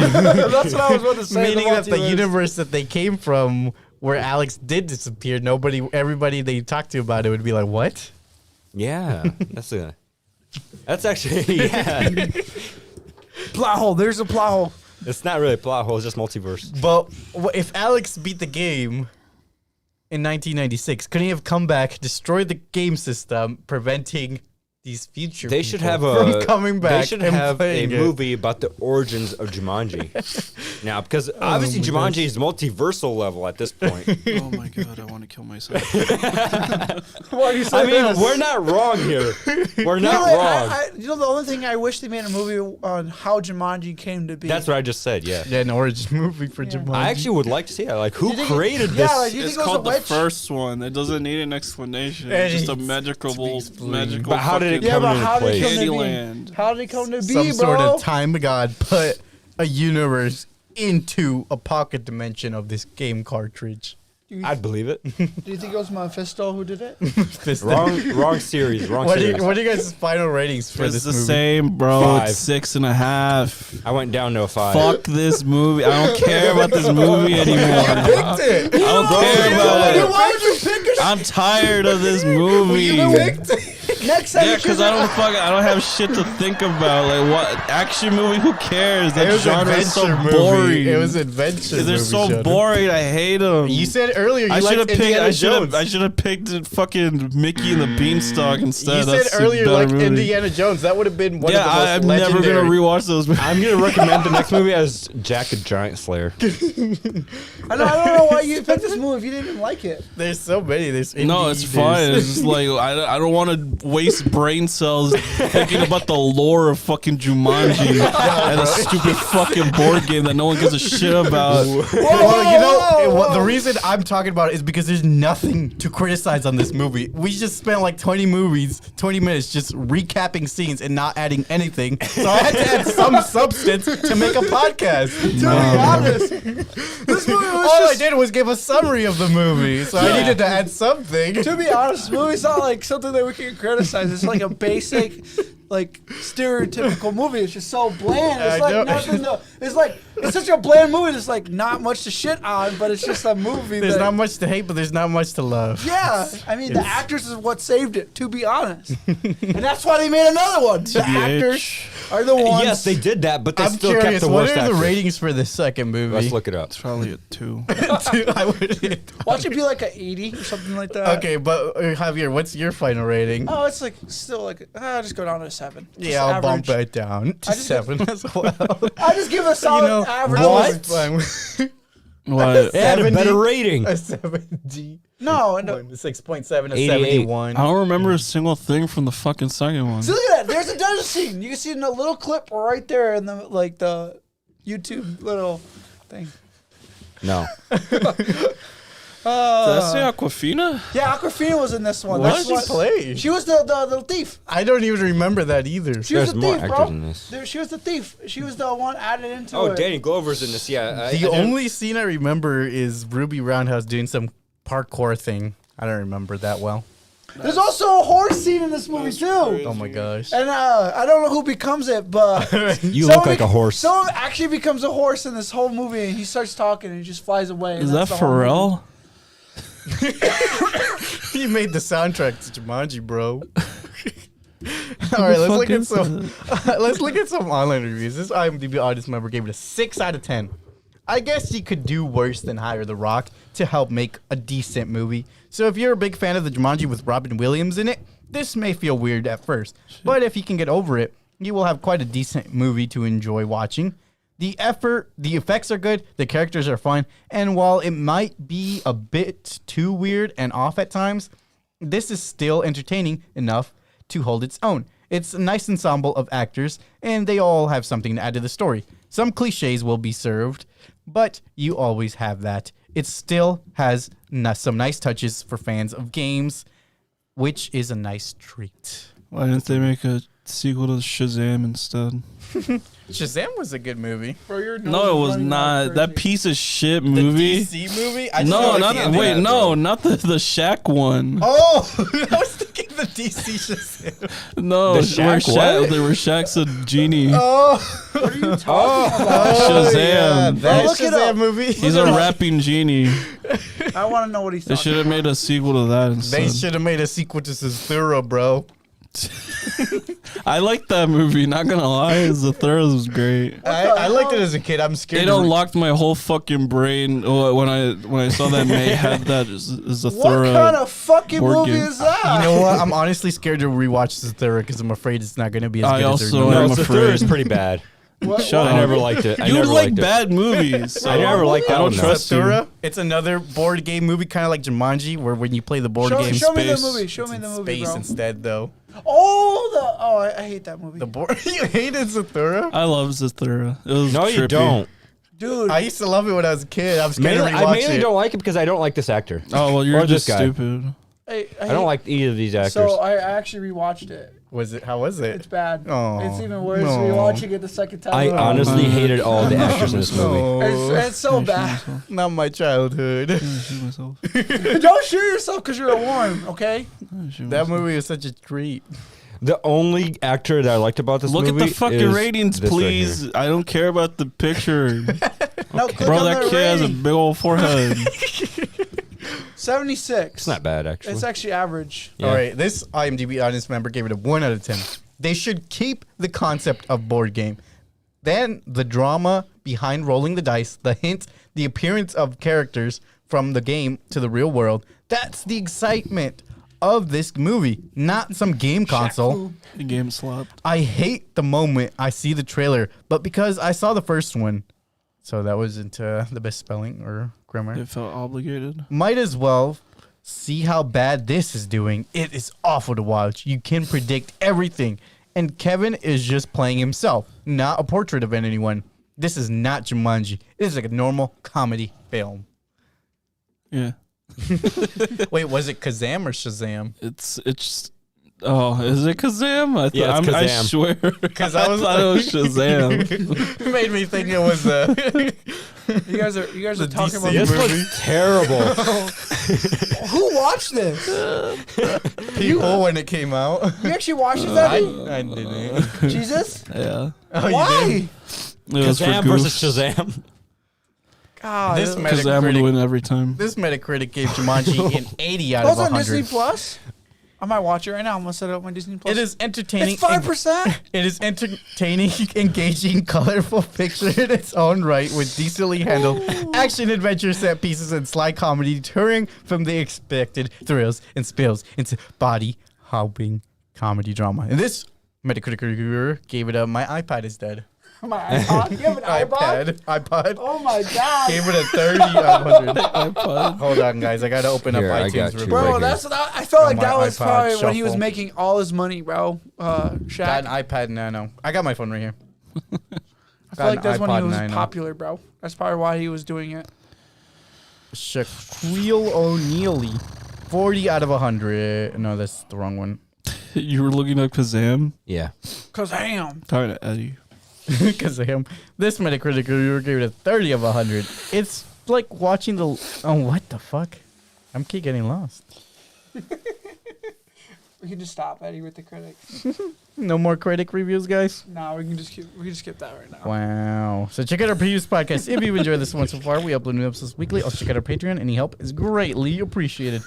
That's what I was about to say. Meaning that the multiverse. universe that they came from, where Alex did disappear, everybody they talked to about it would be like, what? Yeah, that's actually yeah. Plot hole. There's a plot hole. It's not really a plot hole. It's just multiverse. But if Alex beat the game in 1996, couldn't he have come back, destroyed the game system, preventing these future They should people have from a. coming back? They should and have a playing it? movie about the origins of Jumanji. Now, because obviously my Jumanji is multiversal level at this point. Oh my god, I want to kill myself. Why do you say I mean, this? we're not wrong here. We're You know, not wrong. you know, the only thing I wish they made a movie on how Jumanji came to be. That's what I just said. Yeah. Yeah, an origin movie for Jumanji. I actually would like to see that. Like, who You think- created yeah, this? like, you It's think it was called a the witch? first one. It doesn't need an explanation. It It's just a needs magical, to be explained. magical. But how did it fucking come but into how did place? it come to be? Candyland. How did it come to be, some bro? sort of time god put a universe into a pocket dimension of this game cartridge. I'd believe it. Do you think it was Mephisto who did it? wrong series. Wrong What series. are you guys' final ratings for It's this the movie? same, bro. 5. It's 6.5. I went down to a 5. Fuck this movie. I don't care about this movie anymore. I it. don't care about it. Why would you pick a I'm tired of this movie. next time? Yeah, because I don't have shit to think about. Like, what action movie? Who cares? That It was genre is so adventure movie. boring. It was adventure. They're movie, so Sheldon. boring. I hate them. You said earlier you I should have liked picked. Indiana Jones. I should have picked fucking Mickey and the Beanstalk instead. You That's said a earlier you better liked movie. Indiana Jones. That would have been one of the most I'm never legendary. gonna rewatch those movies. I'm gonna recommend the next movie as Jack the Giant Slayer. I don't know why you picked this movie if you didn't even like it. There's so many. There's No, it's fine. It's just like I don't want to waste brain cells thinking about the lore of fucking Jumanji and a stupid fucking board game that no one gives a shit about. Well, you know, the reason I'm talking about it is because there's nothing to criticize on this movie. We just spent like 20 minutes just recapping scenes and not adding anything. So I had to add some substance to make a podcast. To be honest, this movie was All I just. did was give a summary of the movie, so I needed to add something. To be honest, this movie's not like something that we can criticize. It's like a basic, like stereotypical movie. It's just so bland. It's I like know. nothing. It's such a bland movie. There's like not much to shit on, but it's just a movie. There's that, not much to hate, but there's not much to love. Yeah, I mean the actors is what saved it. To be honest, and that's why they made another one. The actors are the ones. Yes, they did that, but they I'm still curious, kept the what worst are the actor. ratings for the second movie? Let's look it up. It's probably a 2. I would. Watch it be like a 80 or something like that. Okay, but Javier, what's your final rating? Oh, it's like still like just go down to a 7. Just Yeah, I'll bump average. it down to I just- 7 as well. I just give it a solid average. What? It had a 70? better rating. A 70. No, 6.7 to 88. 71. I don't remember a single thing from the fucking second one. See, look at that. There's a dungeon scene. You can see it in a little clip right there in the YouTube little thing. No. Did I say Aquafina? Yeah, Aquafina was in this one. What? That's She played. She was the thief. I don't even remember that either. She was There's the more thief, actors bro. in this. She was the thief. She was the one added into Oh, it. Danny Glover's in this. Yeah. The only scene I remember is Ruby Roundhouse doing some parkour thing. I don't remember that well. There's also a horse scene in this movie too. Oh my gosh. And I don't know who becomes it, but You someone look like a horse. Someone actually becomes a horse in this whole movie, and he starts talking, and he just flies away. and Is that that's the whole movie. Pharrell? You made the soundtrack to Jumanji, bro. All right, let's look at some. Let's look at some online reviews. This IMDb audience member gave it a 6 out of 10. I guess you could do worse than hire The Rock to help make a decent movie. So if you're a big fan of the Jumanji with Robin Williams in it, this may feel weird at first. But if you can get over it, you will have quite a decent movie to enjoy watching. The effects are good, the characters are fun, and while it might be a bit too weird and off at times, this is still entertaining enough to hold its own. It's a nice ensemble of actors, and they all have something to add to the story. Some cliches will be served, but you always have that. It still has some nice touches for fans of games, which is a nice treat. Why didn't they make a sequel to Shazam instead? Shazam was a good movie. Bro, your nose No, it is was running not. out That crazy. piece of shit movie. The DC movie? No, not not the Shaq one. Oh, I was thinking the DC Shazam. No, The where Shaq what? they were Shaq's a genie. Oh, What are you talking about? Shazam. that Look it Shazam up. movie. He's a rapping genie. I want to know what he's They talking should have made a sequel to that They instead. should have made a sequel to Zathura, bro. I liked that movie. Not gonna lie, Zathura was great. I liked it as a kid. I'm scared. It unlocked my whole fucking brain when I saw that May had that Zathura. What kind of fucking board movie game. is that? You know what? I'm honestly scared to rewatch Zathura because I'm afraid it's not going to be as I good also as am their I'm No, afraid. Zathura is pretty bad. Shut I up. never liked it. I You never like liked bad movies. So I never liked I that don't one. trust you. Zathura. It's another board game movie, kind of like Jumanji, where when you play the board game, show me the space. movie. Show it's me in the movie, space bro. instead, though. I hate that movie. The board. You hated Zathura? I love Zathura. It was No, you trippy. don't. Dude, I used to love it when I was a kid. I'm scared to I rewatch mainly it. don't like it because I don't like this actor. Oh well, you're Or this just guy. stupid. I I don't like either of these actors. So I actually rewatched it How was it? It's bad. Oh, It's even worse no. rewatching it the second time. I honestly hated all the actors in this movie. It's so bad. Not my childhood. Shoot myself. Don't shoot yourself because you're a worm, okay? That movie was such a treat. The only actor that I liked about this Look movie at the fucking is ratings, this right please. here. I don't care about the picture. No, click Bro, on that the kid has a rating. big old forehead. 76. It's not bad, actually. It's actually average. Yeah. All right, this IMDb audience member gave it a 1 out of 10. They should keep the concept of board game. Then the drama behind rolling the dice, the hint, the appearance of characters from the game to the real world. That's the excitement of this movie, not some game console. The game slapped. I hate the moment I see the trailer, but because I saw the first one, so that wasn't the best spelling or grammar. It felt obligated. Might as well see how bad this is doing. It is awful to watch. You can predict everything. And Kevin is just playing himself, not a portrait of anyone. This is not Jumanji. It is like a normal comedy film. Yeah. Wait, was it Kazam or Shazam? It's. Oh, is it Kazam? Yeah, it's I Kazam. swear. Because I was thought it was Shazam. It made me think it was You guys are The talking about DC This movie. looks terrible. who watched this? people when it came out. You actually watched this, Eddie? I didn't. Jesus? Yeah. Oh, you Why? did? It was for Kazam versus goofs. Shazam. God, This Kazam would Metacritic, win every time. this Metacritic gave Jumanji an 80 out Those of on Disney 100. Plus. I might watch it right now. I'm gonna set it up my Disney Plus. It is entertaining. It's 5%. It is entertaining, engaging, colorful fiction in its own right with decently handled action adventure set pieces and sly comedy deterring from the expected thrills and spills into body-hopping comedy drama. And this Metacritic reviewer gave it a "My iPad is dead." My iPod. You have an iPod? iPod. Oh my God. Gave it a 30 out of 100. iPod. Hold on, guys. I gotta open Here, up I iTunes got real you. quick. Bro, Right that's what I felt like On that my was iPod probably when he was Shuffle. making all his money, bro. Got Shaq. an iPad Nano. I got my phone right here. I feel like that's when he iPod was Nano. popular, bro. That's probably why he was doing it. Shaquille O'Neal. 40 out of 100. No, that's the wrong one. You were looking up Kazam? Yeah. Cause damn. Talking to Eddie. Because of him. This Metacritic reviewer gave it a 30 of 100. It's like watching the... Oh, what the fuck? I'm keep getting lost. We can just stop Eddie with the critics. No more critic reviews, guys? No, we can just skip that right now. Wow. So check out our previous podcast. If you've enjoyed this one so far, we upload new episodes weekly. Also check out our Patreon. Any help is greatly appreciated.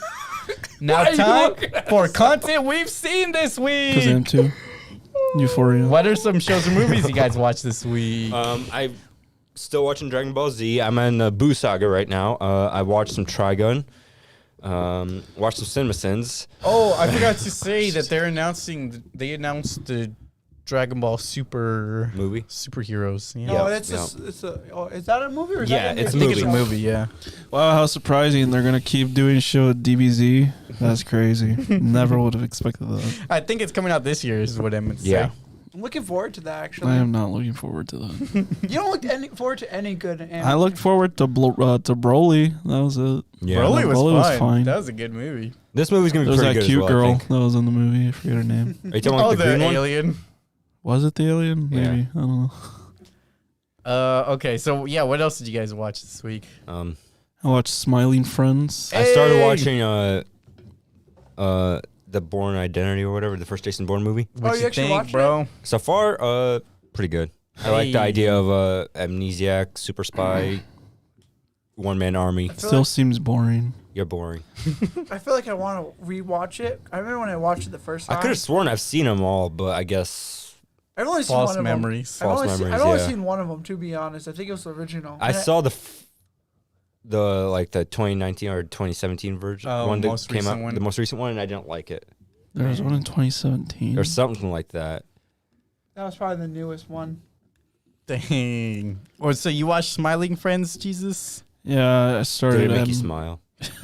Now Why are you time looking at for content we've seen this week. Kazam 2. Euphoria. What are some shows or movies you guys watched this week? I'm still watching Dragon Ball Z. I'm in the Boo Saga right now. I watched some Trigun. Watched some CinemaSins. Oh, I forgot to say that they announced the Dragon Ball Super Movie. superheroes. Yeah, No, it's is that a movie or is Yeah, that it's I a think it's a movie. movie. Yeah. Wow, how surprising. They're going to keep doing show at DBZ. That's crazy. Never would have expected that. I think it's coming out this year. Is what I'm saying. Yeah. I'm looking forward to that actually. I am not looking forward to that. You don't look forward to any good anime. I looked forward to Broly. That was it. Yeah. Broly was, Broly was fine. fine. That was a good movie. This movie's gonna There be was pretty that good cute as well, I girl think. that was in the movie. I forget her name. Are you talking like the green one? alien. Was it the alien? Yeah. Maybe. I don't know. Okay, so yeah, what else did you guys watch this week? I watched Smiling Friends. I started Hey! watching the Bourne Identity or whatever, the first Jason Bourne movie. Oh, you actually watched it? bro? So far, pretty good. I like the Hey. idea of amnesiac, super spy, one man army. Still seems boring. You're boring. I feel like I want to rewatch it. I remember when I watched it the first time. I could have sworn I've seen them all, but I guess I've only seen False one of memories. them. I've False only memories, I've only yeah. seen one of them, to be honest. I think it was the original. I And saw the 2019 or 2017 version Oh, one that most came recent out, one. the most recent one, and I didn't like it. There was one in 2017. Or something like that. that was probably the newest one. Dang. Or so you watched Smiling Friends, Jesus? Yeah, I Did started. it make you smile?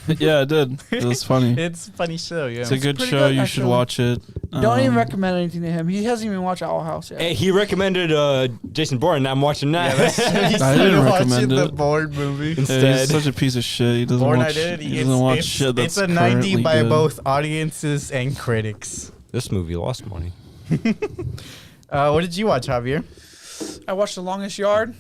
Yeah, it did. It was funny. It's a funny show, yeah. It's a good pretty show. good, You should actually. watch it. Don't even Um, recommend anything to him. He hasn't even watched Owl House yet. Hey, he recommended Jason Bourne, and I'm watching that. I didn't recommend the it. Bourne movie. Yeah, Instead, he's such a piece of shit. He doesn't Bourne watch. Identity. He doesn't watch shit that's it's a 90 currently by good. both audiences and critics. this movie lost money. What did you watch, Javier? I watched The Longest Yard.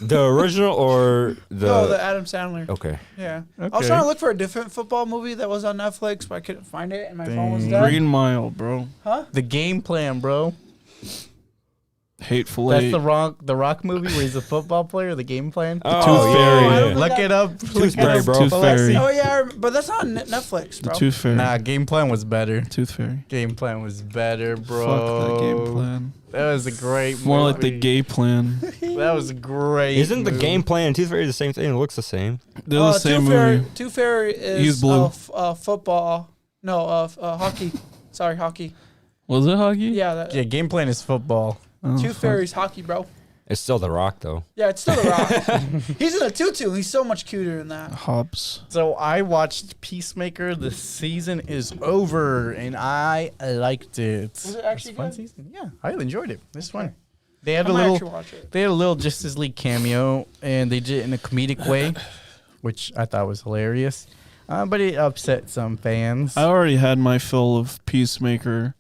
The original or the? No, the Adam Sandler. Okay. Yeah. I Okay. was trying to look for a different football movie that was on Netflix, but I couldn't find it, and my phone was Dang. dead. Green Mile, bro. Huh? The Game Plan, bro. Hateful That's Eight. the Rock movie where he's a football player. The Game Plan. Tooth Oh, Fairy. I don't yeah. think Look it up. Look it Fairy, up, bro. Tooth Fairy. Oh yeah, but that's on Netflix, The bro. Tooth Fairy. Nah, Game Plan was better. Tooth Fairy. Game Plan was better, bro. Fuck that game plan. That was a great movie. More like the gay plan. That was a great. Isn't the movie. Game Plan and Tooth Fairy the same thing? It looks the same. They're the same movie. Tooth Fairy is He's blue. Football. No, hockey. Sorry, hockey. Was it hockey? Yeah, that, Yeah, Game Plan is football. Oh, Tooth fuck. Fairy's hockey, bro. It's still The Rock though. Yeah, it's still The Rock. He's in a tutu. He's so much cuter than that. Hobbs. So I watched Peacemaker. The season is over, and I liked it. Was it actually It's a fun good? season. Yeah, I enjoyed it. It's fun. They had I a might little. actually watch it. They had a little Justice League cameo, and they did it in a comedic way, which I thought was hilarious. But it upset some fans. I already had my fill of Peacemaker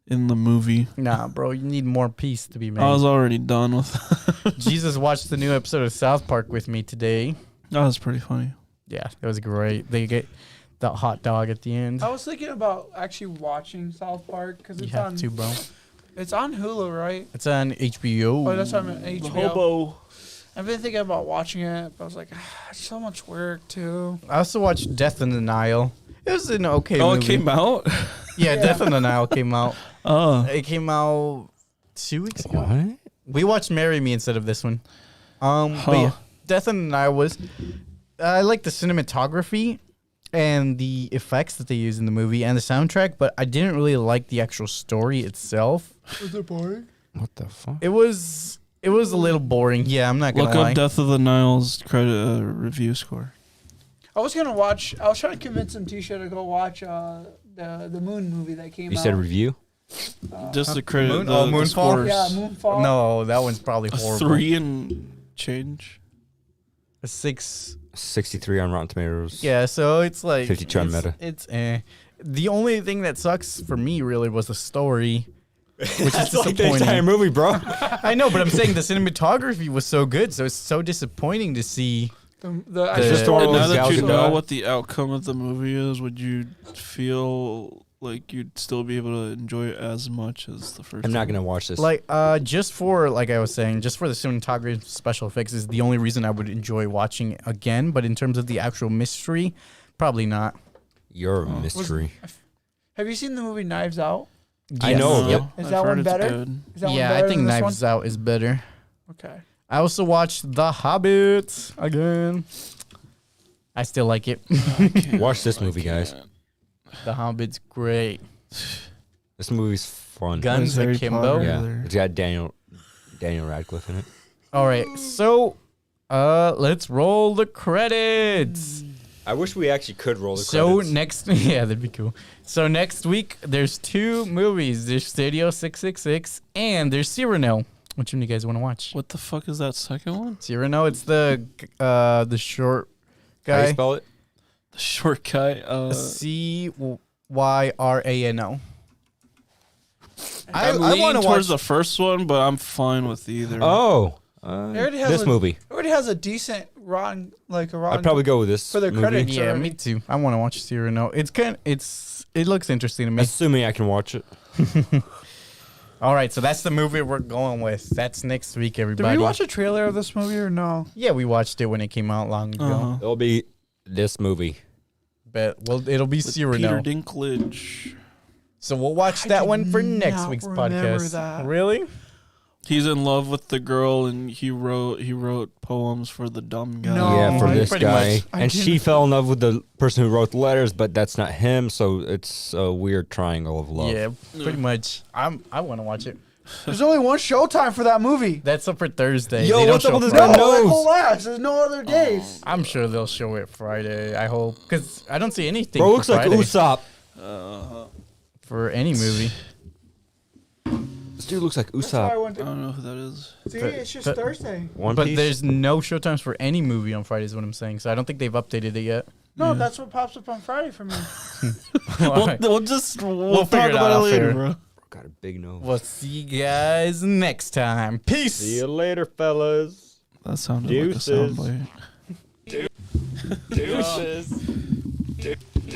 in the movie. Nah, bro, you need more peace to be made. I was already done with Jesus watched the new episode of South Park with me today. That was pretty funny. Yeah, it was great. They get the hot dog at the end. I was thinking about actually watching South Park because You it's have on. to, bro. It's on Hulu, right? It's on HBO. Oh, that's on HBO. Hobo. I've been thinking about watching it, but I was like, it's so much work too. I also watched Death in the Nile. It was an okay Oh, movie. it came out? Yeah, Death in the Nile came out. Oh. It came out 2 weeks ago. What? We watched Marry Me instead of this one. But Huh. yeah, Death in the Nile was. I like the cinematography and the effects that they use in the movie and the soundtrack, but I didn't really like the actual story itself. Was it boring? What the fuck? It was a little boring. Yeah, I'm not gonna Look lie. up Death of the Nile's credit review score. I was gonna watch. I was trying to convince some Tisha to go watch the Moon movie that came You out. said review? Just the credit. Moon- the, oh, the Moonfall? scores. Yeah, Moonfall. No, that one's probably A horrible. 3 and change. A 6. 63 on Rotten Tomatoes. Yeah, so it's like 52 on Meta. It's the only thing that sucks for me really was the story, which is That's like the entire disappointing. movie, bro. I know, but I'm saying the cinematography was so good, so it's so disappointing to see. The The- actual Just story And now was that you Gal know Gadot. what the outcome of the movie is, would you feel like you'd still be able to enjoy it as much as the first I'm not time? gonna watch this. Like, just for, like I was saying, just for the cinematography and special effects is the only reason I would enjoy watching it again. But in terms of the actual mystery, probably not. You're a mystery. Have you seen the movie Knives Out? I know of Yep. it. Is I've that heard one it's better? good. Is that one Yeah, better I think than this Knives one? Out is better. Okay. I also watched The Hobbit again. I still like it. Watch this movie, guys. The Hobbit's great. This movie's fun. Guns Harry Akimbo. Potter. Yeah, There. it's got Daniel Radcliffe in it. All right, so let's roll the credits. I wish we actually could roll the So credits. next, yeah, that'd be cool. So next week, there's 2 movies. There's Studio 666 and there's Cyrano. Which one do you guys want to watch? What the fuck is that second one? Cyrano, it's the short How do you guy. spell it? The short guy. Cyrano. I'm I leaning want to towards watch. the first one, but I'm fine with either. Oh, already has this a- movie. It already has a decent rotten, like a rotten. I'd probably go with this For the movie. credits. Yeah, already. me too. I want to watch Cyrano. It looks interesting to me. Assuming I can watch it. All right, so that's the movie we're going with. That's next week, Did everybody. we watch a trailer of this movie or no? Yeah, we watched it when it came out long ago. Uh-huh. It'll be this movie. But it'll be With Cyrano. Peter Dinklage. So we'll watch I that did one for next not week's remember podcast. that. Really? He's in love with the girl, and he wrote poems for the dumb guy. No. Yeah, for I this pretty guy. much- I And she didn't- fell in love with the person who wrote the letters, but that's not him, so it's a weird triangle of love. Yeah, pretty much. I want to watch it. There's only one showtime for that movie. That's up for Thursday. Yo, They don't what's up show with this Friday. guy? No, that knows? whole ass. There's no other days. I'm sure they'll show it Friday. I hope, because I don't see anything Bro, for looks like Friday Usopp. for any movie. This dude looks like That's why I Usopp. went I to. don't know who that is. See, but- it's just but- Thursday. One But Piece. there's no showtimes for any movie on Friday is what I'm saying. So I don't think they've updated it yet. No, that's what pops up on Friday for me. All right. We'll We'll talk figure it out about it off later, air. bro. Got a Big no. We'll see you guys next time. Peace. See you later, fellas. That sounded Deuces. like a soundbite. Deuces.